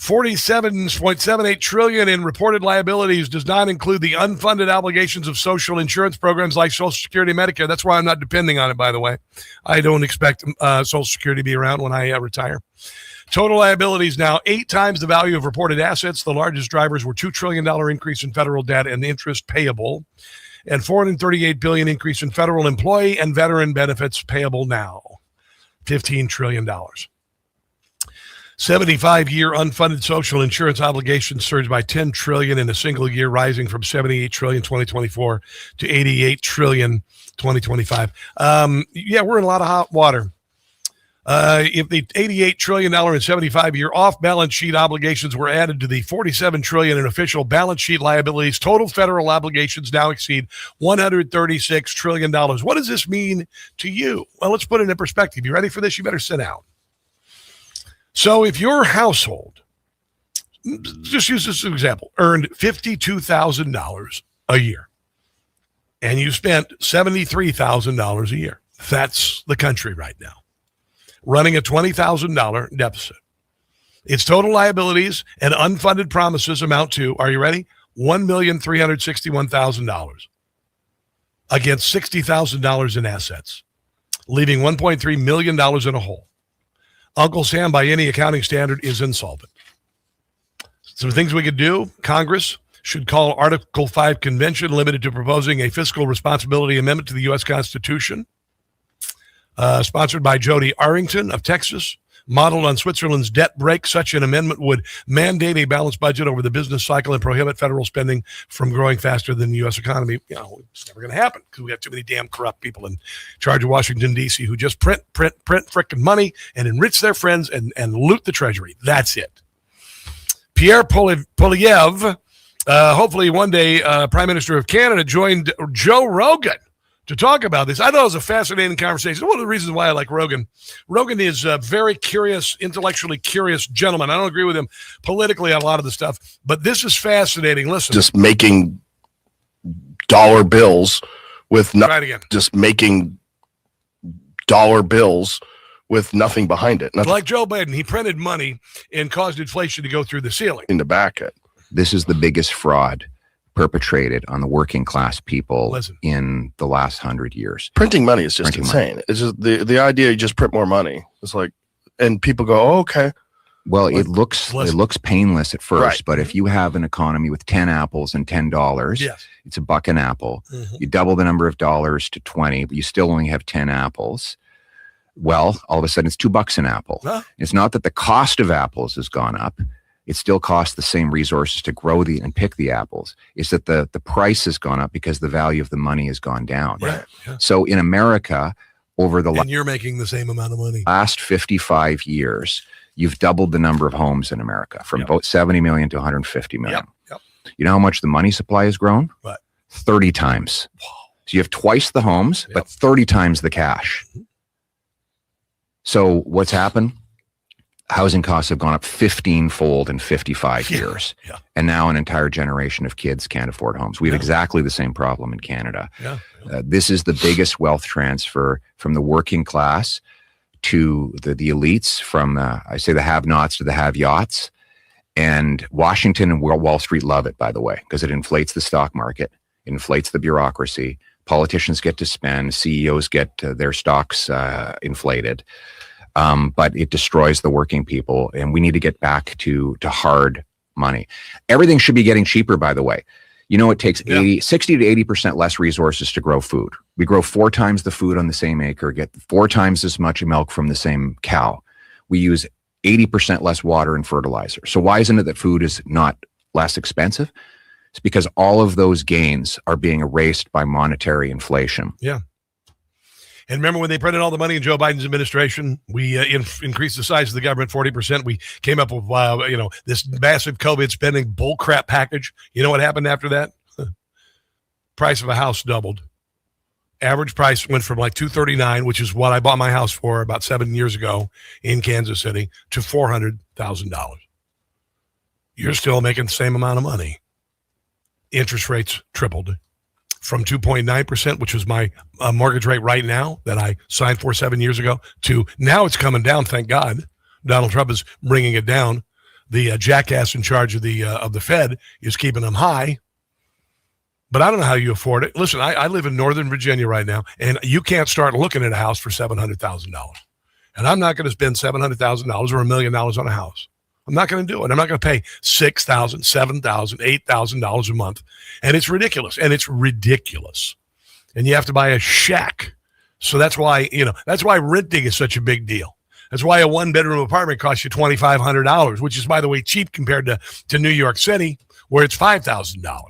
$47.78 trillion in reported liabilities does not include the unfunded obligations of social insurance programs like Social Security and Medicare. That's why I'm not depending on it, by the way. I don't expect Social Security to be around when I retire. Total liabilities now 8 times the value of reported assets. The largest drivers were $2 trillion increase in federal debt and interest payable, and $438 billion increase in federal employee and veteran benefits payable now. $15 trillion. 75-year unfunded social insurance obligations surged by $10 trillion in a single year, rising from $78 trillion 2024 to $88 trillion 2025. We're in a lot of hot water. If the $88 trillion and 75-year off-balance sheet obligations were added to the $47 trillion in official balance sheet liabilities, total federal obligations now exceed $136 trillion. What does this mean to you? Well, let's put it in perspective. You ready for this? You better sit down. So if your household, just use this as an example, earned $52,000 a year, and you spent $73,000 a year, that's the country right now, running a $20,000 deficit. Its total liabilities and unfunded promises amount to, are you ready? $1,361,000 against $60,000 in assets, leaving $1.3 million in a hole. Uncle Sam, by any accounting standard, is insolvent. Some things we could do: Congress should call Article 5 convention limited to proposing a fiscal responsibility amendment to the U.S. Constitution, sponsored by Jody Arrington of Texas, modeled on Switzerland's debt break. Such an amendment would mandate a balanced budget over the business cycle and prohibit federal spending from growing faster than the U.S. economy. It's never going to happen because we have too many damn corrupt people in charge of Washington, D.C. who just print frickin' money and enrich their friends and loot the Treasury. That's it. Pierre Poilievre, hopefully one day Prime Minister of Canada, joined Joe Rogan to talk about this. I thought it was a fascinating conversation. One of the reasons why I like Rogan. Rogan is a very curious, intellectually curious gentleman. I don't agree with him politically on a lot of the stuff, but this is fascinating. Listen. Just making dollar bills with making dollar bills with nothing behind it. Nothing. Like Joe Biden, he printed money and caused inflation to go through the ceiling. To back it. This is the biggest fraud perpetrated on the working class people in the last 100 years. Printing money is just insane. It's just the idea you just print more money. It's like, and people go, oh, okay. Well, it looks painless at first, right. But if you have an economy with 10 apples and $10, it's $1 an apple. Mm-hmm. You double the number of dollars to 20, but you still only have 10 apples. Well, all of a sudden it's $2 an apple. Huh? It's not that the cost of apples has gone up. It still costs the same resources to grow and pick the apples. It's that the price has gone up because the value of the money has gone down. Right. Yeah. So in America, and you're making the same amount of money. Last 55 years, you've doubled the number of homes in America from about 70 million to 150 million. Yep. You know how much the money supply has grown? What? 30 times. Whoa. So you have twice the homes, but 30 times the cash. So what's happened? housing costs have gone up 15-fold in 55 years. Yeah. And now an entire generation of kids can't afford homes. We have exactly the same problem in Canada. Yeah. This is the biggest wealth transfer from the working class to the elites, from I say the have-nots to the have-yachts. And Washington and Wall Street love it, by the way, because it inflates the stock market, inflates the bureaucracy. Politicians get to spend, CEOs get their stocks inflated. But it destroys the working people, and we need to get back to hard money. Everything should be getting cheaper, by the way. You know, it takes 60 to 80% less resources to grow food. We grow 4 times the food on the same acre, get 4 times as much milk from the same cow. We use 80% less water and fertilizer. So why isn't it that food is not less expensive? It's because all of those gains are being erased by monetary inflation. Yeah. And remember when they printed all the money in Joe Biden's administration, we increased the size of the government 40%. We came up with, this massive COVID spending bullcrap package. You know what happened after that? Price of a house doubled. Average price went from like $239,000, which is what I bought my house for about 7 years ago in Kansas City, to $400,000. You're still making the same amount of money. Interest rates tripled. From 2.9%, which was my mortgage rate right now that I signed for 7 years ago, to now it's coming down. Thank God, Donald Trump is bringing it down. The jackass in charge of the Fed is keeping them high. But I don't know how you afford it. Listen, I live in Northern Virginia right now, and you can't start looking at a house for $700,000. And I'm not going to spend $700,000 or $1 million on a house. I'm not going to do it. I'm not going to pay $6,000, $7,000, $8,000 a month. And it's ridiculous. And you have to buy a shack. So that's why renting is such a big deal. That's why a 1-bedroom apartment costs you $2,500, which is, by the way, cheap compared to New York City, where it's $5,000.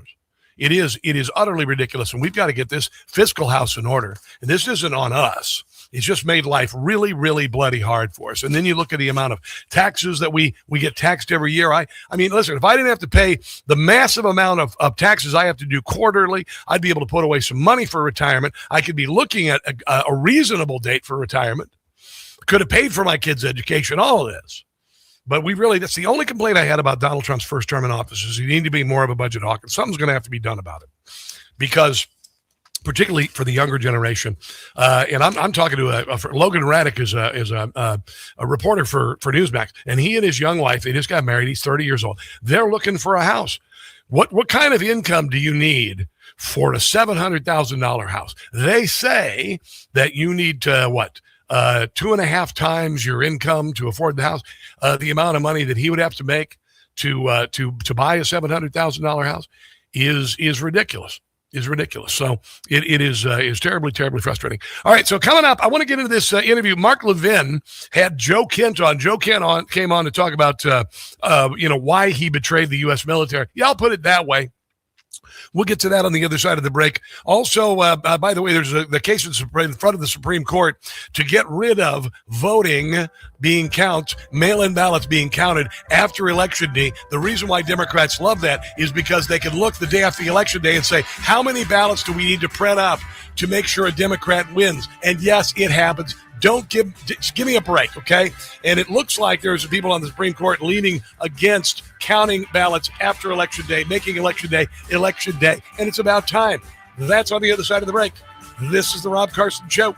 It is utterly ridiculous. And we've got to get this fiscal house in order. And this isn't on us. It's just made life really, really bloody hard for us. And then you look at the amount of taxes that we get taxed every year. I mean, listen, if I didn't have to pay the massive amount of taxes I have to do quarterly, I'd be able to put away some money for retirement. I could be looking at a reasonable date for retirement. Could have paid for my kids' education, all of this. But that's the only complaint I had about Donald Trump's first term in office is he needed to be more of a budget hawk. And something's going to have to be done about it. Because particularly for the younger generation. And I'm talking to Logan Raddick is a reporter for Newsmax, and he and his young wife, they just got married. He's 30 years old. They're looking for a house. What kind of income do you need for a $700,000 house? They say that you need to 2.5 times your income to afford the house. The amount of money that he would have to make to buy a $700,000 house is ridiculous. So it is terribly, terribly frustrating. All right, so coming up, I want to get into this interview. Mark Levin had Joe Kent on. Joe Kent came on to talk about why he betrayed the U.S. military. Yeah, I'll put it that way. We'll get to that on the other side of the break. Also, by the way, there's the case in front of the Supreme Court to get rid of voting being mail-in ballots being counted after Election Day. The reason why Democrats love that is because they can look the day after the Election Day and say, how many ballots do we need to print up to make sure a Democrat wins? And yes, it happens. Just give me a break, okay? And it looks like there's people on the Supreme Court leaning against counting ballots after Election Day, making Election Day, and it's about time. That's on the other side of the break. This is the Rob Carson Show.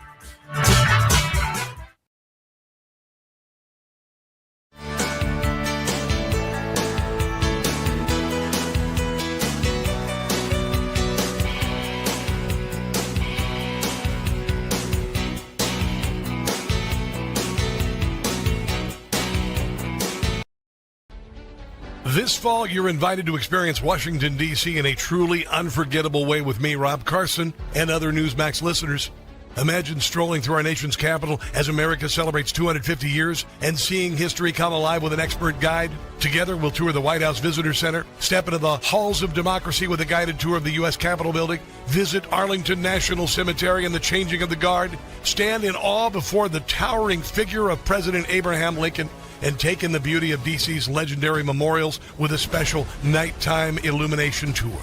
This fall, you're invited to experience Washington, D.C. in a truly unforgettable way with me, Rob Carson, and other Newsmax listeners. Imagine strolling through our nation's capital as America celebrates 250 years and seeing history come alive with an expert guide. Together, we'll tour the White House Visitor Center, step into the halls of democracy with a guided tour of the U.S. Capitol building, visit Arlington National Cemetery and the changing of the guard, stand in awe before the towering figure of President Abraham Lincoln, and take in the beauty of D.C.'s legendary memorials with a special nighttime illumination tour.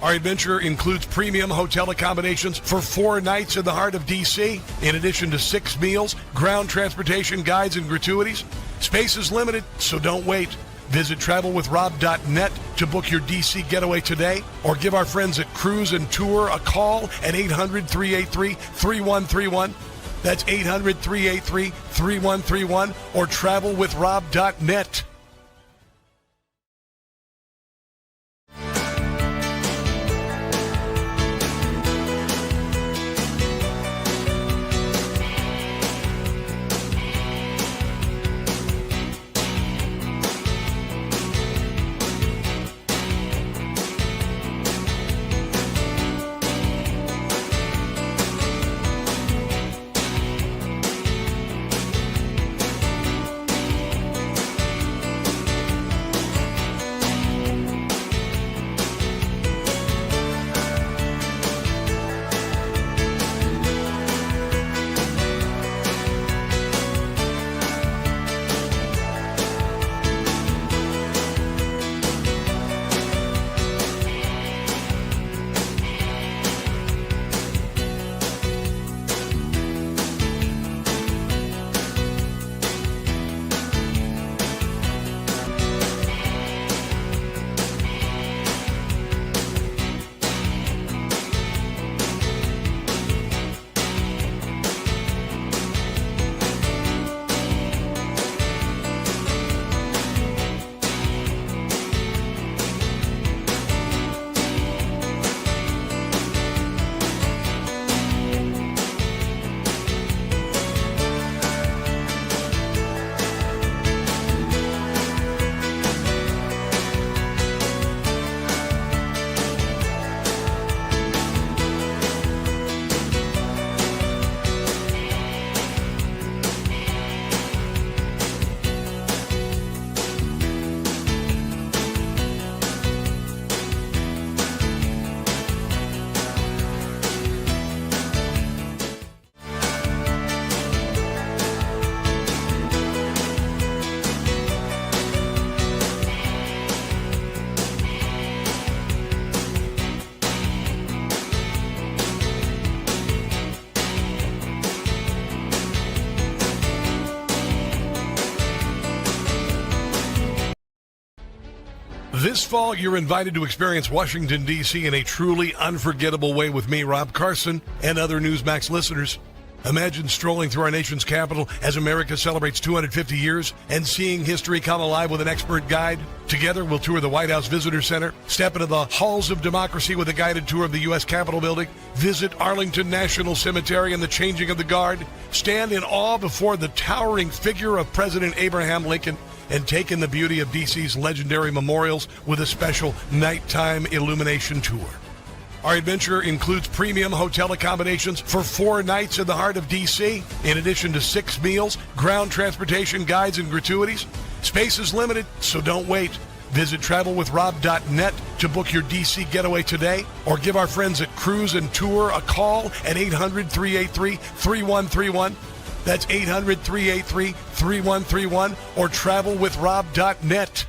Our adventure includes premium hotel accommodations for 4 nights in the heart of D.C., in addition to 6 meals, ground transportation, guides, and gratuities. Space is limited, so don't wait. Visit travelwithrob.net to book your DC getaway today, or give our friends at Cruise and Tour a call at 800-383-3131. That's 800-383-3131, or travelwithrob.net. This fall, you're invited to experience Washington, D.C. in a truly unforgettable way with me, Rob Carson, and other Newsmax listeners. Imagine strolling through our nation's capital as America celebrates 250 years and seeing history come alive with an expert guide. Together, we'll tour the White House Visitor Center, step into the halls of democracy with a guided tour of the U.S. Capitol building, visit Arlington National Cemetery and the changing of the guard, stand in awe before the towering figure of President Abraham Lincoln, and take in the beauty of D.C.'s legendary memorials with a special nighttime illumination tour. Our adventure includes premium hotel accommodations for 4 nights in the heart of D.C., in addition to 6 meals, ground transportation, guides, and gratuities. Space is limited, so don't wait. Visit travelwithrob.net to book your D.C. getaway today, or give our friends at Cruise and Tour a call at 800-383-3131. That's 800-383-3131, or travelwithrob.net.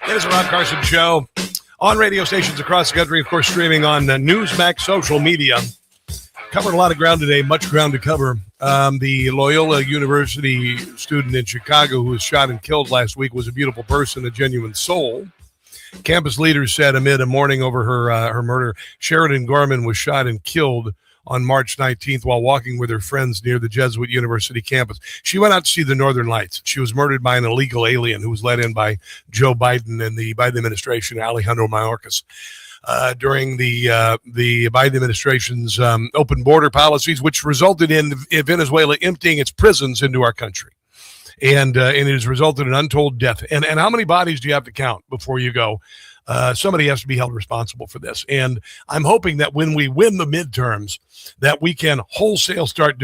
It is the Rob Carson Show on radio stations across the country, of course, streaming on Newsmax social media. Covered a lot of ground today, much ground to cover. The Loyola University student in Chicago who was shot and killed last week was a beautiful person, a genuine soul. Campus leaders said amid a mourning over her murder, Sheridan Gorman was shot and killed on March 19th while walking with her friends near the Jesuit University campus. She went out to see the Northern Lights. She was murdered by an illegal alien who was let in by Joe Biden and the Biden administration, Alejandro Mayorkas. During the Biden administration's open border policies, which resulted in Venezuela emptying its prisons into our country. and it has resulted in untold death. And how many bodies do you have to count before you go? Somebody has to be held responsible for this. And I'm hoping that when we win the midterms, that we can wholesale start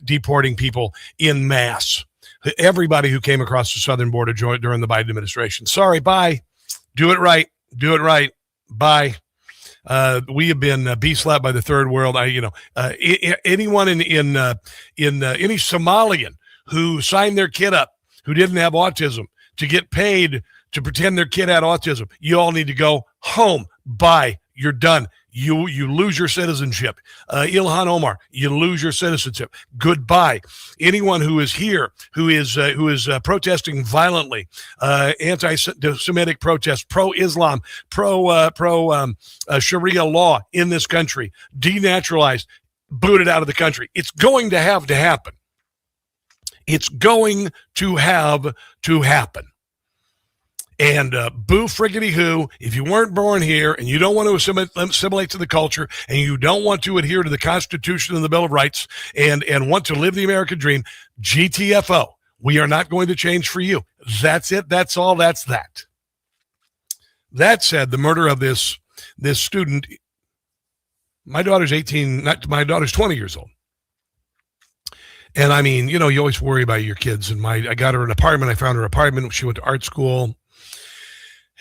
deporting people in mass. Everybody who came across the southern border during the Biden administration. Sorry, bye. Do it right. Do it right. Bye. We have been slapped by the third world. Anyone in any Somalian who signed their kid up who didn't have autism to get paid to pretend their kid had autism, you all need to go home. Bye. You're done. You lose your citizenship. Ilhan Omar, you lose your citizenship. Goodbye. Anyone who is here, who is protesting violently, anti-Semitic protests, pro-Islam, Sharia law in this country, denaturalized, booted out of the country. It's going to have to happen. It's going to have to happen. And boo friggity who, if you weren't born here and you don't want to assimilate to the culture and you don't want to adhere to the Constitution and the Bill of Rights and want to live the American dream, GTFO, we are not going to change for you. That's it. That's all. That's that. That said, the murder of this student, my daughter's 18, my daughter's 20 years old. And I mean, you always worry about your kids. And I got her an apartment. I found her an apartment. She went to art school.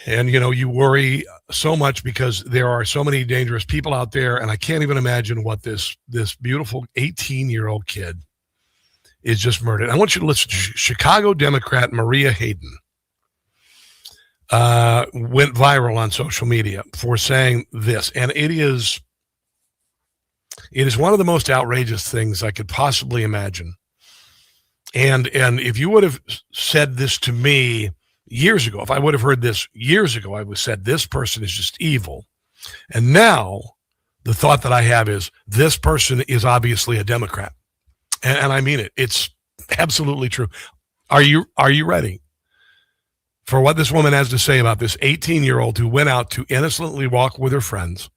And, you worry so much because there are so many dangerous people out there. And I can't even imagine what this beautiful 18-year-old kid is just murdered. I want you to listen to Chicago Democrat Maria Hayden. Went viral on social media for saying this. And it is one of the most outrageous things I could possibly imagine. And if you would have said this to me years ago, if I would have heard this years ago, I would have said this person is just evil. And now the thought that I have is this person is obviously a Democrat. And I mean it. It's absolutely true. Are you ready for what this woman has to say about this 18-year-old who went out to innocently walk with her friends?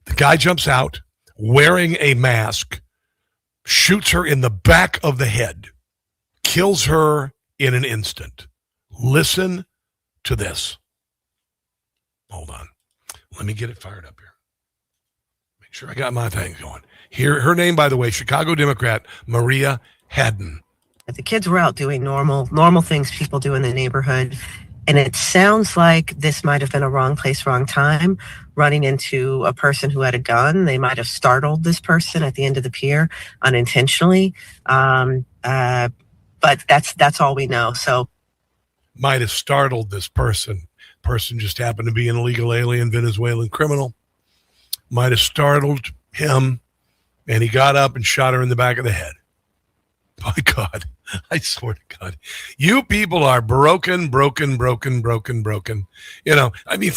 The guy jumps out wearing a mask, shoots her in the back of the head, kills her in an instant. Listen to this. Hold on. Let me get it fired up here. Make sure I got my thing going. Here, her name, by the way, Chicago Democrat Maria Hayden. The kids were out doing normal things people do in the neighborhood. And it sounds like this might have been a wrong place, wrong time, running into a person who had a gun. They might have startled this person at the end of the pier unintentionally. But that's all we know. So might have startled this person. Person just happened to be an illegal alien Venezuelan criminal. Might have startled him, and he got up and shot her in the back of the head. My God, I swear to God, you people are broken. For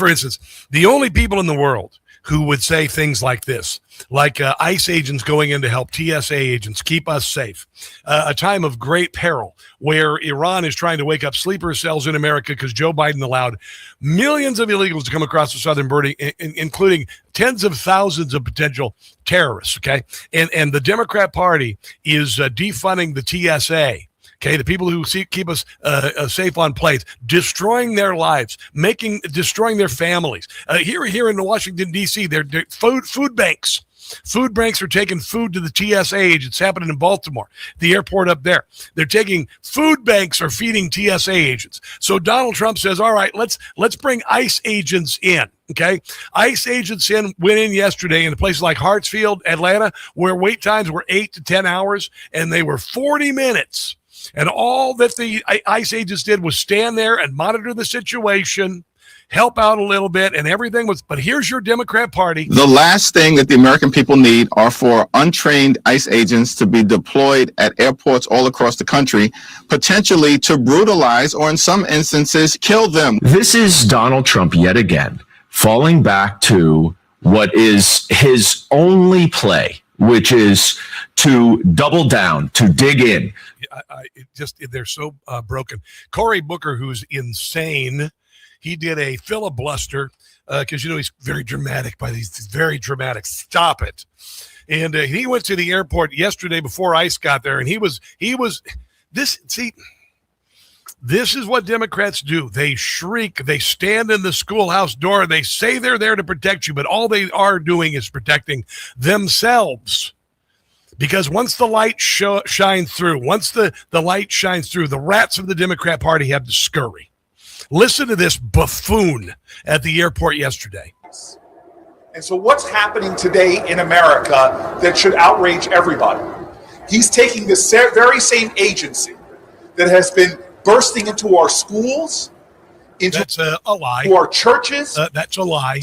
instance, the only people in the world who would say things like this, like ICE agents going in to help TSA agents keep us safe, a time of great peril where Iran is trying to wake up sleeper cells in America because Joe Biden allowed millions of illegals to come across the southern border, including tens of thousands of potential terrorists, okay? And the Democrat Party is defunding the TSA. Okay, the people who keep us safe on planes, destroying their lives, destroying their families. Here in Washington, D.C., they're food banks. Food banks are taking food to the TSA agents. It's happening in Baltimore, the airport up there. They're taking food banks are feeding TSA agents. So Donald Trump says, all right, let's bring ICE agents in. Okay, ICE agents went in yesterday in places like Hartsfield, Atlanta, where wait times were 8 to 10 hours, and they were 40 minutes. And all that the ICE agents did was stand there and monitor the situation, help out a little bit, and everything was. But here's your Democrat Party. The last thing that the American people need are for untrained ICE agents to be deployed at airports all across the country, potentially to brutalize or in some instances kill them. This is Donald Trump yet again, falling back to what is his only play, which is to double down, to dig in. They're so broken. Cory Booker, who's insane, he did a filibuster because he's very dramatic by these very dramatic. Stop it. And he went to the airport yesterday before ICE got there, and he was this. See, This is what Democrats do. They shriek. They stand in the schoolhouse door. They say they're there to protect you, but all they are doing is protecting themselves. Because once the light shines through, the rats of the Democrat Party have to scurry. Listen to this buffoon at the airport yesterday. And so what's happening today in America that should outrage everybody? He's taking this very same agency that has been bursting into our schools, That's a lie. Into our churches. That's a lie.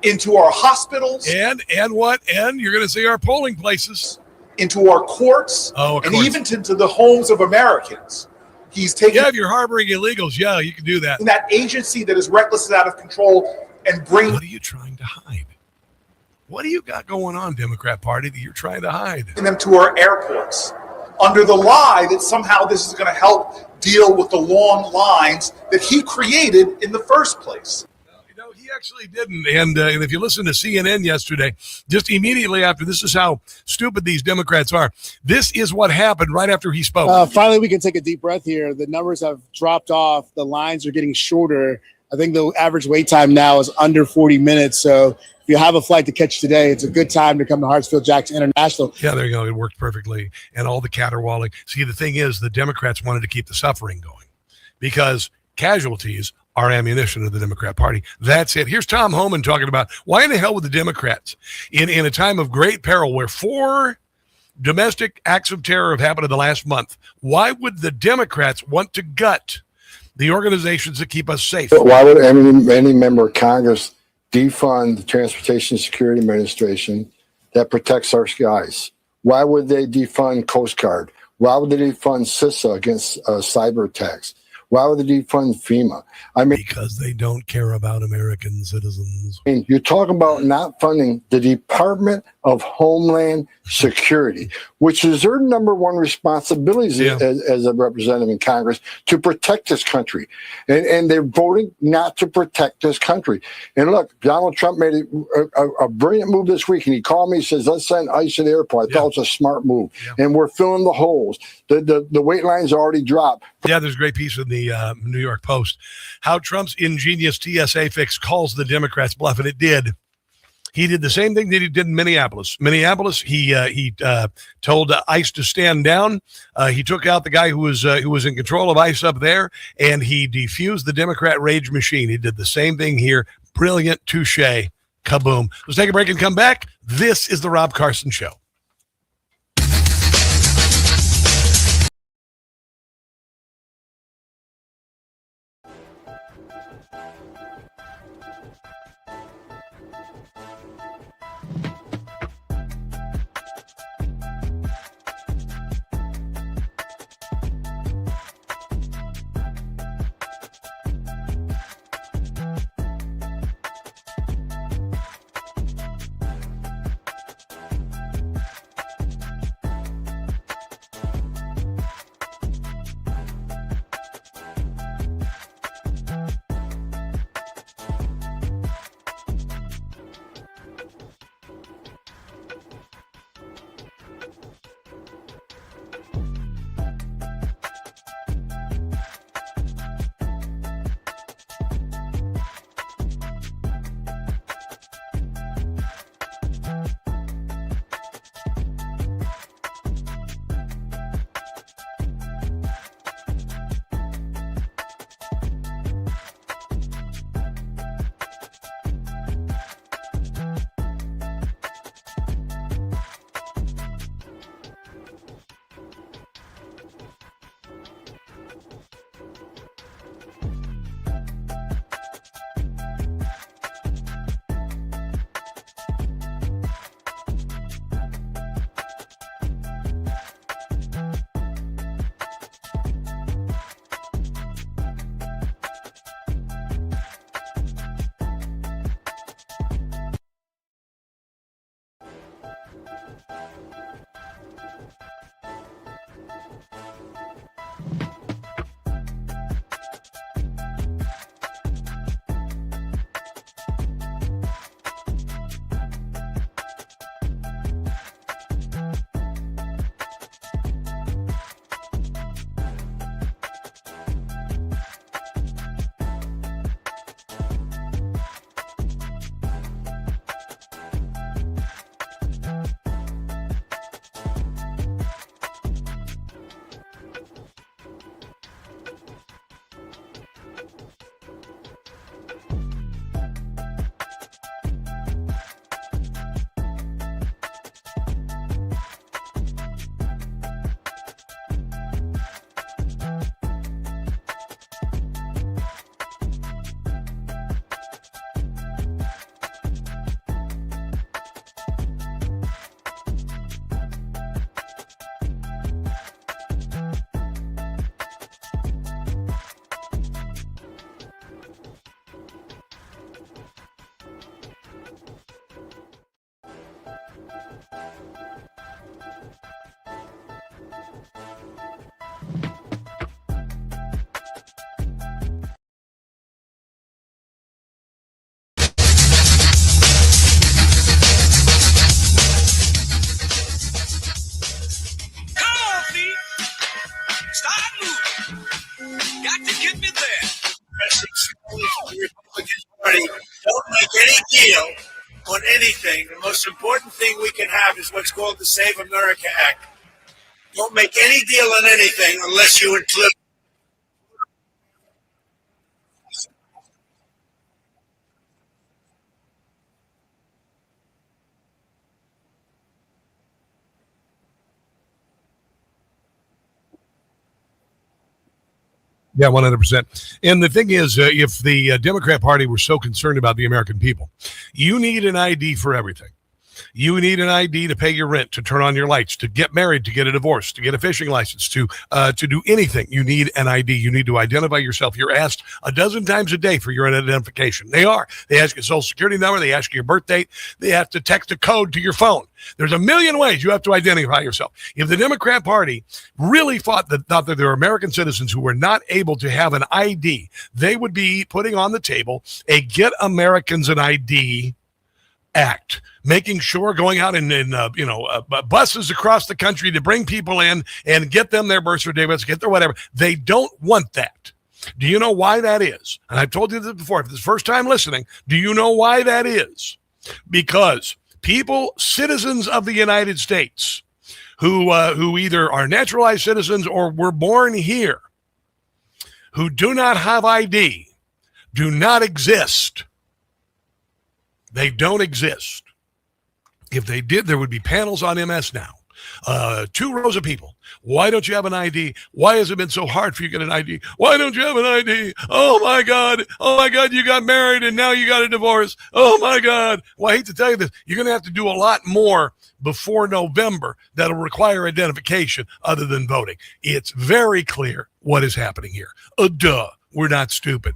Into our hospitals. And what? And you're going to see our polling places. Into our courts. Oh, of and course. even into the homes of Americans. He's taking. Yeah, if you're harboring illegals, yeah, you can do that. That agency that is reckless and out of control and bring. What are you trying to hide? What do you got going on, Democrat Party, that you're trying to hide? Them to our airports under the lie that somehow this is going to help deal with the long lines that he created in the first place. No, he actually didn't. And if you listen to CNN yesterday, just immediately after, this is how stupid these Democrats are. This is what happened right after he spoke. Finally, we can take a deep breath here. The numbers have dropped off. The lines are getting shorter. I think the average wait time now is under 40 minutes. So if you have a flight to catch today, it's a good time to come to Hartsfield-Jackson International. Yeah, there you go. It worked perfectly. And all the caterwauling. See, the thing is, the Democrats wanted to keep the suffering going because casualties are ammunition of the Democrat Party. That's it. Here's Tom Homan talking about why in the hell would the Democrats, in a time of great peril where 4 domestic acts of terror have happened in the last month, why would the Democrats want to gut the organizations that keep us safe? Why would any member of Congress defund the Transportation Security Administration that protects our skies? Why would they defund Coast Guard? Why would they defund CISA against cyber attacks? Why would they defund FEMA? I mean, because they don't care about American citizens. I mean, you're talking about not funding the Department of Homeland Security, which is their number one responsibility as a representative in Congress to protect this country. And they're voting not to protect this country. And look, Donald Trump made a brilliant move this week, and he called me and says, let's send ICE to the airport. I thought it was a smart move. And we're filling the holes. The wait lines already dropped. Yeah, there's a great piece in the New York Post. How Trump's ingenious TSA fix calls the Democrats bluff, and it did. He did the same thing that he did in Minneapolis. He told ICE to stand down. He took out the guy who was in control of ICE up there, and he defused the Democrat rage machine. He did the same thing here. Brilliant, touche, kaboom. Let's take a break and come back. This is the Rob Carson Show. The Republican Party don't make any deal on anything. The most important thing we can have is what's called the Save America Act. Don't make any deal on anything unless you include. Yeah, 100%. And the thing is, if the Democrat Party were so concerned about the American people, you need an ID for everything. You need an ID to pay your rent, to turn on your lights, to get married, to get a divorce, to get a fishing license, to do anything. You need an ID. You need to identify yourself. You're asked a dozen times a day for your identification. They are. They ask your social security number. They ask you your birth date. They have to text a code to your phone. There's a million ways you have to identify yourself. If the Democrat Party really thought that there are American citizens who were not able to have an ID, they would be putting on the table a Get Americans an ID Act, making sure going out in buses across the country to bring people in and get them their birth certificates, get their whatever. They don't want that. Do you know why that is? And I've told you this before. If it's the first time listening, do you know why that is? Because people, citizens of the United States, who either are naturalized citizens or were born here, who do not have ID, do not exist. They don't exist. If they did, there would be panels on MS now. 2 rows of people. Why don't you have an ID? Why has it been so hard for you to get an ID? Why don't you have an ID? Oh my God, you got married and now you got a divorce. Oh my God. Well, I hate to tell you this. You're going to have to do a lot more before November that'll require identification other than voting. It's very clear what is happening here. Duh. We're not stupid.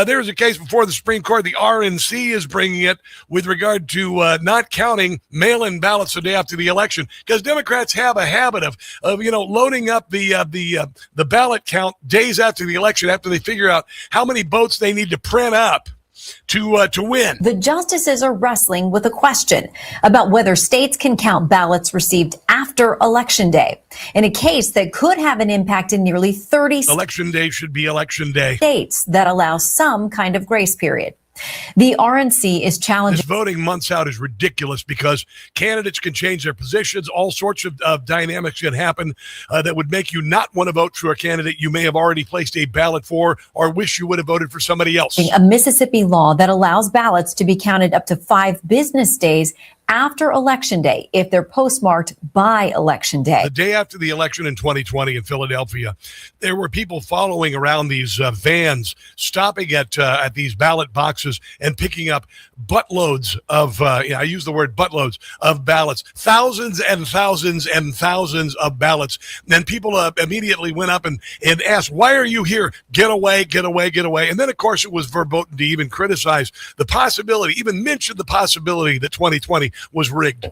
There's a case before the Supreme Court. The RNC is bringing it with regard to not counting mail-in ballots the day after the election, because Democrats have a habit of loading up the ballot count days after the election, after they figure out how many votes they need to print up to win. The justices are wrestling with a question about whether states can count ballots received after Election Day in a case that could have an impact in nearly 30 Election Day should be Election Day. States that allow some kind of grace period. The RNC is challenging. This voting months out is ridiculous because candidates can change their positions. All sorts of dynamics can happen that would make you not want to vote for a candidate you may have already placed a ballot for or wish you would have voted for somebody else. A Mississippi law that allows ballots to be counted up to 5 business days after Election Day if they're postmarked by Election Day. The day after the election in 2020 in Philadelphia, there were people following around these vans, stopping at these ballot boxes and picking up buttloads of, I use the word buttloads of ballots, thousands and thousands and thousands of ballots. Then people immediately went up and asked, why are you here? Get away, get away, get away. And then, of course, it was verboten to even criticize the possibility, even mention the possibility that 2020 was rigged.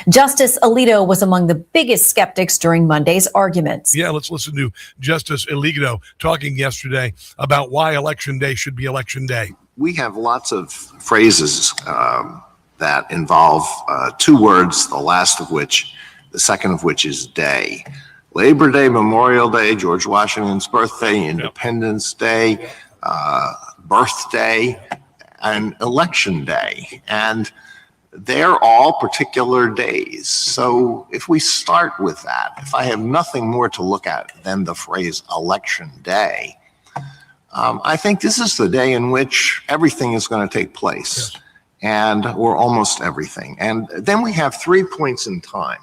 Justice Alito was among the biggest skeptics during Monday's arguments. Yeah, let's listen to Justice Alito talking yesterday about why Election Day should be Election Day. We have lots of phrases that involve 2 words, the second of which is day. Labor Day, Memorial Day, George Washington's birthday, Independence Day, birthday, and Election Day. And they're all particular days. So if we start with that, if I have nothing more to look at than the phrase Election Day, I think this is the day in which everything is going to take place, or almost everything. And then we have 3 points in time,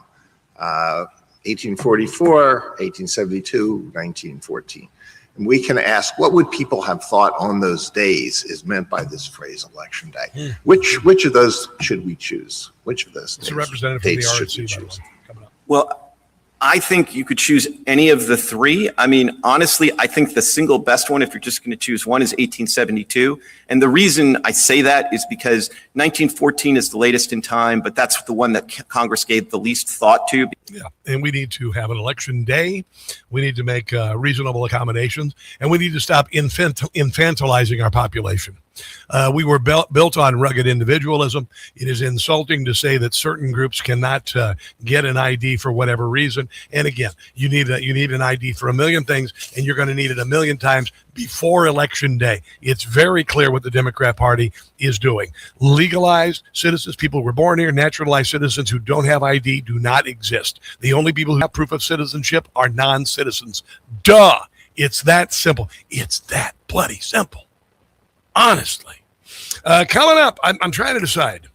1844, 1872, 1914. And we can ask, what would people have thought on those days is meant by this phrase Election Day? Which of those should we choose? Which of those days? It's a representative from the RNC, by the way, coming up. Well, I think you could choose any of the 3. I mean, honestly, I think the single best one, if you're just going to choose one, is 1872. And the reason I say that is because 1914 is the latest in time, but that's the one that Congress gave the least thought to. Yeah, and we need to have an election day. We need to make reasonable accommodations, and we need to stop infantilizing our population. We were built on rugged individualism. It is insulting to say that certain groups cannot get an ID for whatever reason. And again, you need an ID for a million things, and you're going to need it a million times before Election Day. It's very clear what the Democrat Party is doing. Legalized citizens, people who were born here, naturalized citizens who don't have ID do not exist. The only people who have proof of citizenship are non-citizens. Duh! It's that simple. It's that bloody simple. Honestly. Coming up, I'm trying to decide.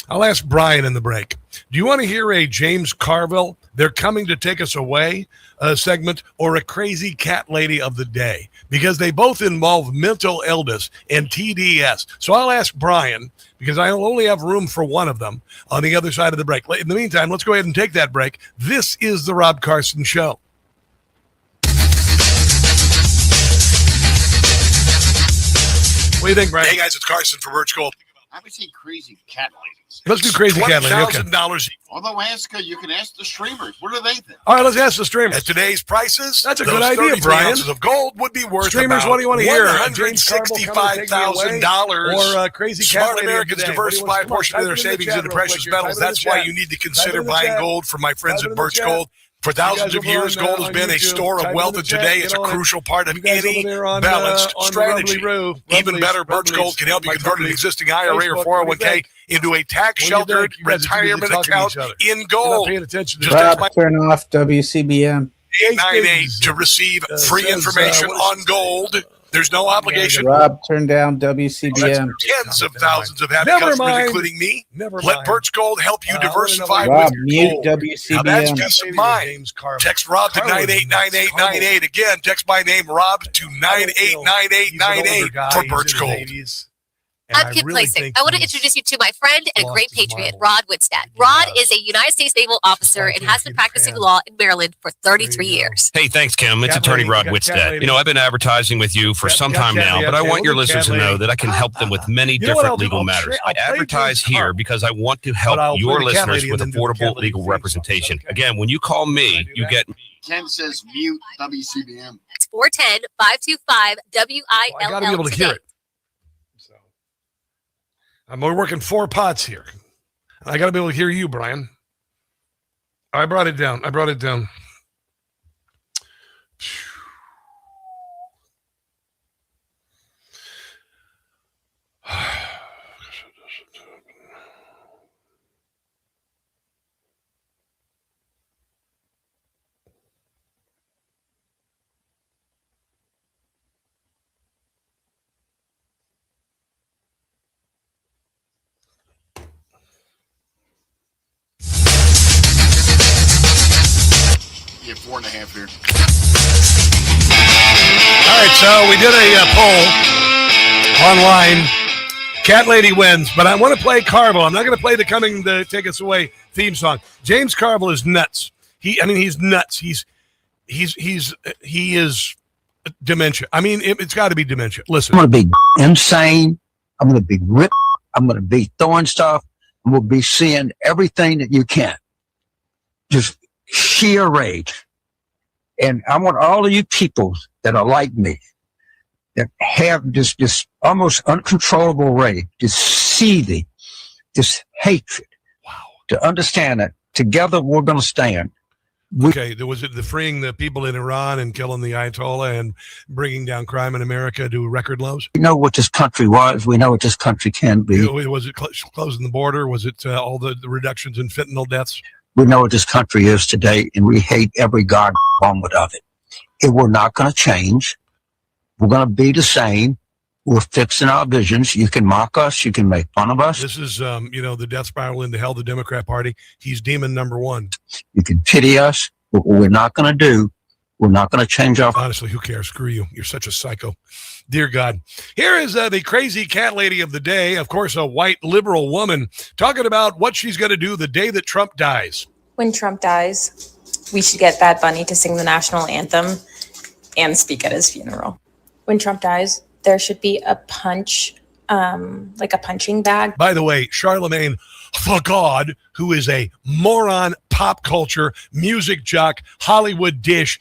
I'll ask Brian in the break. Do you want to hear a James Carville, they're coming to take us away segment, or a crazy cat lady of the day? Because they both involve mental illness and TDS. So I'll ask Brian, because I'll only have room for one of them on the other side of the break. In the meantime, let's go ahead and take that break. This is the Rob Carson Show. What do you think, Brian? Hey, guys, it's Carson from Birch Gold. I would say crazy cat ladies. Let's do crazy cat lady. Okay. $20,000. Although you can ask the streamers. What do they think? All right, let's ask the streamers. At today's prices, that's a good idea, Brian. Ounces of gold would be worth streamers. What do you want to hear? $165,000 or crazy cat Smart lady Americans diversify a portion of their savings into precious metals. That's why you need to consider buying gold from my friends at Birch Gold. For thousands of years, gold has been a store of wealth, and today it's a crucial part of any balanced strategy. Even better, Birch Gold can help you convert an existing IRA or 401k into a tax-sheltered retirement account in gold. Rob, turn off WCBM. 898 to receive free information on gold. There's no obligation. Rob, turn down WCBM. Tens of thousands of happy customers, including me. Let Birch Gold help you diversify Rob, with mute gold. Now WCBM. that's peace of mind. Text Rob to 989898. Again, text my name, Rob, to 989898 for Birch Gold. I'm Kid Placing. I want to introduce you to my friend and a great patriot, Rod Woodstadt. Rod is a United States naval officer and has been practicing law in Maryland for 33 years. Hey, thanks, Kim. It's attorney Rod Woodstadt. You know, I've been advertising with you for some time now, but I want your listeners to know that I can help them with many different legal matters. I advertise here because I want to help your listeners with affordable legal representation. Again, when you call me, you get... Ken says mute WCBM. It's 410-525-WILL. I got to be able to hear it. We're working 4 pots here. I got to be able to hear you, Brian. I brought it down. Yeah, 4.5 here. All right, so we did a poll online. Cat Lady wins, but I want to play Carville. I'm not going to play the Coming to Take Us Away theme song. James Carville is nuts. He's nuts. He is dementia. I mean, it's got to be dementia. Listen. I'm going to be insane. I'm going to be ripped. I'm going to be throwing stuff. I'm going to be seeing everything that you can. Just sheer rage. And I want all of you people that are like me, that have this almost uncontrollable rage, this seething, this hatred, to understand that together we're going to stand. Okay, was it the freeing the people in Iran and killing the Ayatollah and bringing down crime in America to record lows? We know what this country was. We know what this country can be. Was it closing the border? Was it all the reductions in fentanyl deaths? We know what this country is today, and we hate every god moment of it. If we're not going to change, we're going to be the same. We're fixing our visions. You can mock us. You can make fun of us. This is, the death spiral into hell, the Democrat Party. He's demon number one. You can pity us. But what we're not going to do, we're not going to change our... Honestly, who cares? Screw you. You're such a psycho. Dear God. Here is the crazy cat lady of the day. Of course, a white liberal woman talking about what she's going to do the day that Trump dies. When Trump dies, we should get Bad Bunny to sing the national anthem and speak at his funeral. When Trump dies, there should be a punch, like a punching bag. By the way, Charlemagne the God, who is a moron, pop culture, music jock, Hollywood dish,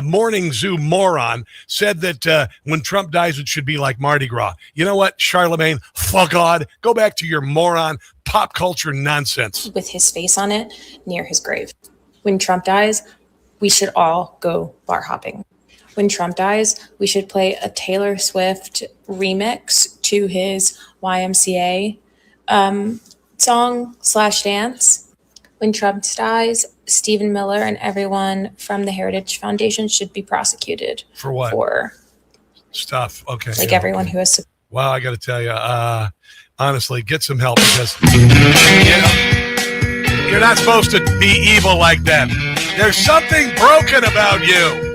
morning zoo moron, said that when Trump dies, it should be like Mardi Gras. You know what, Charlemagne? Fuck God. Go back to your moron pop culture nonsense. With his face on it near his grave. When Trump dies, we should all go bar hopping. When Trump dies, we should play a Taylor Swift remix to his YMCA song/dance. When Trump dies, Stephen Miller and everyone from the Heritage Foundation should be prosecuted. For what? For stuff. Okay. like everyone who has. Wow, I got to tell you, honestly, get some help because you're not supposed to be evil like that. There's something broken about you.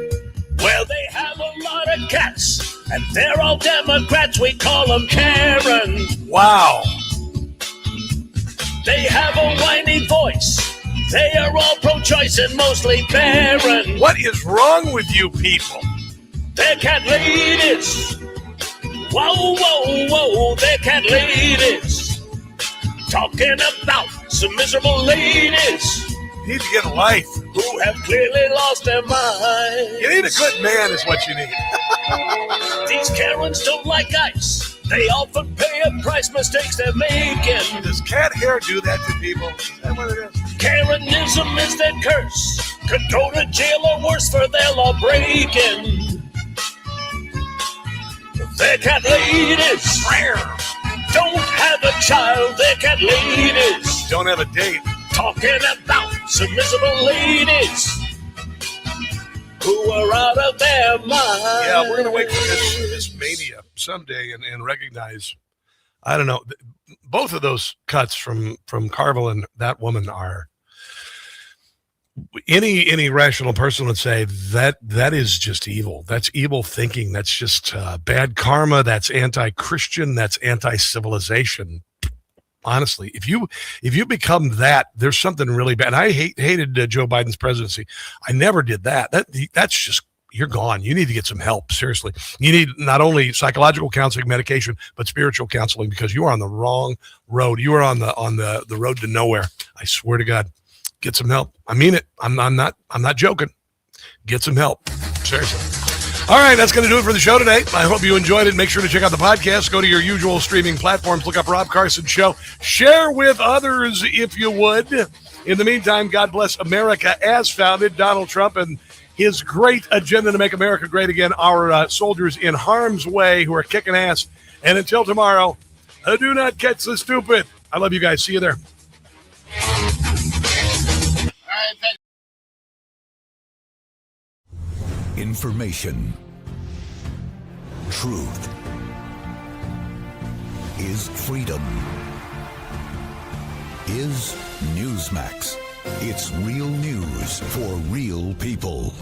Well, they have a lot of cats, and they're all Democrats. We call them Karens. Wow. They have a whiny voice. They are all pro-choice and mostly barren. What is wrong with you people? They're cat ladies. Whoa, whoa, whoa, they're cat ladies. Talking about some miserable ladies. You need to get a life. Who have clearly lost their minds. You need a good man is what you need. These Karens don't like ice. They often pay a price mistakes they're making. Does cat hair do that to people? Is that what it is? Karenism is their curse. Could go to jail or worse for their law breaking. They're cat ladies. Don't have a child. They're cat ladies. Don't have a date. Talking about some miserable ladies who are out of their mind. Yeah, we're going to wait for this mania someday and recognize, I don't know, both of those cuts from Carville and that woman are, any rational person would say that is just evil. That's evil thinking. That's just bad karma. That's anti-Christian. That's anti-civilization. Honestly, if you become that, there's something really bad. I hated Joe Biden's presidency. I never did that. That's just, you're gone. You need to get some help. Seriously, you need not only psychological counseling, medication, but spiritual counseling because you are on the wrong road. You are on the road to nowhere. I swear to God, get some help. I mean it. I'm not joking. Get some help. Seriously. All right, that's going to do it for the show today. I hope you enjoyed it. Make sure to check out the podcast. Go to your usual streaming platforms. Look up Rob Carson Show. Share with others if you would. In the meantime, God bless America as founded. Donald Trump and his great agenda to make America great again. Our soldiers in harm's way who are kicking ass. And until tomorrow, do not catch the stupid. I love you guys. See you there. Information. Truth is freedom. Is Newsmax. It's real news for real people.